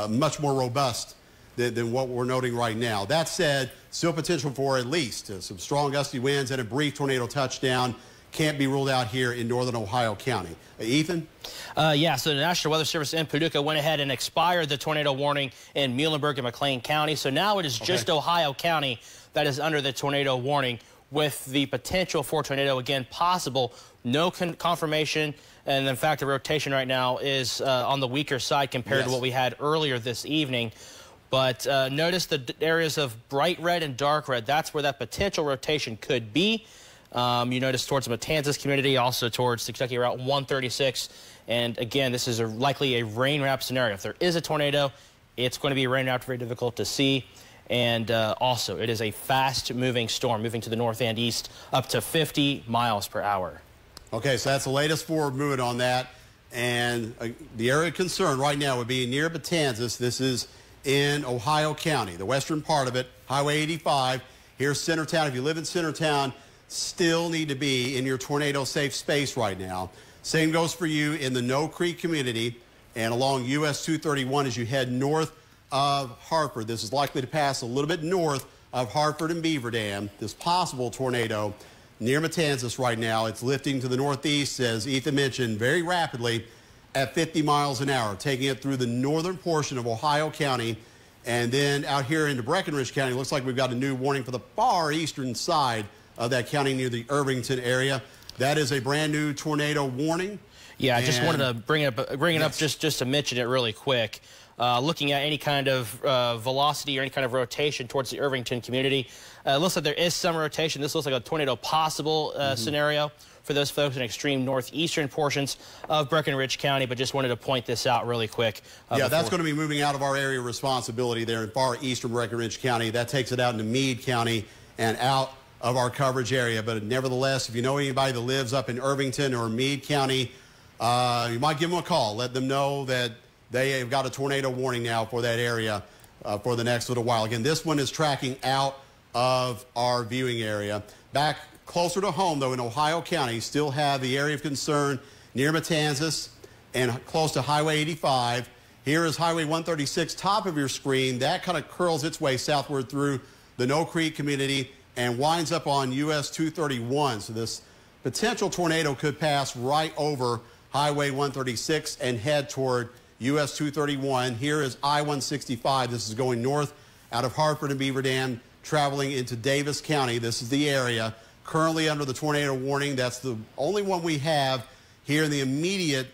much more robust than what we're noting right now. That said, still potential for at least some strong gusty winds and a brief tornado touchdown. Can't be ruled out here in northern Ohio County. Ethan? Yeah, so the National Weather Service in Paducah went ahead and expired the tornado warning in Muhlenberg and McLean County. So now it is just Ohio County that is under the tornado warning, with the potential for tornado again possible. No confirmation, and in fact the rotation right now is on the weaker side compared to what we had earlier this evening. But notice the areas of bright red and dark red. That's where that potential rotation could be. You notice towards the Matanzas community, also towards the Kentucky Route 136. And again, this is likely a rain wrap scenario. If there is a tornado, it's going to be rain wrapped, very difficult to see. And also, it is a fast-moving storm, moving to the north and east up to 50 miles per hour. Okay, so that's the latest forward movement on that. And the area of concern right now would be near Matanzas. This is in Ohio County, the western part of it, Highway 85. Here's Centertown. If you live in Centertown, still need to be in your tornado-safe space right now. Same goes for you in the No Creek community and along US 231 as you head north of Hartford. This is likely to pass a little bit north of Hartford and Beaver Dam. This possible tornado near Matanzas right now. It's lifting to the northeast, as Ethan mentioned, very rapidly at 50 miles an hour, taking it through the northern portion of Ohio County. And then out here into Breckinridge County, looks like we've got a new warning for the far eastern side of that county near the Irvington area. That is a brand new tornado warning. Yeah, I just wanted to bring it up just to mention it really quick. Looking at any kind of velocity or any kind of rotation towards the Irvington community, it looks like there is some rotation. This looks like a tornado possible scenario for those folks in extreme northeastern portions of Breckinridge County, but just wanted to point this out really quick. Yeah, that's going to be moving out of our area of responsibility there in far eastern Breckinridge County. That takes it out into Meade County and out of our coverage area. But nevertheless, if you know anybody that lives up in Irvington or Meade County, you might give them a call. Let them know that they have got a tornado warning now for that area for the next little while. Again, this one is tracking out of our viewing area. Back closer to home, though, in Ohio County, still have the area of concern near Matanzas and close to Highway 85. Here is Highway 136, top of your screen. That kind of curls its way southward through the No Creek community and winds up on US 231. So this potential tornado could pass right over Highway 136 and head toward US 231. Here is I-165. This is going north out of Hartford and Beaver Dam, traveling into Davis County. This is the area currently under the tornado warning. That's the only one we have here in the immediate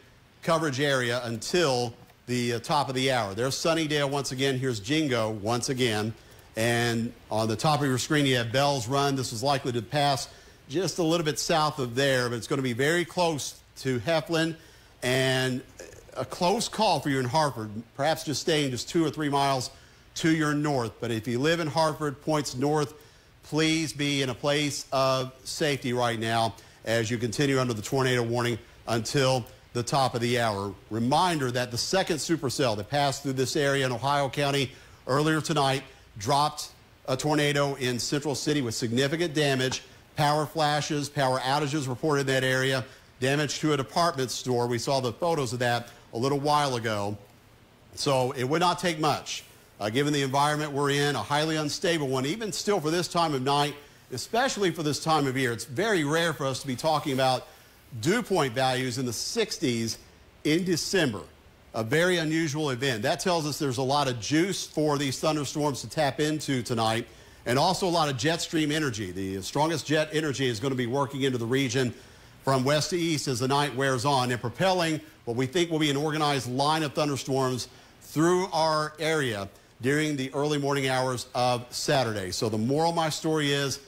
coverage area until the top of the hour. There's Sunnydale once again. Here's Jingo once again. And on the top of your screen, you have Bell's Run. This is likely to pass just a little bit south of there, but it's going to be very close to Heflin, and a close call for you in Hartford, perhaps just staying just 2 or 3 miles to your north. But if you live in Hartford, points north, please be in a place of safety right now as you continue under the tornado warning until the top of the hour. Reminder that the second supercell that passed through this area in Ohio County earlier tonight dropped a tornado in Central City with significant damage, power flashes, power outages reported in that area, damage to a department store. We saw the photos of that a little while ago. So it would not take much, given the environment we're in, a highly unstable one, even still for this time of night, especially for this time of year. It's very rare for us to be talking about dew point values in the 60s in December. A very unusual event. That tells us there's a lot of juice for these thunderstorms to tap into tonight, and also a lot of jet stream energy. The strongest jet energy is going to be working into the region from west to east as the night wears on and propelling what we think will be an organized line of thunderstorms through our area during the early morning hours of Saturday. So the moral of my story is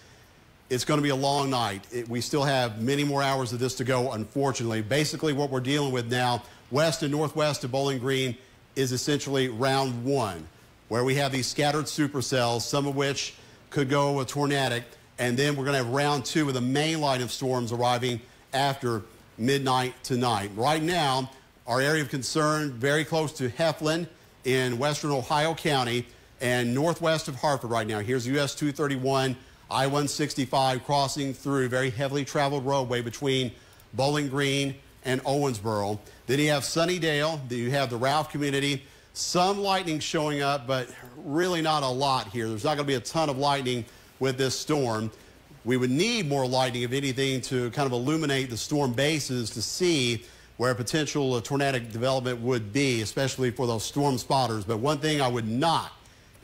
it's going to be a long night. We still have many more hours of this to go, unfortunately. Basically, what we're dealing with now, west and northwest of Bowling Green, is essentially round one, where we have these scattered supercells, some of which could go a tornadic, and then we're going to have round two with a main line of storms arriving after midnight tonight. Right now, our area of concern very close to Heflin in western Ohio County and northwest of Hartford right now. Here's US 231, I-165 crossing through very heavily traveled roadway between Bowling Green and Owensboro. Then you have Sunnydale, you have the Ralph community, some lightning showing up, but really not a lot here. There's not going to be a ton of lightning with this storm. We would need more lightning, if anything, to kind of illuminate the storm bases to see where potential tornadic development would be, especially for those storm spotters. But one thing I would not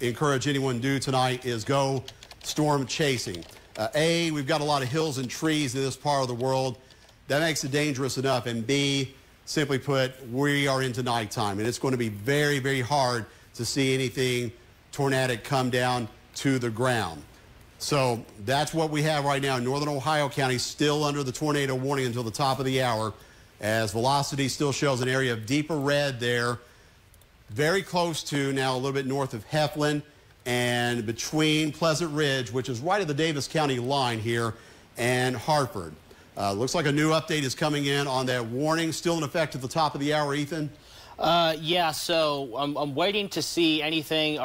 encourage anyone to do tonight is go storm chasing. A, we've got a lot of hills and trees in this part of the world. That makes it dangerous enough. And B, simply put, we are into nighttime, and it's going to be very, very hard to see anything tornadic come down to the ground. So that's what we have right now. Northern Ohio County still under the tornado warning until the top of the hour, as velocity still shows an area of deeper red there, very close to now a little bit north of Heflin and between Pleasant Ridge, which is right at the Davis County line here, and Hartford. Looks like a new update is coming in on that warning. Still in effect at the top of the hour, Ethan? Yeah, so I'm waiting to see anything.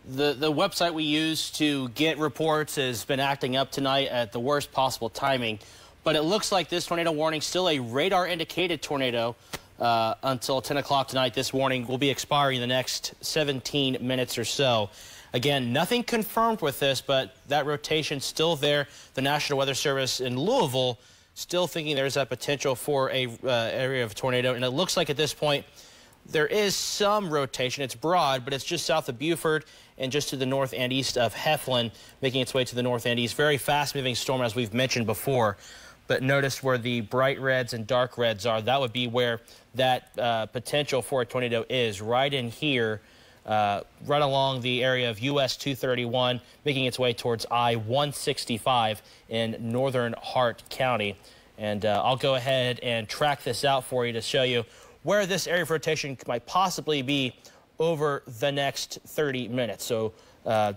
The website we use to get reports has been acting up tonight at the worst possible timing. But it looks like this tornado warning, still a radar-indicated tornado until 10 o'clock tonight. This warning will be expiring in the next 17 minutes or so. Again, nothing confirmed with this, but that rotation's still there. The National Weather Service in Louisville still thinking there's a potential for a area of tornado. And it looks like at this point there is some rotation. It's broad, but it's just south of Beaufort and just to the north and east of Heflin, making its way to the north and east. Very fast-moving storm, as we've mentioned before. But notice where the bright reds and dark reds are. That would be where that potential for a tornado is, right in here, right along the area of US 231, making its way towards I-165 in northern Hart County. And I'll go ahead and track this out for you to show you where this area of rotation might possibly be over the next 30 minutes. So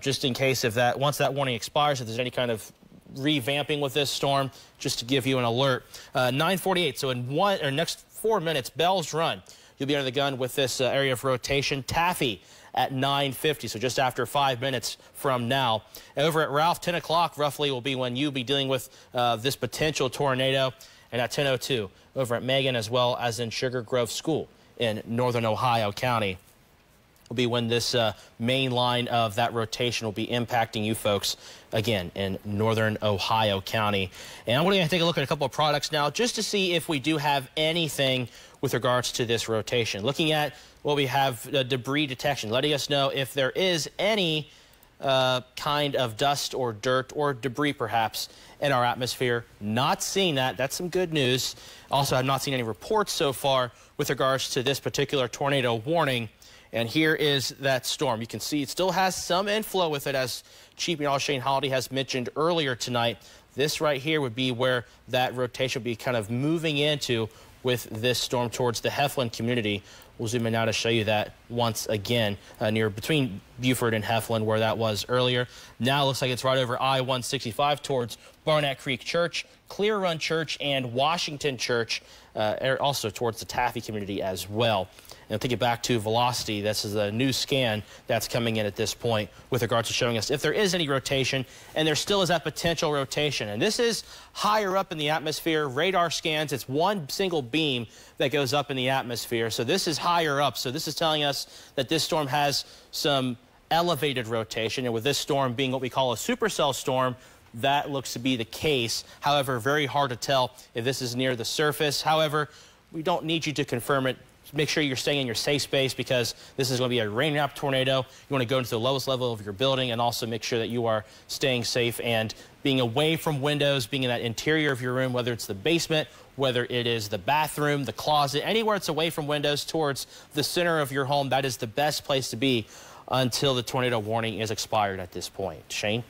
just in case if that, once that warning expires, if there's any kind of revamping with this storm, just to give you an alert. 9:48, so in next 4 minutes, Bell's Run. you'll be under the gun with this area of rotation. Taffy at 9:50, so just after 5 minutes from now. Over at Ralph, 10 o'clock roughly will be when you'll be dealing with this potential tornado. And at 10:02 over at Megan, as well as in Sugar Grove School in northern Ohio County, will be when this main line of that rotation will be impacting you folks, again, in northern Ohio County. And I'm going to take a look at a couple of products now just to see if we do have anything with regards to this rotation. Looking at what we have, debris detection, letting us know if there is any kind of dust or dirt or debris perhaps in our atmosphere. Not seeing that. That's some good news. Also, I've not seen any reports so far with regards to this particular tornado warning. And here is that storm. You can see it still has some inflow with it, as Chief Meteorologist Shane Holiday has mentioned earlier tonight. This right here would be where that rotation would be kind of moving into with this storm towards the Heflin community. We'll zoom in now to show you that once again, near between Buford and Heflin, where that was earlier. Now it looks like it's right over I-165 towards Barnett Creek Church, Clear Run Church, and Washington Church, also towards the Taffy community as well. And take it back to velocity. This is a new scan that's coming in at this point with regards to showing us if there is any rotation, and there still is that potential rotation. And this is higher up in the atmosphere. Radar scans, it's one single beam that goes up in the atmosphere. So this is higher up. So this is telling us that this storm has some elevated rotation. And with this storm being what we call a supercell storm, that looks to be the case. However, very hard to tell if this is near the surface. However, we don't need you to confirm it. Make sure you're staying in your safe space, because this is going to be a rain-wrapped tornado. You want to go into the lowest level of your building, and also make sure that you are staying safe and being away from windows, being in that interior of your room, whether it's the basement, whether it is the bathroom, the closet, anywhere it's away from windows towards the center of your home. That is the best place to be until the tornado warning is expired at this point. Shane?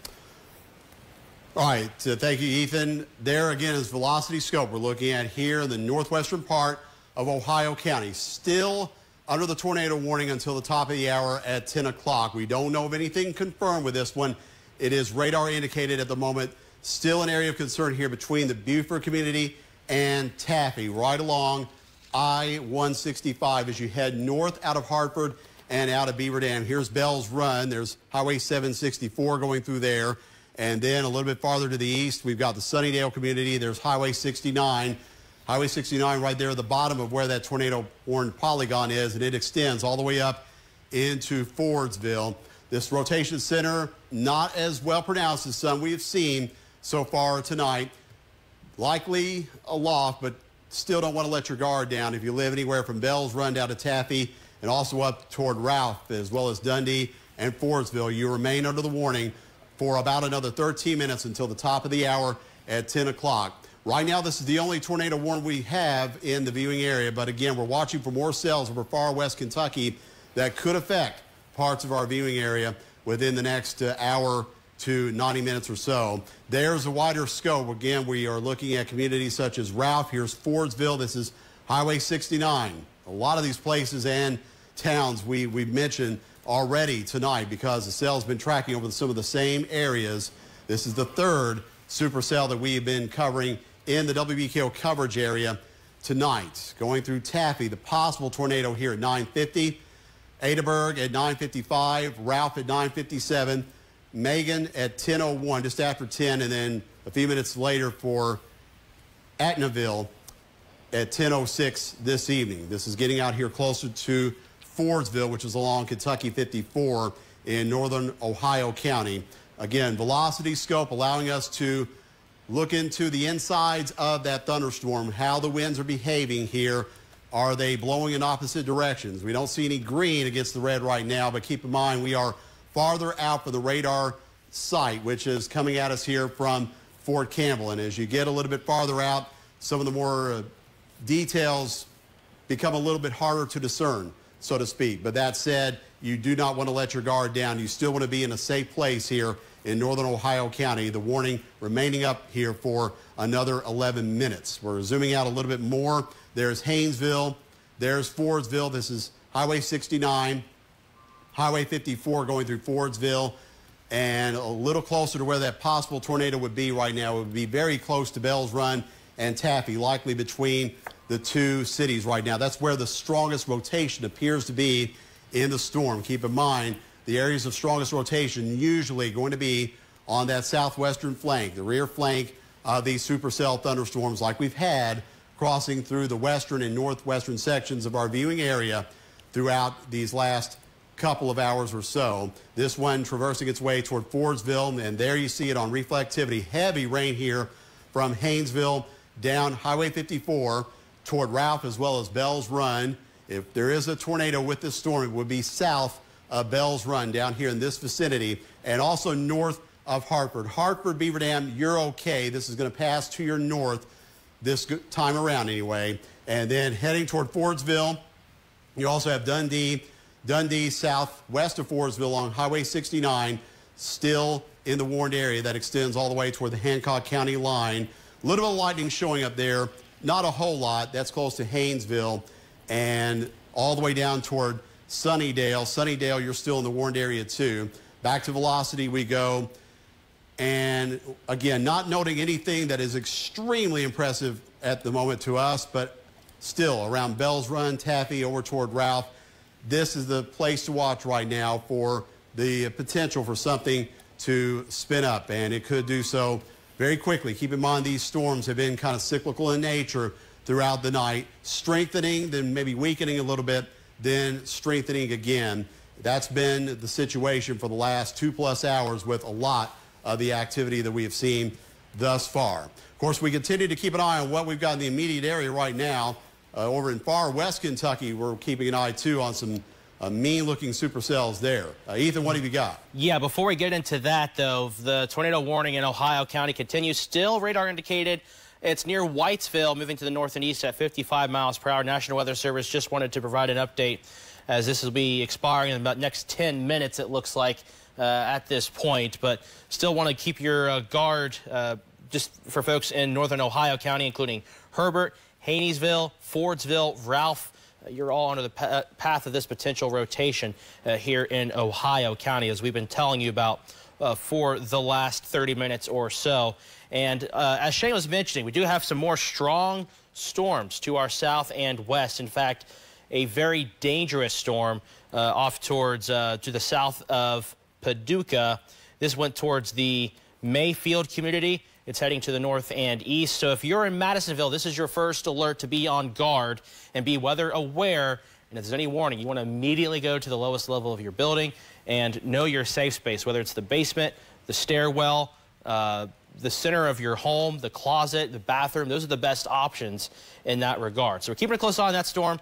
All right, thank you, Ethan. There again is velocity scope we're looking at here in the northwestern part of Ohio County. Still under the tornado warning until the top of the hour at 10 o'clock. We don't know of anything confirmed with this one. It is radar indicated at the moment. Still an area of concern here between the Buford community and Taffy, right along I-165 as you head north out of Hartford and out of Beaver Dam. Here's Bell's Run. There's Highway 764 going through there. And then a little bit farther to the east, we've got the Sunnydale community. There's Highway 69. Highway 69 right there at the bottom of where that tornado warning polygon is, and it extends all the way up into Fordsville. This rotation center, not as well pronounced as some we have seen so far tonight. Likely aloft, but still don't want to let your guard down if you live anywhere from Bell's Run down to Taffy and also up toward Ralph, as well as Dundee and Fordsville. You remain under the warning for about another 13 minutes until the top of the hour at 10 o'clock. Right now, this is the only tornado warning we have in the viewing area, but again, we're watching for more cells over far west Kentucky that could affect parts of our viewing area within the next hour to 90 minutes or so. There's a wider scope. Again, we are looking at communities such as Ralph. Here's Fordsville. This is Highway 69. A lot of these places and towns we've mentioned already tonight because the cell's been tracking over some of the same areas. This is the third supercell that we've been covering in the WBKO coverage area tonight. Going through Taffy, the possible tornado here at 9:50, Adaberg at 9:55, Ralph at 9:57, Megan at 10:01, just after 10, and then a few minutes later for Etnaville at 10:06 this evening. This is getting out here closer to Fordsville, which is along Kentucky 54 in northern Ohio County. Again, velocity scope allowing us to look into the insides of that thunderstorm, how the winds are behaving here. Are they blowing in opposite directions? We don't see any green against the red right now, but keep in mind we are farther out for the radar site, which is coming at us here from Fort Campbell. And as you get a little bit farther out, some of the more details become a little bit harder to discern, so to speak. But that said, you do not want to let your guard down. You still want to be in a safe place here in northern Ohio County. The warning remaining up here for another 11 minutes. We're zooming out a little bit more. There's Haynesville. There's Fordsville. This is Highway 69, Highway 54 going through Fordsville, and a little closer to where that possible tornado would be right now. It would be very close to Bell's Run and Taffy, likely between the two cities right now. That's where the strongest rotation appears to be in the storm. Keep in mind, the areas of strongest rotation usually going to be on that southwestern flank, the rear flank of these supercell thunderstorms like we've had crossing through the western and northwestern sections of our viewing area throughout these last couple of hours or so. This one traversing its way toward Fordsville, and there you see it on reflectivity. Heavy rain here from Haynesville down Highway 54 toward Ralph as well as Bell's Run. If there is a tornado with this storm, it would be south of Bell's Run down here in this vicinity, and also north of Hartford. Hartford, Beaver Dam, you're okay. This is going to pass to your north this time around anyway. And then heading toward Fordsville, you also have Dundee southwest of Fordsville on Highway 69, still in the warned area that extends all the way toward the Hancock County line. A little bit of lightning showing up there, not a whole lot. That's close to Haynesville, and all the way down toward Sunnydale. Sunnydale, you're still in the warned area too. Back to velocity we go. And again, not noting anything that is extremely impressive at the moment to us, but still around Bell's Run, Taffy, over toward Ralph. This is the place to watch right now for the potential for something to spin up, and it could do so very quickly. Keep in mind these storms have been kind of cyclical in nature throughout the night, strengthening, then maybe weakening a little bit, then strengthening again. That's been the situation for the last 2+ hours with a lot of the activity that we have seen thus far. Of course, we continue to keep an eye on what we've got in the immediate area right now. Over in far west Kentucky, we're keeping an eye, too, on some mean-looking supercells there. Ethan, what have you got? Yeah, before we get into that, though, the tornado warning in Ohio County continues. Still radar indicated. It's near Whitesville, moving to the north and east at 55 miles per hour. National Weather Service just wanted to provide an update as this will be expiring in about next 10 minutes, it looks like, at this point. But still want to keep your guard just for folks in northern Ohio County, including Herbert, Haynesville, Fordsville, Ralph. You're all under the path of this potential rotation here in Ohio County, as we've been telling you about for the last 30 minutes or so. And as Shane was mentioning, we do have some more strong storms to our south and west. In fact, a very dangerous storm off towards to the south of Paducah. This went towards the Mayfield community. It's heading to the north and east. So if you're in Madisonville, this is your first alert to be on guard and be weather aware. And if there's any warning, you want to immediately go to the lowest level of your building and know your safe space, whether it's the basement, the stairwell, the center of your home, the closet, the bathroom. Those are the best options in that regard. So we're keeping a close eye on that storm.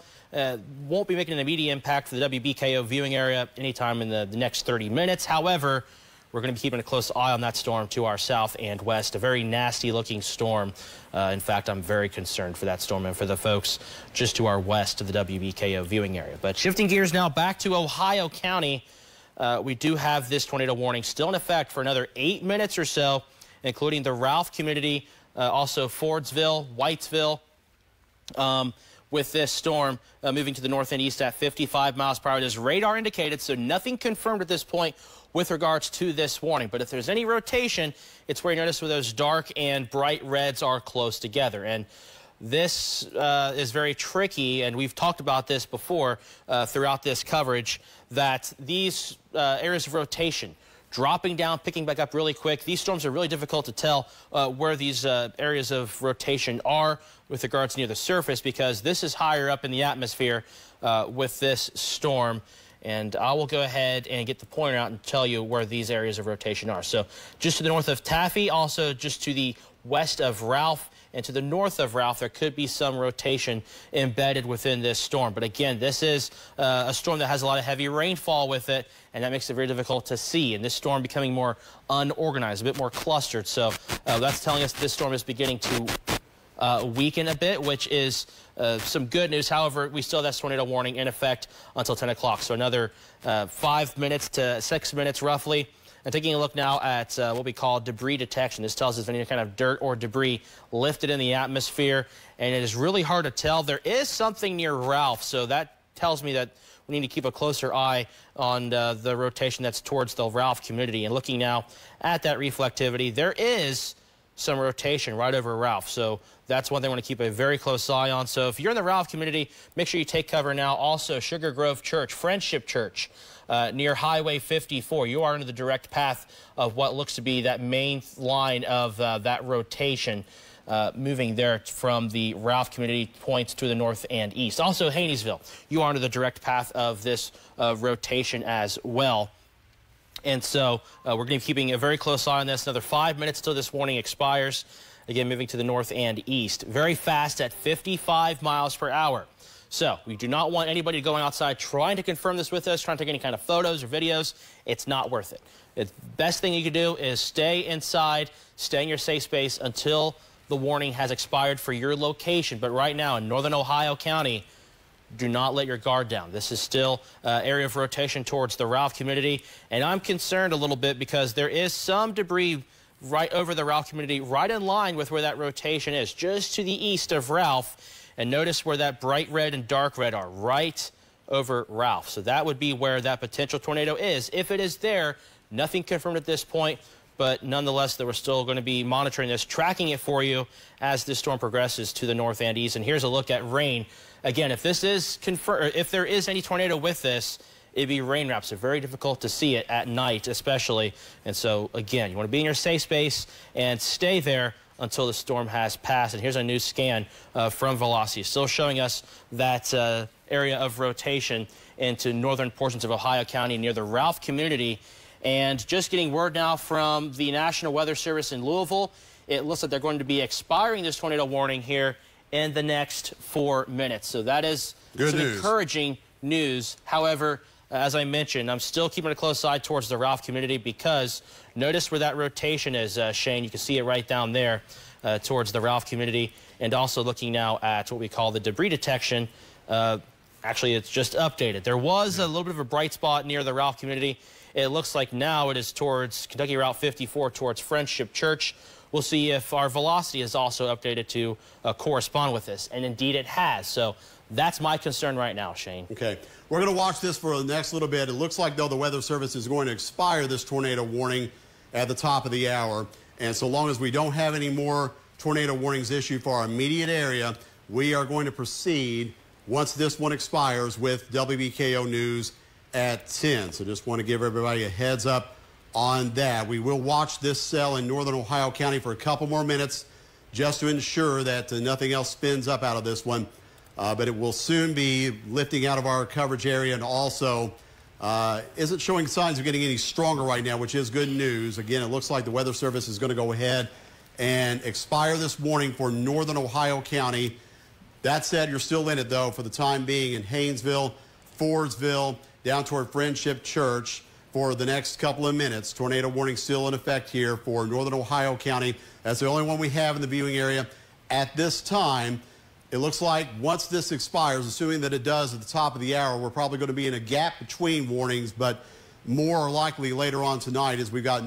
Won't be making an immediate impact for the WBKO viewing area anytime in the next 30 minutes. However, we're going to be keeping a close eye on that storm to our south and west. A very nasty looking storm. In fact, I'm very concerned for that storm and for the folks just to our west of the WBKO viewing area. But shifting gears now back to Ohio County, we do have this tornado warning still in effect for another 8 minutes or so, including the Ralph community, also Fordsville, Whitesville, with this storm moving to the north and east at 55 miles per hour. It is radar indicated, so nothing confirmed at this point with regards to this warning. But if there's any rotation, it's where you notice where those dark and bright reds are close together. And this is very tricky, and we've talked about this before throughout this coverage, that these areas of rotation, dropping down, picking back up really quick. These storms are really difficult to tell where these areas of rotation are with regards near the surface, because this is higher up in the atmosphere with this storm. And I will go ahead and get the pointer out and tell you where these areas of rotation are. So just to the north of Taffy, also just to the west of Ralph, and to the north of Ralph, there could be some rotation embedded within this storm. But again, this is a storm that has a lot of heavy rainfall with it, and that makes it very difficult to see. And this storm becoming more unorganized, a bit more clustered. So that's telling us this storm is beginning to weaken a bit, which is some good news. However, we still have that tornado warning in effect until 10 o'clock. So another 5 minutes to 6 minutes roughly. And taking a look now at what we call debris detection. This tells us if any kind of dirt or debris lifted in the atmosphere, and it is really hard to tell. There is something near Ralph, so that tells me that we need to keep a closer eye on the rotation that's towards the Ralph community. And looking now at that reflectivity, there is some rotation right over Ralph. So that's one thing I want to keep a very close eye on. So if you're in the Ralph community, make sure you take cover now. Also, Sugar Grove Church, Friendship Church, near Highway 54. You are under the direct path of what looks to be that main line of that rotation. Moving there from the Ralph community points to the north and east. Also, Haney'sville, you are under the direct path of this rotation as well. And so we're going to be keeping a very close eye on this. Another 5 minutes till this warning expires. Again, moving to the north and east. Very fast at 55 miles per hour. So we do not want anybody going outside trying to confirm this with us, trying to take any kind of photos or videos. It's not worth it. The best thing you can do is stay inside, stay in your safe space until the warning has expired for your location. But right now in northern Ohio County, do not let your guard down. This is still area of rotation towards the Ralph community. And I'm concerned a little bit because there is some debris right over the Ralph community, right in line with where that rotation is, just to the east of Ralph. And notice where that bright red and dark red are, right over Ralph. So that would be where that potential tornado is. If it is there, nothing confirmed at this point. But nonetheless, we're still going to be monitoring this, tracking it for you as this storm progresses to the north and east. And here's a look at rain. Again, if this is confirmed, if there is any tornado with this, it'd be rain wraps. So very difficult to see it at night, especially. And so, again, you want to be in your safe space and stay there until the storm has passed. And here's a new scan from Velocity, still showing us that area of rotation into northern portions of Ohio County near the Ralph community. And just getting word now from the National Weather Service in Louisville, it looks like they're going to be expiring this tornado warning here in the next 4 minutes. So that is some encouraging news. However, as I mentioned, I'm still keeping a close eye towards the Ralph community because notice where that rotation is, Shane. You can see it right down there towards the Ralph community. And also looking now at what we call the debris detection. Actually, it's just updated. There was a little bit of a bright spot near the Ralph community. It looks like now it is towards Kentucky Route 54, towards Friendship Church. We'll see if our velocity is also updated to correspond with this. And indeed it has. So that's my concern right now, Shane. Okay. We're going to watch this for the next little bit. It looks like, though, the Weather Service is going to expire this tornado warning at the top of the hour. And so long as we don't have any more tornado warnings issued for our immediate area, we are going to proceed once this one expires with WBKO News at 10. So just want to give everybody a heads up on that. We will watch this cell in northern Ohio County for a couple more minutes just to ensure that nothing else spins up out of this one. But it will soon be lifting out of our coverage area and also isn't showing signs of getting any stronger right now, which is good news. Again, it looks like the Weather Service is going to go ahead and expire this warning for northern Ohio County. That said, you're still in it, though, for the time being in Haynesville, Fordsville, down toward Friendship Church for the next couple of minutes. Tornado warning still in effect here for northern Ohio County. That's the only one we have in the viewing area at this time. It looks like once this expires, assuming that it does at the top of the hour, we're probably going to be in a gap between warnings, but more likely later on tonight as we've got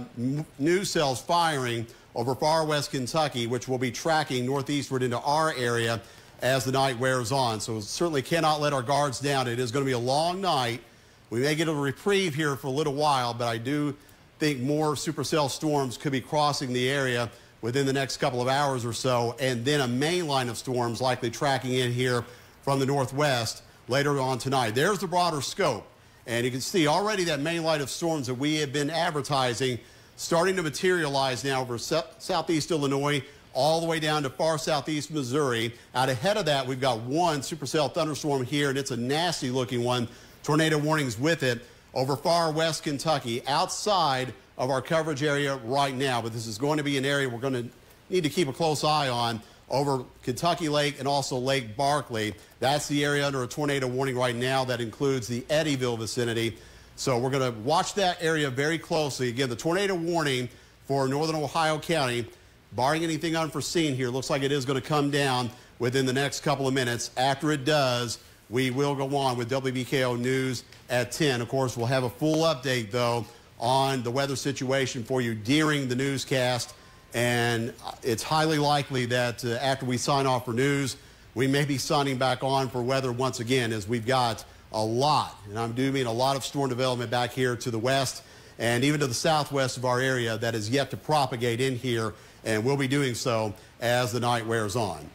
new cells firing over far west Kentucky, which will be tracking northeastward into our area as the night wears on. So certainly cannot let our guards down. It is going to be a long night. We may get a reprieve here for a little while, but I do think more supercell storms could be crossing the area within the next couple of hours or so, and then a main line of storms likely tracking in here from the northwest later on tonight. There's the broader scope, and you can see already that main line of storms that we have been advertising starting to materialize now over southeast Illinois all the way down to far southeast Missouri. Out ahead of that, we've got one supercell thunderstorm here, and it's a nasty looking one. Tornado warnings with it over far west Kentucky, outside of our coverage area right now. But this is going to be an area we're going to need to keep a close eye on over Kentucky Lake and also Lake Barkley. That's the area under a tornado warning right now. That includes the Eddyville vicinity. So we're going to watch that area very closely. Again, the tornado warning for northern Ohio County, barring anything unforeseen here, looks like it is going to come down within the next couple of minutes. After it does, we will go on with WBKO News at 10. Of course, we'll have a full update, though, on the weather situation for you during the newscast. And it's highly likely that after we sign off for news, we may be signing back on for weather once again, as we've got a lot, and I do mean a lot of storm development back here to the west and even to the southwest of our area that is yet to propagate in here, and will be doing so as the night wears on.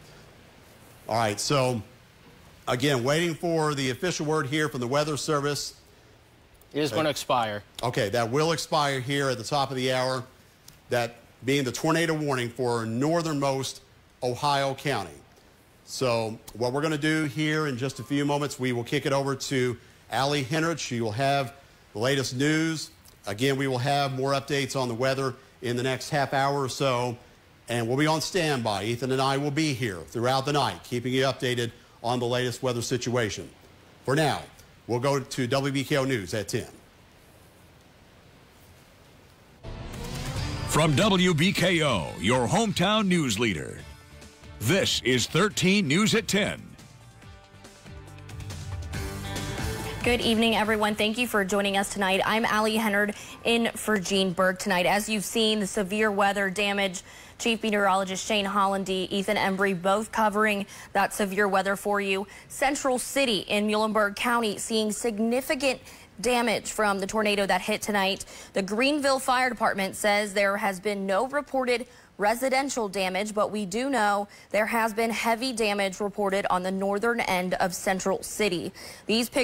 All right, so again, waiting for the official word here from the Weather Service. It is going to expire. Okay, that will expire here at the top of the hour, that being the tornado warning for northernmost Ohio County. So what we're going to do here in just a few moments, we will kick it over to Allie Henrich. She will have the latest news. Again, we will have more updates on the weather in the next half hour or so, and we'll be on standby. Ethan and I will be here throughout the night, keeping you updated on the latest weather situation. For now, we'll go to WBKO News at 10. From WBKO, your hometown news leader, this is 13 News at 10. Good evening, everyone. Thank you for joining us tonight. I'm Allie Hennard in for Gene Berg tonight. As you've seen, the severe weather damage, Chief Meteorologist Shane Hollandy, Ethan Embry, both covering that severe weather for you. Central City in Muhlerberg County seeing significant damage from the tornado that hit tonight. The Greenville Fire Department says there has been no reported residential damage, but we do know there has been heavy damage reported on the northern end of Central City. These pictures